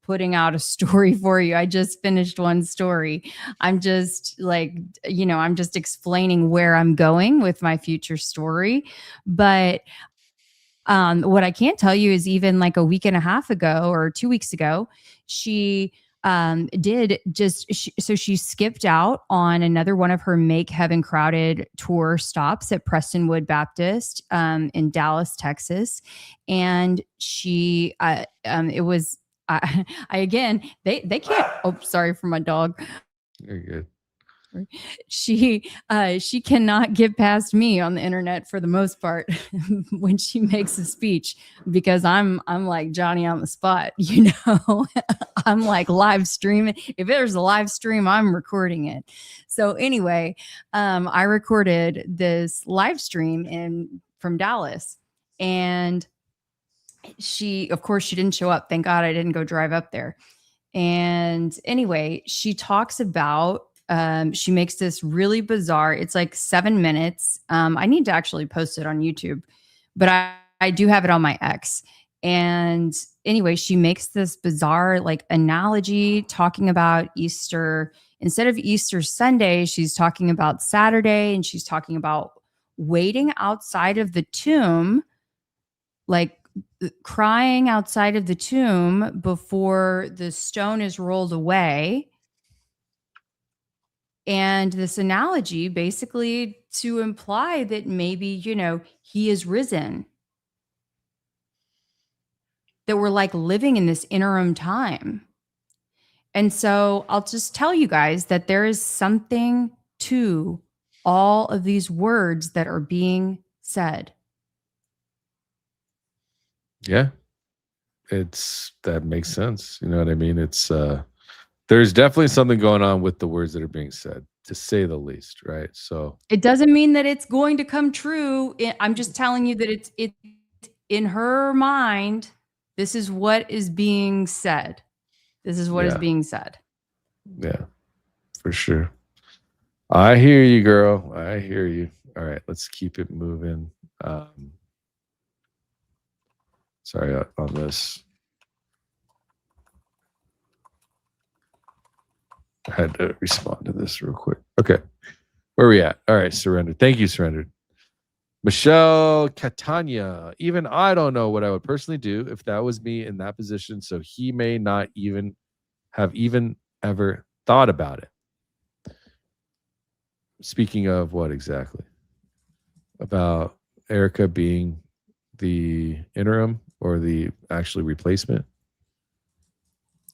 putting out a story for you. I just finished one story. I'm just I'm just explaining where I'm going with my future story. But what I can't tell you is, even like a week and a half ago or 2 weeks ago, she she skipped out on another one of her Make Heaven Crowded tour stops at Prestonwood Baptist in Dallas, Texas. And she, it was I again, they can't. Oh, sorry for my dog. You're good. She cannot get past me on the internet for the most part when she makes a speech, because I'm like Johnny on the spot, you know. I'm like live streaming. If there's a live stream, I'm recording it. So anyway, I recorded this live stream from Dallas, and of course she didn't show up. Thank God I didn't go drive up there. And anyway, she talks about she makes this really bizarre, it's like 7 minutes. I need to actually post it on YouTube, but I do have it on my X. And anyway, she makes this bizarre like analogy talking about Easter. Instead of Easter Sunday, she's talking about Saturday, and she's talking about waiting outside of the tomb, like crying outside of the tomb before the stone is rolled away. And this analogy basically to imply that maybe, you know, he is risen. That we're like living in this interim time. And so I'll just tell you guys that there is something to all of these words that are being said. Yeah. That makes sense. You know what I mean? There's definitely something going on with the words that are being said, to say the least, right? So it doesn't mean that it's going to come true. I'm just telling you that it's in her mind. This is what is being said. This is what is being said. Yeah, for sure. I hear you, girl. I hear you. All right, let's keep it moving. Sorry on this. I had to respond to this real quick. Okay. Where are we at? All right, Surrendered. Thank you, Surrendered. Michelle Catania. Even I don't know what I would personally do if that was me in that position, so he may not even have ever thought about it. Speaking of what exactly? About Erika being the interim or the actually replacement?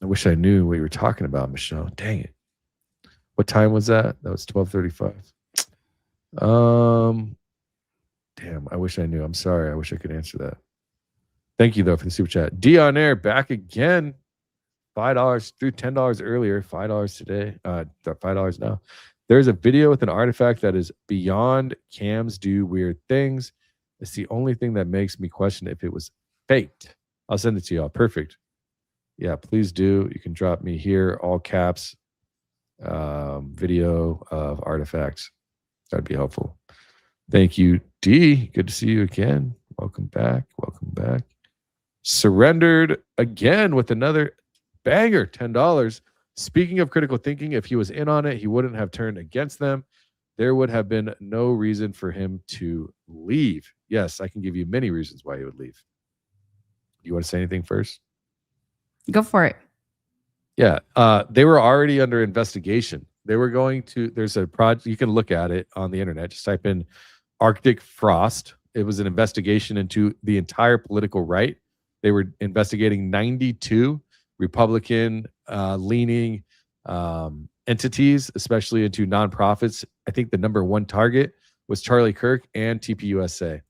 I wish I knew what you were talking about, Michelle. Dang it. What time was that? That was 12:35. Damn, I wish I knew. I'm sorry. I wish I could answer that. Thank you, though, for the super chat. D on air, back again. $5 through $10 earlier. $5 today. $5 now. There's a video with an artifact that is beyond cams do weird things. It's the only thing that makes me question if it was faked. I'll send it to y'all. Perfect. Yeah, please do. You can drop me here, all caps, video of artifacts. That'd be helpful. Thank you, D. Good to see you again. Welcome back. Welcome back. Surrendered again with another banger, $10. Speaking of critical thinking, if he was in on it, he wouldn't have turned against them. There would have been no reason for him to leave. Yes, I can give you many reasons why he would leave. You want to say anything first? Go for it. Yeah, they were already under investigation. They were going to, there's a project, you can look at it on the internet. Just type in Arctic frost. It was an investigation into the entire political right. They were investigating 92 Republican leaning entities, especially into nonprofits. I think the number one target was Charlie Kirk and TPUSA.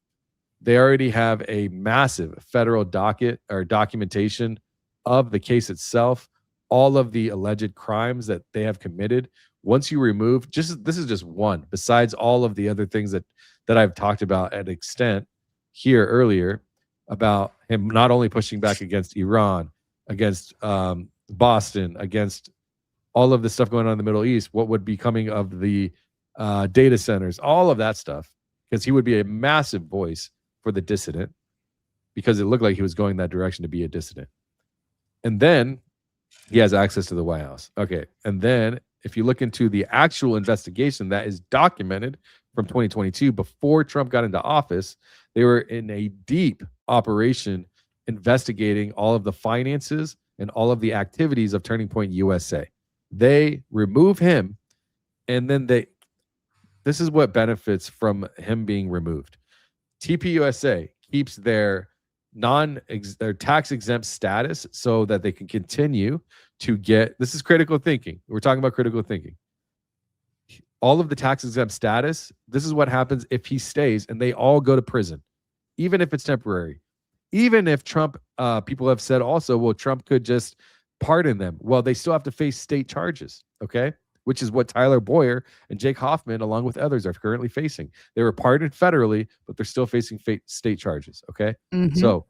They already have a massive federal docket or documentation of the case itself, all of the alleged crimes that they have committed. Once you remove, this is just one, besides all of the other things that I've talked about at extent here earlier about him not only pushing back against Iran, against Boston, against all of the stuff going on in the Middle East, what would be coming of the data centers, all of that stuff, because he would be a massive voice for the dissident, because it looked like he was going that direction to be a dissident. And then he has access to the White House. Okay. And then if you look into the actual investigation that is documented from 2022, before Trump got into office, they were in a deep operation investigating all of the finances and all of the activities of Turning Point USA. They remove him, and then this is what benefits from him being removed. TPUSA keeps their their tax exempt status so that they can continue to get, this is critical thinking. We're talking about critical thinking. All of the tax exempt status, this is what happens if he stays and they all go to prison, even if it's temporary. Even if Trump, people have said also, well, Trump could just pardon them. Well, they still have to face state charges, okay? Which is what Tyler Boyer and Jake Hoffman, along with others, are currently facing. They were pardoned federally, but they're still facing state charges, okay? Mhm. So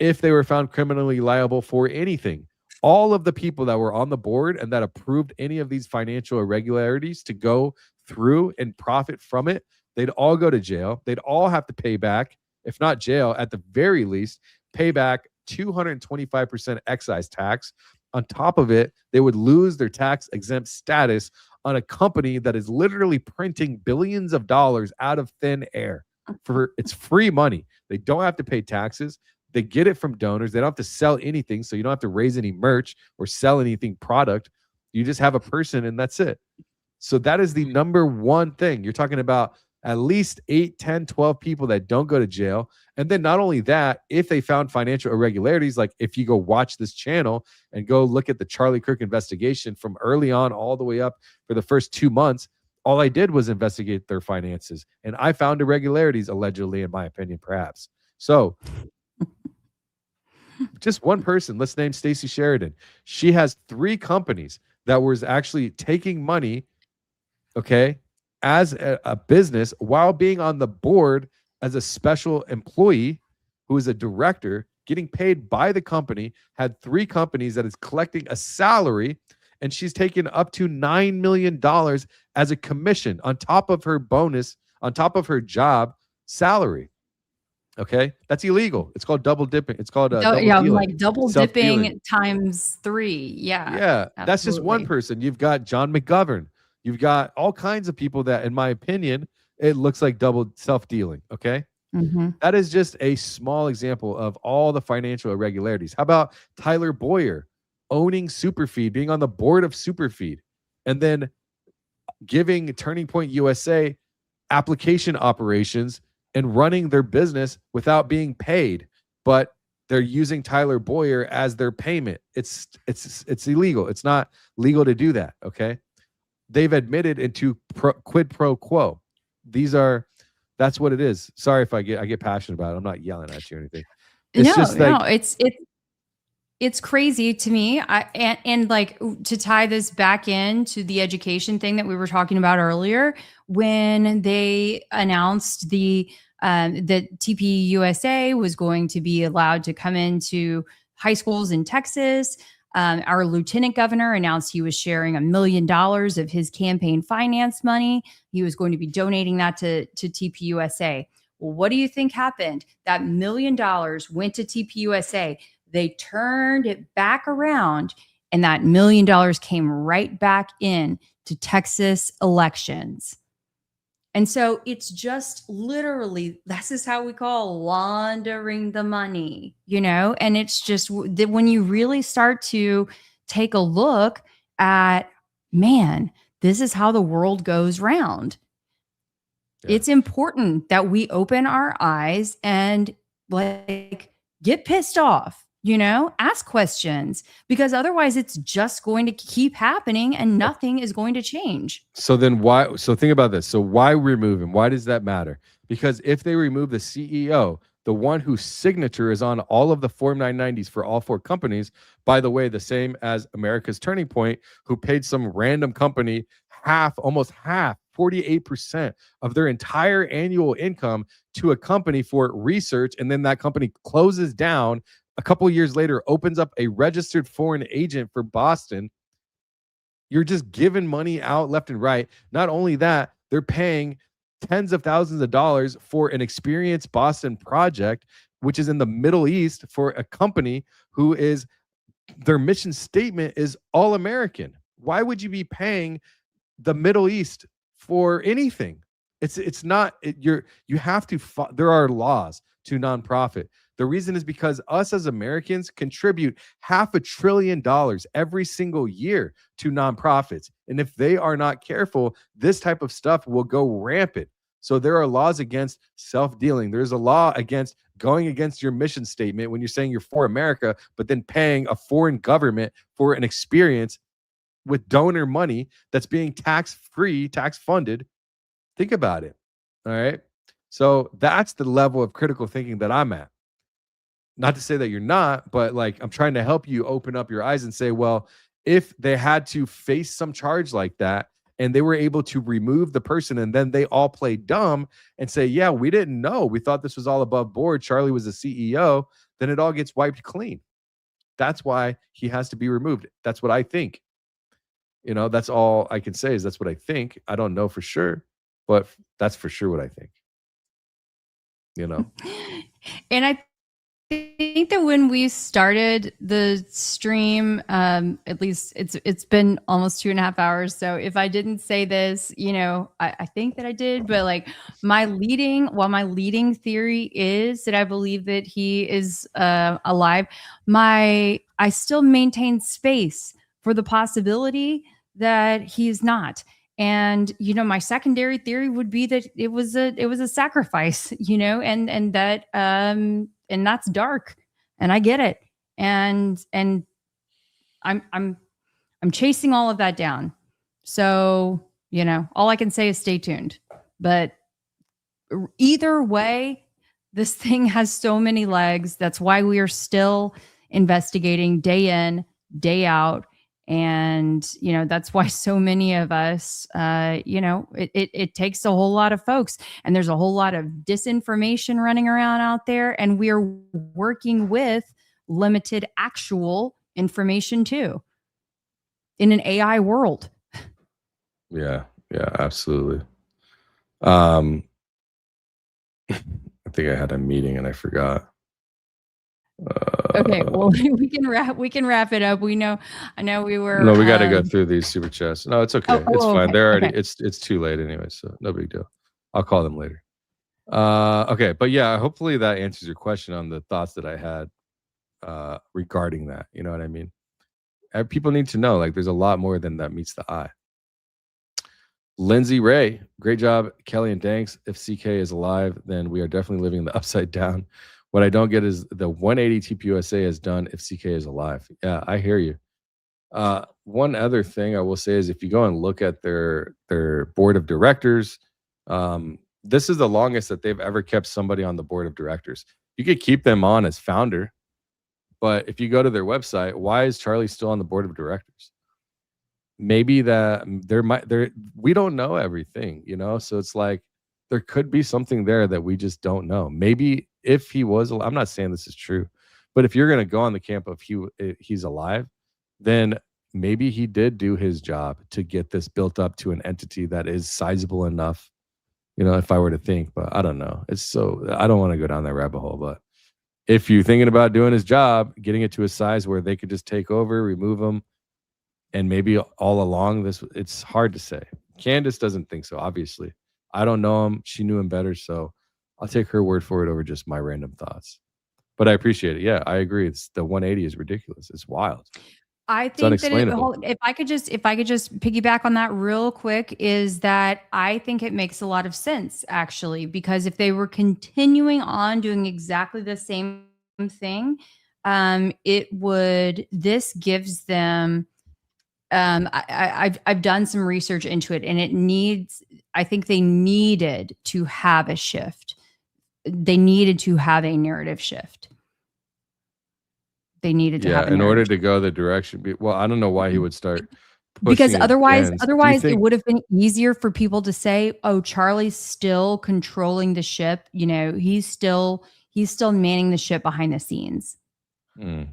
if they were found criminally liable for anything, all of the people that were on the board and that approved any of these financial irregularities to go through and profit from it, they'd all go to jail. They'd all have to pay back, if not jail, at the very least, pay back 225% excise tax. On top of it, they would lose their tax exempt status on a company that is literally printing billions of dollars out of thin air. It's free money. They don't have to pay taxes. They get it from donors. They don't have to sell anything, so you don't have to raise any merch or sell anything product. You just have a person and that's it. So that is the number one thing. You're talking about at least 8, 10, 12 people that don't go to jail. And then not only that, if they found financial irregularities, like if you go watch this channel and go look at the Charlie Kirk investigation from early on all the way up for the first 2 months, all I did was investigate their finances. And I found irregularities, allegedly, in my opinion, perhaps. So just one person, let's name Stacey Sheridan. She has 3 companies that was actually taking money, okay, as a business while being on the board as a special employee who is a director getting paid by the company, had 3 companies that is collecting a salary, and she's taken up to $9 million as a commission on top of her bonus, on top of her job salary. Okay, that's illegal. It's called double dipping. It's called double dealing. Like double Self-dealing. dipping times 3. Yeah. Yeah, that's just one absolutely. person. You've got John McGovern. You've got all kinds of people that, in my opinion, it looks like double self-dealing. Okay. Mhm. That is just a small example of all the financial irregularities. How about Tyler Boyer owning Superfeed, being on the board of Superfeed, and then giving Turning Point USA application operations and running their business without being paid, but they're using Tyler Boyer as their payment. It's illegal. It's not legal to do that. Okay. They've admitted into quid pro quo. That's what it is. Sorry if I get passionate about it. I'm not yelling at you or anything. It's crazy to me. And like to tie this back into the education thing that we were talking about earlier, when they announced that TPUSA was going to be allowed to come into high schools in Texas. Our lieutenant governor announced he was sharing $1 million of his campaign finance money. He was going to be donating that to TPUSA. Well, what do you think happened? That $1 million went to TPUSA. They turned it back around, and that $1 million came right back in to Texas elections. And so it's just literally, this is how we call laundering the money, and it's just that when you really start to take a look at, man, this is how the world goes round. Yeah. It's important that we open our eyes and get pissed off, ask questions, because otherwise it's just going to keep happening and nothing is going to change. So then why? So think about this. So why remove him? Why does that matter? Because if they remove the CEO, the one whose signature is on all of the Form 990s for all 4 companies, by the way, the same as America's Turning Point, who paid some random company almost half, 48% of their entire annual income to a company for research, and then that company closes down. A couple of years later, opens up a registered foreign agent for Boston. You're just giving money out left and right. Not only that, they're paying tens of thousands of dollars for an Experience Boston project, which is in the Middle East, for a company who is, their mission statement is all American. Why would you be paying the Middle East for anything? It's not, you have to, there are laws to nonprofit. The reason is because us as Americans contribute $500 billion every single year to nonprofits. And if they are not careful, this type of stuff will go rampant. So there are laws against self-dealing. There's a law against going against your mission statement when you're saying you're for America, but then paying a foreign government for an experience with donor money that's being tax-free, tax-funded. Think about it. All right. So that's the level of critical thinking that I'm at. Not to say that you're not, but like I'm trying to help you open up your eyes and say, well, if they had to face some charge like that and they were able to remove the person and then they all play dumb and say, yeah, we didn't know. We thought this was all above board. Charlie was the CEO. Then it all gets wiped clean. That's why he has to be removed. That's what I think. You know, that's all I can say is that's what I think. I don't know for sure, but that's for sure what I think. You know? And I think that when we started the stream, at least it's been almost 2.5 hours. So if I didn't say this, you know, I think that I did, but like my leading theory is that I believe that he is alive. I still maintain space for the possibility that he's not. And, you know, my secondary theory would be that it was a sacrifice, you know, and that, and that's dark, and I get it. And I'm chasing all of that down. So, you know, all I can say is stay tuned, but either way, this thing has so many legs. That's why we are still investigating day in, day out. And, you know, that's why so many of us, you know, it takes a whole lot of folks, and there's a whole lot of disinformation running around out there. And we are working with limited actual information too in an AI world. Yeah, absolutely. I think I had a meeting and I forgot. Okay, well, we can wrap it up. I know we were. No, we got to go through these super chats. No, it's okay. It's fine. Okay, They're already. okay. It's too late anyway, so no big deal. I'll call them later. Okay, but yeah, hopefully that answers your question on the thoughts that I had regarding that. You know what I mean? People need to know, like, there's a lot more than that meets the eye. Lindsay Ray, great job, Kelly and Danks. If CK is alive, then we are definitely living the upside down. What I don't get is the 180 TPUSA is done if CK is alive. Yeah, I hear you. One other thing I will say is if you go and look at their board of directors, this is the longest that they've ever kept somebody on the board of directors. You could keep them on as founder, but if you go to their website, why is Charlie still on the board of directors? Maybe that we don't know everything, you know? So it's like there could be something there that we just don't know. Maybe if he was, I'm not saying this is true, but if you're going to go on the camp of he's alive, then maybe he did do his job to get this built up to an entity that is sizable enough, you know, if I were to think, but I don't know. I don't want to go down that rabbit hole, but if you're thinking about doing his job, getting it to a size where they could just take over, remove him, and maybe all along it's hard to say. Candace doesn't think so, obviously. I don't know him. She knew him better, so I'll take her word for it over just my random thoughts. But I appreciate it. Yeah, I agree. The 180 is ridiculous. It's wild. I think that if I could just piggyback on that real quick, is that I think it makes a lot of sense, actually, because if they were continuing on doing exactly the same thing, this gives them, I've done some research into it, and I think they needed to have a shift. They needed to have a narrative shift. They needed to have a in order to go the direction. Well, I don't know why he would start because otherwise it would have been easier for people to say, oh, Charlie's still controlling the ship. You know, he's still manning the ship behind the scenes. And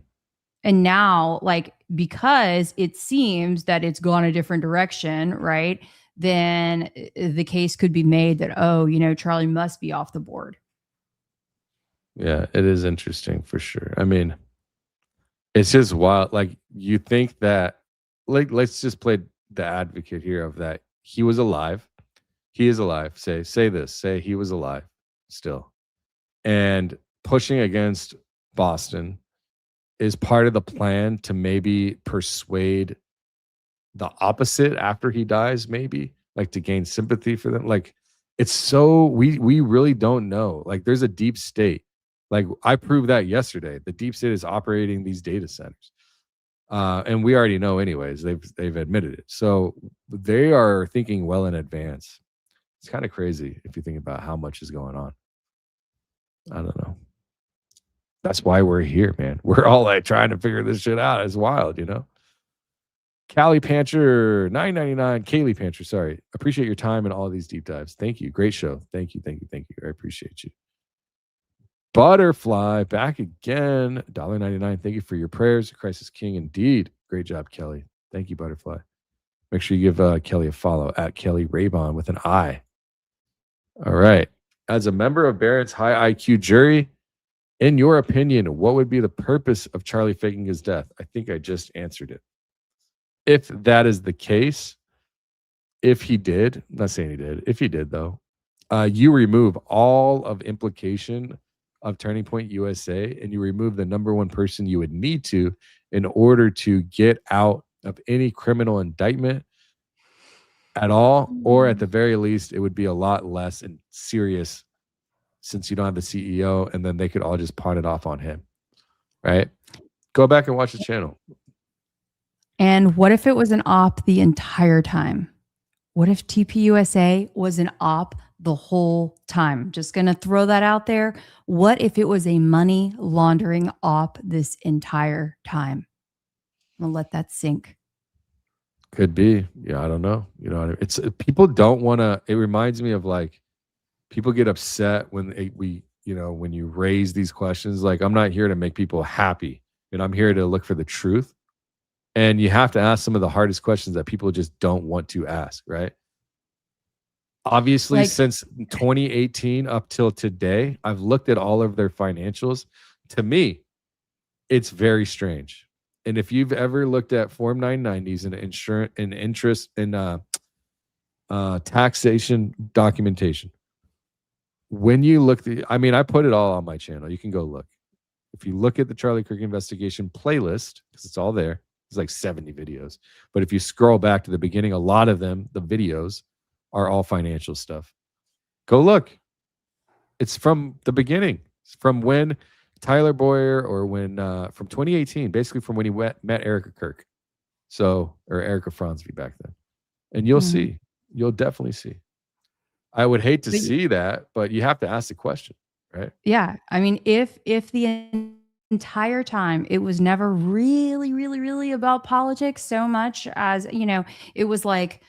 now, like, because it seems that it's gone a different direction, right? Then the case could be made that, oh, you know, Charlie must be off the board. Yeah, it is interesting for sure. I mean, it's just wild. Like, you think that, like, let's just play the advocate here of that. He was alive. He is alive. Say he was alive still. And pushing against Boston is part of the plan to maybe persuade the opposite after he dies, maybe, like, to gain sympathy for them. Like, it's so, we really don't know. Like, there's a deep state Like I proved that yesterday. The deep state is operating these data centers. And we already know anyways, they've admitted it. So they are thinking well in advance. It's kind of crazy if you think about how much is going on. I don't know. That's why we're here, man. We're all like trying to figure this shit out. It's wild, you know? Callie Pancher, $9.99. Kaylee Pancher, sorry. Appreciate your time and all these deep dives. Thank you. Great show. Thank you. I appreciate you. Butterfly, back again. $1.99. Thank you for your prayers. Christ is King indeed. Great job, Kelly. Thank you, Butterfly. Make sure you give Kelly a follow at Keli Rabon with an I. All right. As a member of Barrett's high IQ jury, in your opinion, what would be the purpose of Charlie faking his death? I think I just answered it. If that is the case, if he did, I'm not saying he did, if he did though, you remove all of implication of Turning Point USA and you remove the number one person you would need to in order to get out of any criminal indictment at all, or at the very least, it would be a lot less and serious since you don't have the CEO, and then they could all just pawn it off on him, right? Go back and watch the channel. And what if it was an op the entire time? What if TPUSA was an op the whole time? Just going to throw that out there. What if it was a money laundering op this entire time? I'm going to let that sink. Could be. Yeah, I don't know. You know, it's people don't want to. It reminds me of like people get upset when when you raise these questions. Like, I'm not here to make people happy, and I'm here to look for the truth. And you have to ask some of the hardest questions that people just don't want to ask, right? Obviously, since 2018 up till today, I've looked at all of their financials. To me, it's very strange. And if you've ever looked at Form 990s and insurance and interest and taxation documentation, when you look, I put it all on my channel. You can go look. If you look at the Charlie Kirk investigation playlist, because it's all there, it's like 70 videos. But if you scroll back to the beginning, a lot of them, the videos, are all financial stuff. Go look. It's from the beginning. It's from when Tyler Boyer or when from 2018, basically from when he met Erika Kirk. Or Erica Fransby back then. And you'll see. You'll definitely see. I would hate to see that, but you have to ask the question, right? Yeah. I mean, if the entire time it was never really, really, really about politics so much as, it was like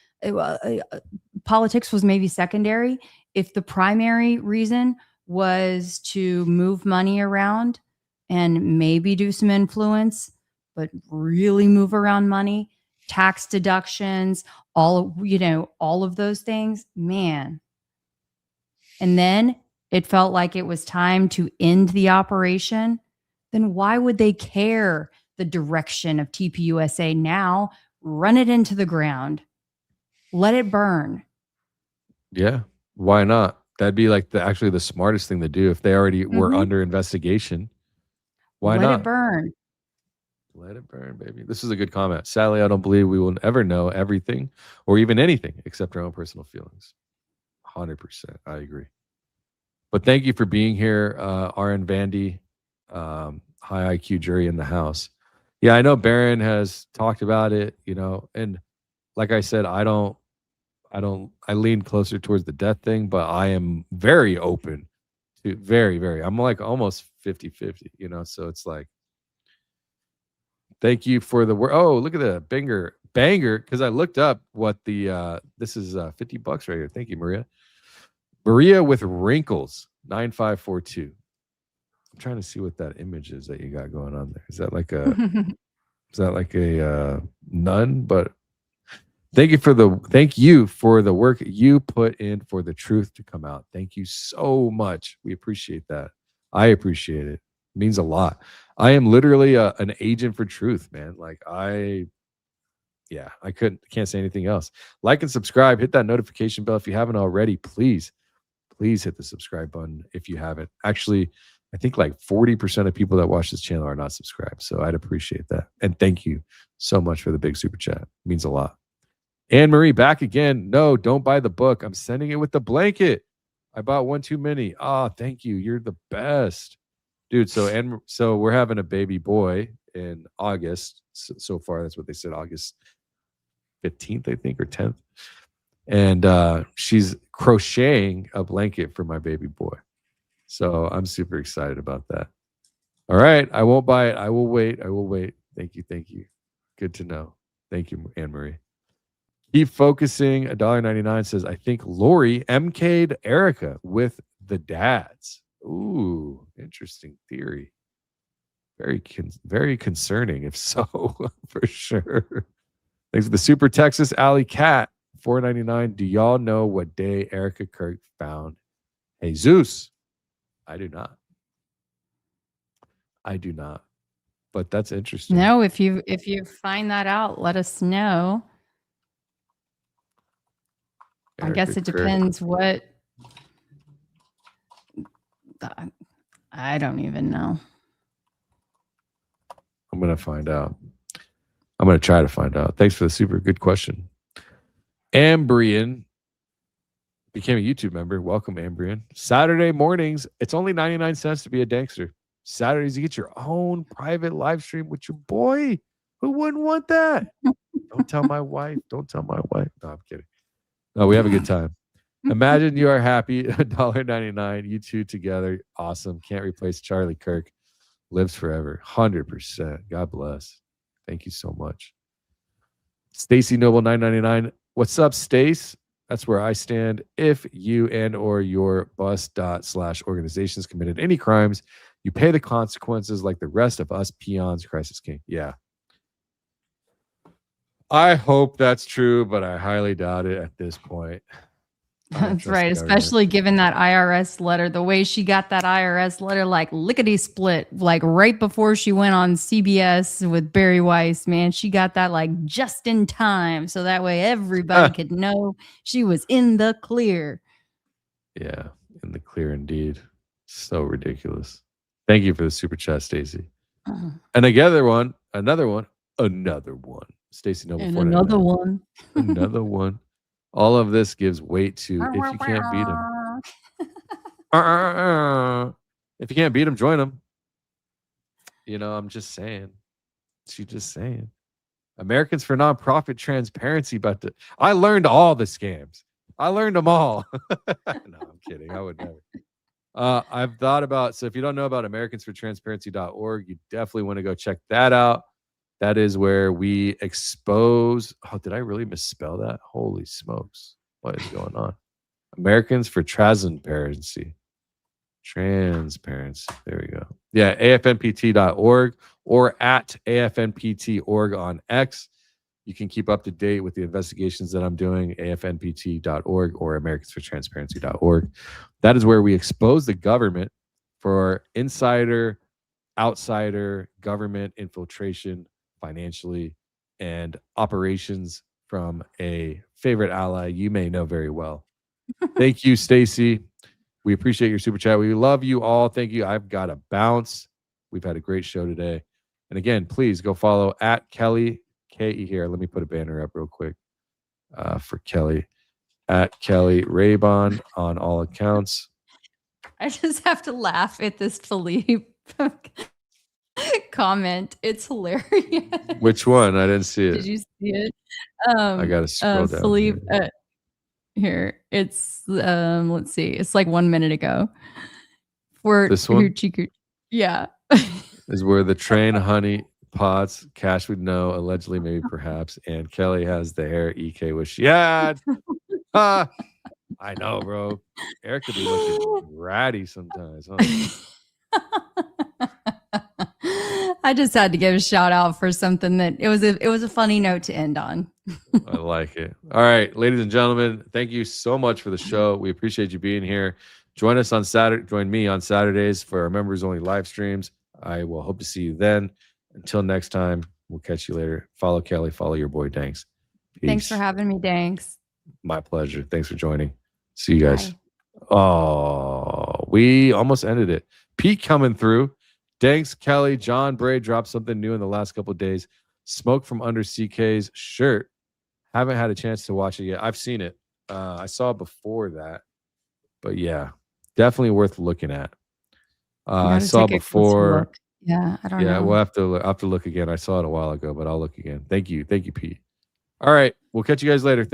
politics was maybe secondary. If the primary reason was to move money around and maybe do some influence, but really move around money, tax deductions, all of those things, man. And then it felt like it was time to end the operation. Then why would they care the direction of TPUSA now? Run it into the ground. Let it burn. Yeah. Why not? That'd be like actually the smartest thing to do if they already were under investigation. Why not? Let it burn. Let it burn, baby. This is a good comment. Sadly, I don't believe we will ever know everything or even anything except our own personal feelings. 100%. I agree. But thank you for being here, RN Vandy, high IQ jury in the house. Yeah, I know Barron has talked about it, and like I said, I lean closer towards the death thing, but I am very open to I'm like almost 50-50, so it's like, thank you for the work. Oh, look at the banger. Cause I looked up what the, this is $50 right here. Thank you, Maria. Maria with wrinkles, 9542. I'm trying to see what that image is that you got going on there. Is that like a nun? But thank you for the work you put in for the truth to come out. Thank you so much. We appreciate that. I appreciate it. It means a lot. I am literally an agent for truth, man. Like I can't say anything else. Like and subscribe. Hit that notification bell if you haven't already. Please hit the subscribe button if you haven't. Actually, I think like 40% of people that watch this channel are not subscribed. So I'd appreciate that. And thank you so much for the big super chat. It means a lot. Anne Marie back again. No, don't buy the book. I'm sending it with the blanket. I bought one too many. Oh, thank you. You're the best. dude. So we're having a baby boy in August. So far, that's what they said. August 15th, I think, or 10th. And she's crocheting a blanket for my baby boy. So I'm super excited about that. All right. I won't buy it. I will wait. Thank you. Good to know. Thank you, Anne-Marie. Keep focusing. $1.99 says, I think Lori MK'd Erika with the dads. Ooh, interesting theory. Very concerning, if so, for sure. Thanks for the Super Texas Alley Cat. $4.99. Do y'all know what day Erika Kirk found Jesus? I do not. But that's interesting. No, if you find that out, let us know. I guess it depends what. I don't even know. I'm going to find out. I'm going to try to find out. Thanks for the super good question. Ambrian became a YouTube member. Welcome, Ambrian. Saturday mornings, it's only 99 cents to be a Dankster. Saturdays, you get your own private live stream with your boy. Who wouldn't want that? Don't tell my wife. No, I'm kidding. No, we have a good time. Imagine you are happy. $1.99. You two together. Awesome. Can't replace Charlie Kirk. Lives forever. 100%. God bless. Thank you so much. Stacy Noble, $9.99. What's up, Stace? That's where I stand. If you and or your bus./organizations committed any crimes, you pay the consequences like the rest of us peons, Crisis King. Yeah. I hope that's true, but I highly doubt it at this point. That's right. Especially given that IRS letter, the way she got that IRS letter, like lickety split, like right before she went on CBS with Barry Weiss, man, she got that like just in time. So that way everybody could know she was in the clear. Yeah, in the clear indeed. So ridiculous. Thank you for the super chat, Stacy. And another one. Stacy Noble. And another one. Another one. All of this gives weight to if you can't beat them. If you can't beat them, join them. You know, I'm just saying. She's just saying. Americans for Nonprofit Transparency. I learned all the scams. I learned them all. No, I'm kidding. I would never. I've thought about, so if you don't know about AmericansForTransparency.org, you definitely want to go check that out. That is where we expose. Oh, did I really misspell that? Holy smokes. What is going on? Americans for Transparency. Transparency. There we go. Yeah, AFNPT.org or at AFNPT.org on X. You can keep up to date with the investigations that I'm doing, AFNPT.org or AmericansForTransparency.org. That is where we expose the government for insider, outsider, government infiltration financially and operations from a favorite ally you may know very well. Thank you, Stacy. We appreciate your super chat. We love you all. Thank you. I've got to bounce. We've had a great show today. And again, please go follow at Keli, K-E here. Let me put a banner up real quick for Keli. At Keli Rabon on all accounts. I just have to laugh at this Philippe comment. It's hilarious. Which one? I didn't see it. Did you see it? I gotta scroll down. Philippe, here. It's let's see. It's like 1 minute ago. For this one? Yeah. Is where the train honey pots, Cash would know, allegedly, maybe, perhaps, and Keli has the hair EK wish she had. I know, bro. Eric could be looking ratty sometimes, huh? I just had to give a shout out for something that it was a funny note to end on. I like it. All right, ladies and gentlemen, thank you so much for the show. We appreciate you being here. Join us on Saturday. Join me on Saturdays for our members only live streams. I will hope to see you then. Until next time, we'll catch you later. Follow Keli. Follow your boy Danks. Peace. Thanks for having me, Danks. My pleasure. Thanks for joining. See you guys. Bye. Oh, we almost ended it. Pete coming through. Danks, Keli, John Bray dropped something new in the last couple of days. Smoke from under CK's shirt. Haven't had a chance to watch it yet. I've seen it. I saw it before that. But yeah, definitely worth looking at. I gotta saw take a closer before. look. Yeah, I don't Yeah, know. we'll have to look again. I saw it a while ago, but I'll look again. Thank you, Pete. All right, we'll catch you guys later.